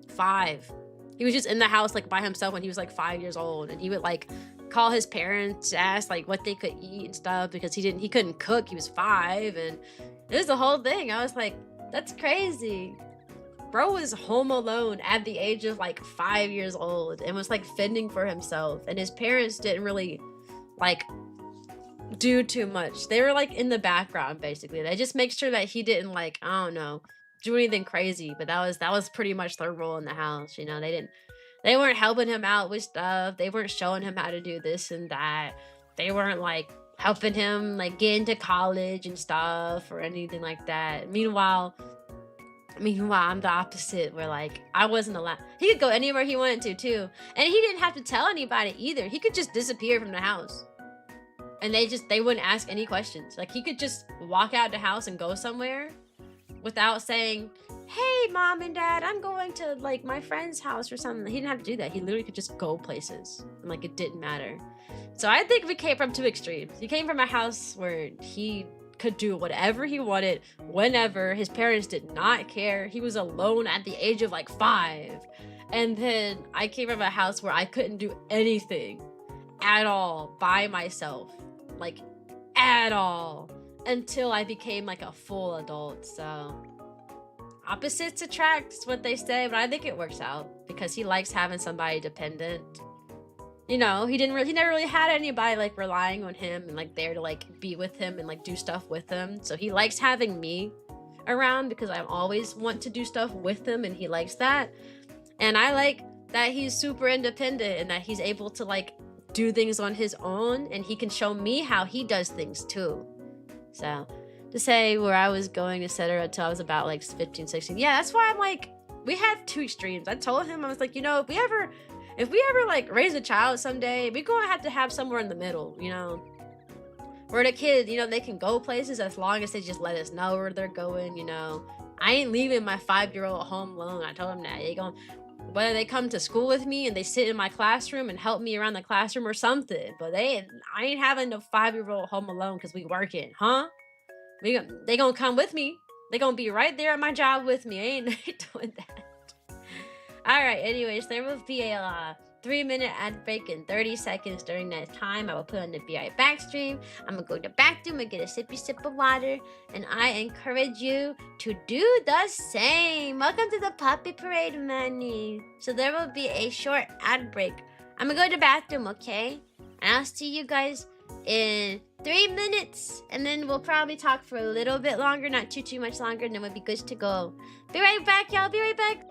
5. He was just in the house like by himself when he was like 5 years old, and he would like call his parents to ask like what they could eat and stuff because he couldn't cook. He was 5, and it was the whole thing. I was like, that's crazy. Bro was home alone at the age of like 5 years old and was like fending for himself, and his parents didn't really like do too much. They were like in the background basically. They just make sure that he didn't like, I don't know, do anything crazy, but that was pretty much their role in the house, you know. They weren't helping him out with stuff. They weren't showing him how to do this and that. They weren't like helping him like get into college and stuff or anything like that. Meanwhile, I'm the opposite, where like I wasn't allowed. He could go anywhere he wanted to too, and he didn't have to tell anybody either. He could just disappear from the house, and they wouldn't ask any questions. Like he could just walk out the house and go somewhere without saying, hey mom and dad, I'm going to like my friend's house or something. He didn't have to do that. He literally could just go places, and like it didn't matter. So I think we came from two extremes. He came from a house where he could do whatever he wanted, whenever. His parents did not care. He was alone at the age of like 5. And then I came from a house where I couldn't do anything at all by myself, like at all, until I became like a full adult. So opposites attract, is what they say, but I think it works out because he likes having somebody dependent. You know, he never really had anybody like relying on him and like there to like be with him and like do stuff with him. So he likes having me around because I always want to do stuff with him, and he likes that. And I like that he's super independent and that he's able to like do things on his own, and he can show me how he does things too. So to say where I was going, etc. until I was about like 15, 16. Yeah, that's why I'm like, we have two extremes. I told him, I was like, you know, if we ever like raise a child someday, we're gonna have to have somewhere in the middle, you know, where the kid, you know, they can go places as long as they just let us know where they're going, you know. I ain't leaving my 5-year-old home alone. I told him that. They gon' whether they come to school with me and they sit in my classroom and help me around the classroom or something, but I ain't having no 5-year-old home alone because we working, huh? They gonna come with me. They gonna be right there at my job with me. I ain't doing that. All right. Anyways, there will be a 3-minute ad break in 30 seconds. During that time, I will put on the BI back stream. I'm gonna go to the bathroom and get a sippy sip of water, and I encourage you to do the same. Welcome to the Puppy Parade, Manny. So there will be a short ad break. I'm gonna go to the bathroom, okay? And I'll see you guys in 3 minutes, and then we'll probably talk for a little bit longer, not too much longer, and then we'll be good to go. Be right back, y'all. Be right back.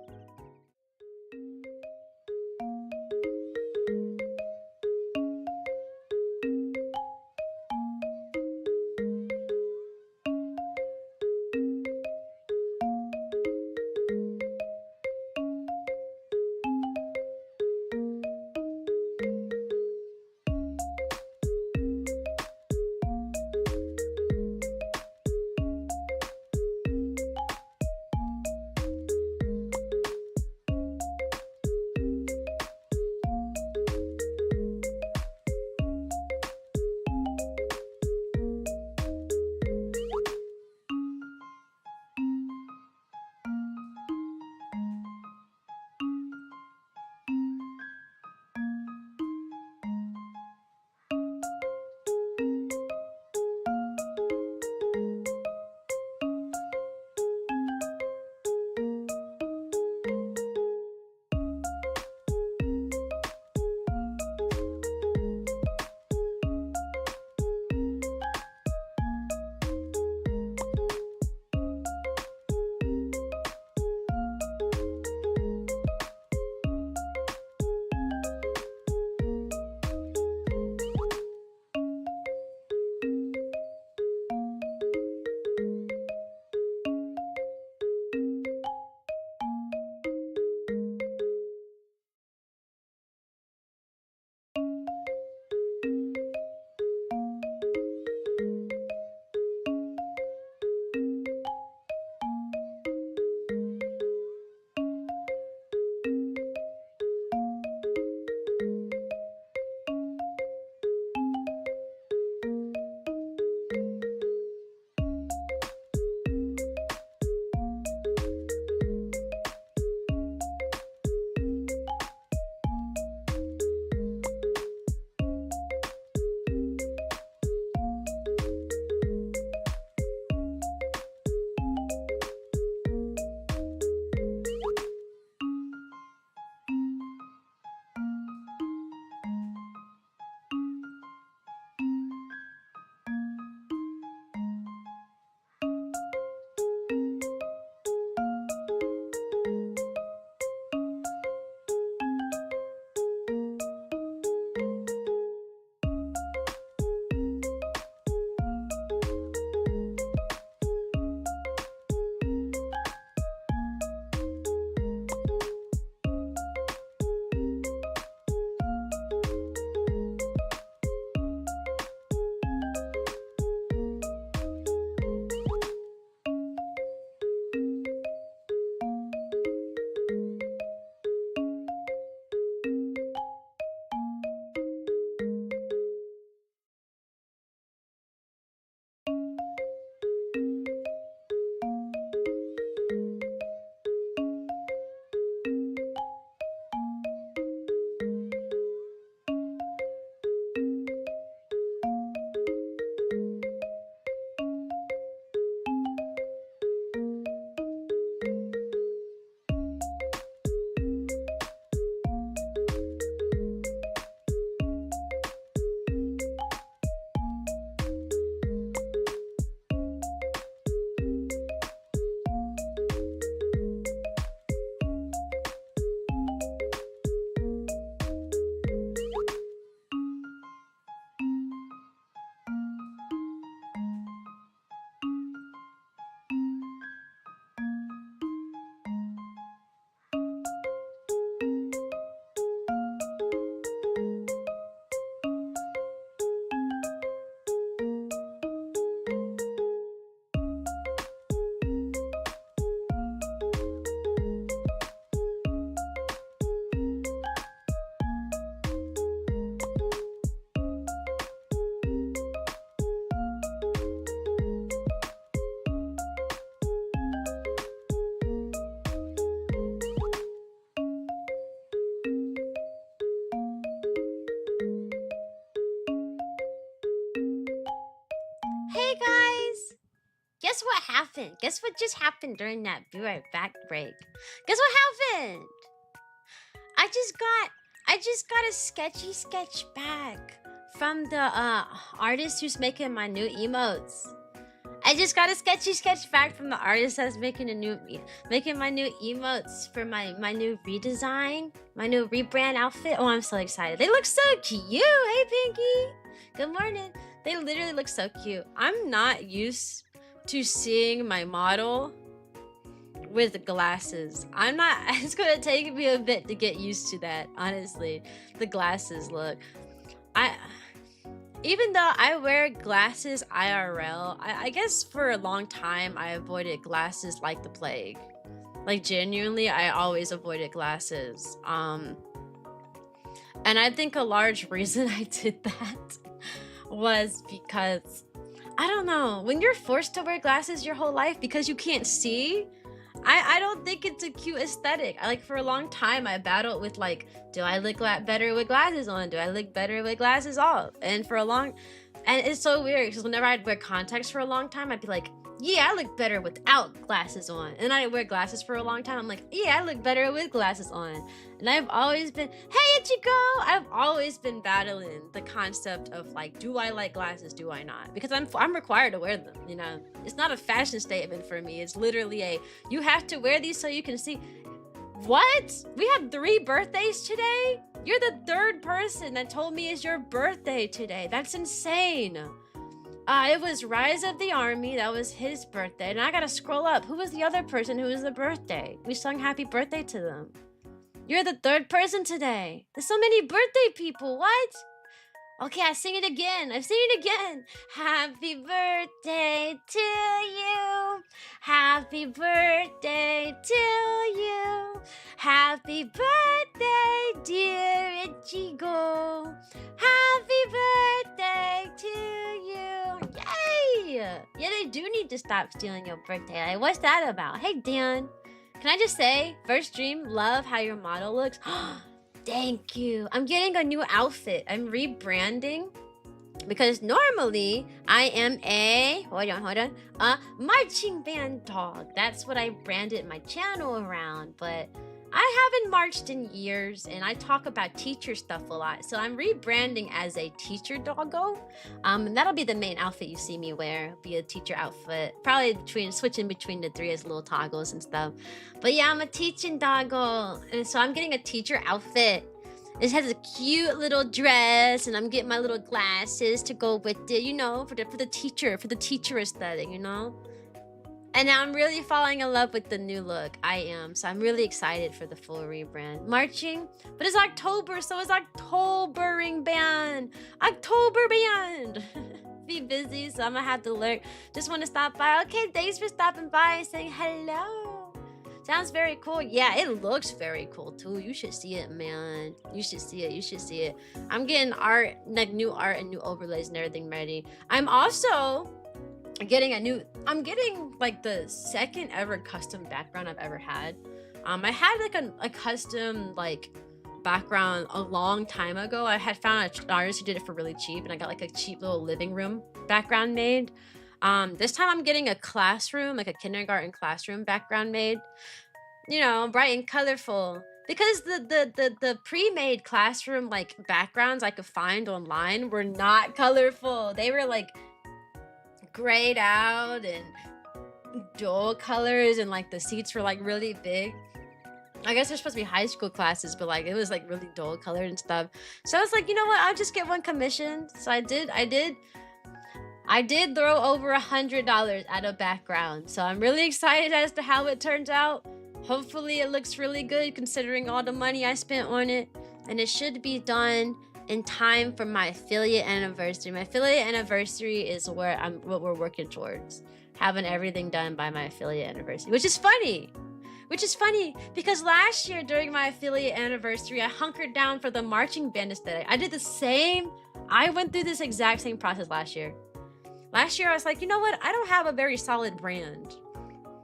what happened? Guess what just happened during that Be Right Back break? Guess what happened? I just got a sketchy sketch back from the artist who's making my new emotes. I just got a sketchy sketch back from the artist that's making my new emotes for my new redesign, my new rebrand outfit. Oh, I'm so excited. They look so cute. Hey, Pinky. Good morning. They literally look so cute. I'm not used to seeing my model with glasses. It's gonna take me a bit to get used to that, honestly. The glasses look. Even though I wear glasses IRL, I guess for a long time I avoided glasses like the plague. Like genuinely, I always avoided glasses. And I think a large reason I did that was because, I don't know, when you're forced to wear glasses your whole life because you can't see, I don't think it's a cute aesthetic. For a long time, I battled with do I look better with glasses on? Do I look better with glasses off? And it's so weird because whenever I'd wear contacts for a long time, I'd be like, yeah, I look better without glasses on. And I'd wear glasses for a long time. I'm like, yeah, I look better with glasses on. And I've always been, hey, Ichigo! I've always been battling the concept of do I like glasses? Do I not? Because I'm required to wear them, you know? It's not a fashion statement for me. It's literally you have to wear these so you can see. What? We have 3 birthdays today? You're the 3rd person that told me it's your birthday today. That's insane. It was Rise of the Army. That was his birthday. And I gotta scroll up. Who was the other person who was the birthday? We sung happy birthday to them. You're the 3rd person today. There's so many birthday people. What? Okay, I sing it again. Happy birthday to you. Happy birthday to you. Happy birthday, dear Ichigo. Happy birthday to you. Yay! Yeah, they do need to stop stealing your birthday. What's that about? Hey, Dan. Can I just say, first stream, love how your model looks. Thank you. I'm getting a new outfit. I'm rebranding because normally I am a marching band dog. That's what I branded my channel around, but I haven't marched in years and I talk about teacher stuff a lot. So I'm rebranding as a teacher doggo. And that'll be the main outfit you see me wear. It'll be a teacher outfit. Probably switching between the 3 as little toggles and stuff. But yeah, I'm a teaching doggo. And so I'm getting a teacher outfit. It has a cute little dress and I'm getting my little glasses to go with it, you know, for the teacher aesthetic, you know? And now I'm really falling in love with the new look. I am. So I'm really excited for the full rebrand. Marching, but it's October, so it's Octobering band. October band. Be busy, so I'm gonna have to lurk. Just want to stop by. Okay, thanks for stopping by and saying hello. Sounds very cool. Yeah, it looks very cool too. You should see it, man. You should see it. I'm getting art, new art and new overlays and everything ready. I'm also getting the 2nd ever custom background I've ever had. I had a custom background a long time ago. I had found an artist who did it for really cheap and I got a cheap little living room background made. This time I'm getting a classroom, a kindergarten classroom background made. You know, bright and colorful. Because the pre-made classroom backgrounds I could find online were not colorful. They were grayed out and dull colors and the seats were really big. I guess they're supposed to be high school classes, but it was really dull colored and stuff. So I was you know what, I'll just get one commission. So I did throw over $100 at a background. So I'm really excited as to how it turns out. Hopefully it looks really good considering all the money I spent on it. And it should be done in time for my affiliate anniversary. My affiliate anniversary is what we're working towards. Having everything done by my affiliate anniversary, which is funny because last year during my affiliate anniversary, I hunkered down for the marching band aesthetic. I went through this exact same process last year. Last year, I was you know what? I don't have a very solid brand.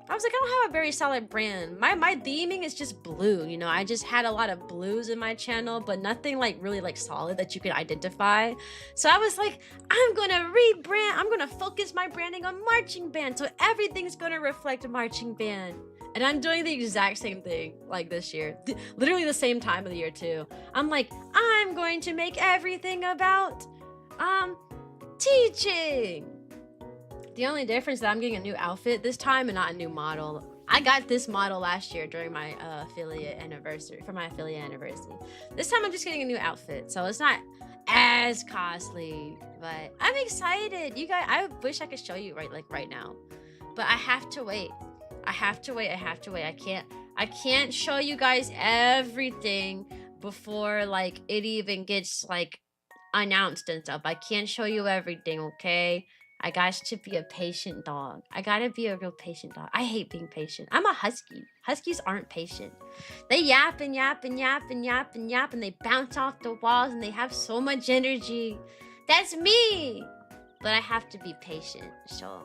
I was like, I don't have a very solid brand. My theming is just blue, you know. I just had a lot of blues in my channel, but nothing like really like solid that you could identify. So I was like, I'm gonna rebrand. I'm gonna focus my branding on marching band, so everything's gonna reflect marching band. And I'm doing the exact same thing like this year, literally the same time of the year too. I'm like, I'm going to make everything about teaching. The only difference is that I'm getting a new outfit this time and not a new model. I got this model last year during my affiliate anniversary, for my affiliate anniversary. This time I'm just getting a new outfit, so it's not as costly, but I'm excited. You guys, I wish I could show you right now, but I have to wait. I have to wait. I can't show you guys everything before like it even gets like announced and stuff. I can't show you everything, okay? I got to be a patient dog. I gotta be a real patient dog. I hate being patient. I'm a husky. Huskies aren't patient. They yap and yap and yap and yap and yap and they bounce off the walls and they have so much energy. That's me. But I have to be patient. So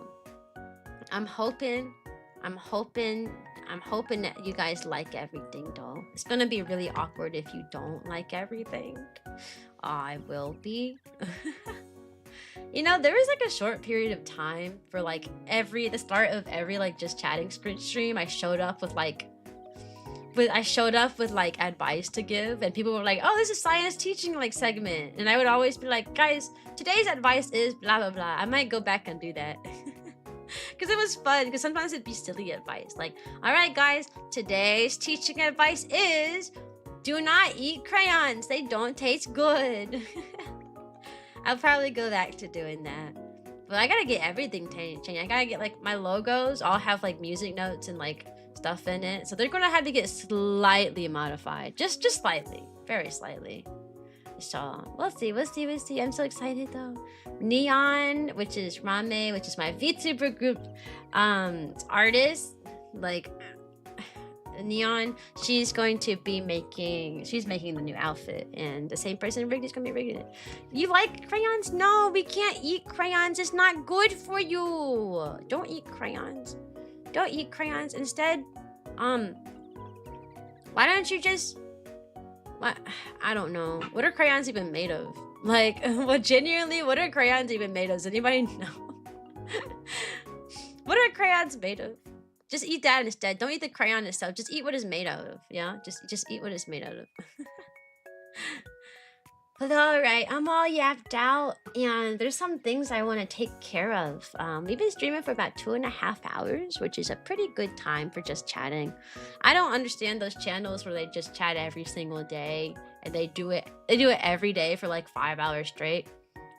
I'm hoping that you guys like everything though. It's gonna be really awkward if you don't like everything. I will be. You know, there was like a short period of time for like the start of every like just chatting stream, I showed up with like advice to give, and people were like, oh, this is Cyan's teaching like segment, and I would always be like, guys, today's advice is blah blah blah. I might go back and do that. Because it was fun, because sometimes it'd be silly advice like, all right guys, today's teaching advice is do not eat crayons, they don't taste good. I'll probably go back to doing that. But I gotta get everything changed. I gotta get like my logos all have like music notes and like stuff in it. So they're gonna have to get slightly modified. Just slightly. Very slightly. So we'll see. I'm so excited though. Neon, which is Rame, which is my VTuber group artist. Like Neon, she's making the new outfit, and the same person rigged is gonna be rigging it. You like crayons? No, we can't eat crayons. It's not good for you. Don't eat crayons. Don't eat crayons. Instead, why don't you just what? I don't know. What are crayons even made of? Like, what genuinely? What are crayons even made of? Does anybody know? What are crayons made of? Just eat that instead. Don't eat the crayon itself. Just eat what it's made out of. Yeah? Just eat what it's made out of. But alright, I'm all yapped out. And there's some things I want to take care of. We've been streaming for about 2.5 hours, which is a pretty good time for just chatting. I don't understand those channels where they just chat every single day. And they do it every day for like 5 hours straight.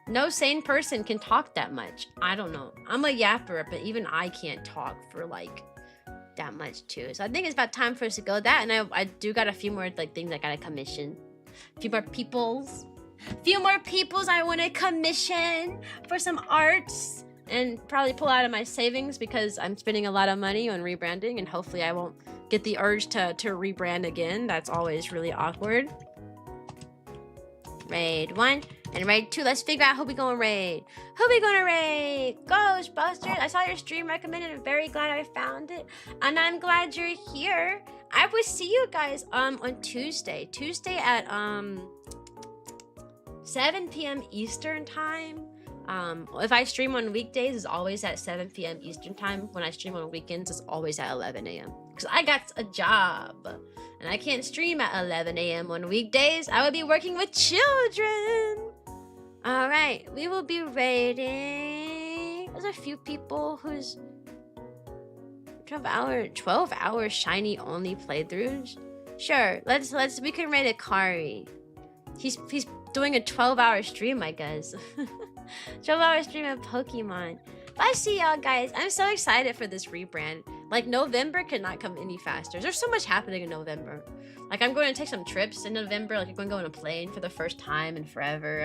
No sane person can talk that much. I don't know. I'm a yapper, but even I can't talk for like that much too. So I think it's about time for us to go that, and I do got a few more like things I gotta commission. A few more peoples I want to commission for some arts, and probably pull out of my savings because I'm spending a lot of money on rebranding, and hopefully I won't get the urge to rebrand again. That's always really awkward. Raid 1 and raid 2. Let's figure out who we gonna raid. Ghostbusters. I saw your stream recommended. I'm very glad I found it, and I'm glad you're here. I will see you guys on Tuesday at 7 p.m. Eastern time. If I stream on weekdays, it's always at 7 p.m. Eastern time. When I stream on weekends, it's always at 11 a.m. because I got a job and I can't stream at 11 a.m. on weekdays. I would be working with children. All right, we will be raiding. There's a few people who's 12 hour shiny only playthroughs. Sure, we can raid Akari. He's doing a 12-hour stream, I guess. 12-hour stream of Pokemon. But I see y'all guys. I'm so excited for this rebrand. Like, November cannot come any faster. There's so much happening in November. Like, I'm going to take some trips in November. Like, I'm going to go on a plane for the first time in forever.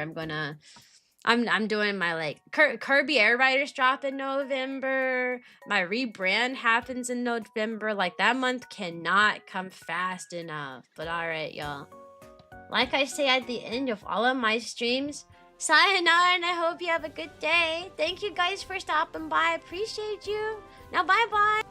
I'm doing my, like, Kirby Air Riders drop in November. My rebrand happens in November. Like, that month cannot come fast enough. But alright, y'all. Like I say at the end of all of my streams, sayonara, and I hope you have a good day. Thank you guys for stopping by. I appreciate you. Now, bye-bye.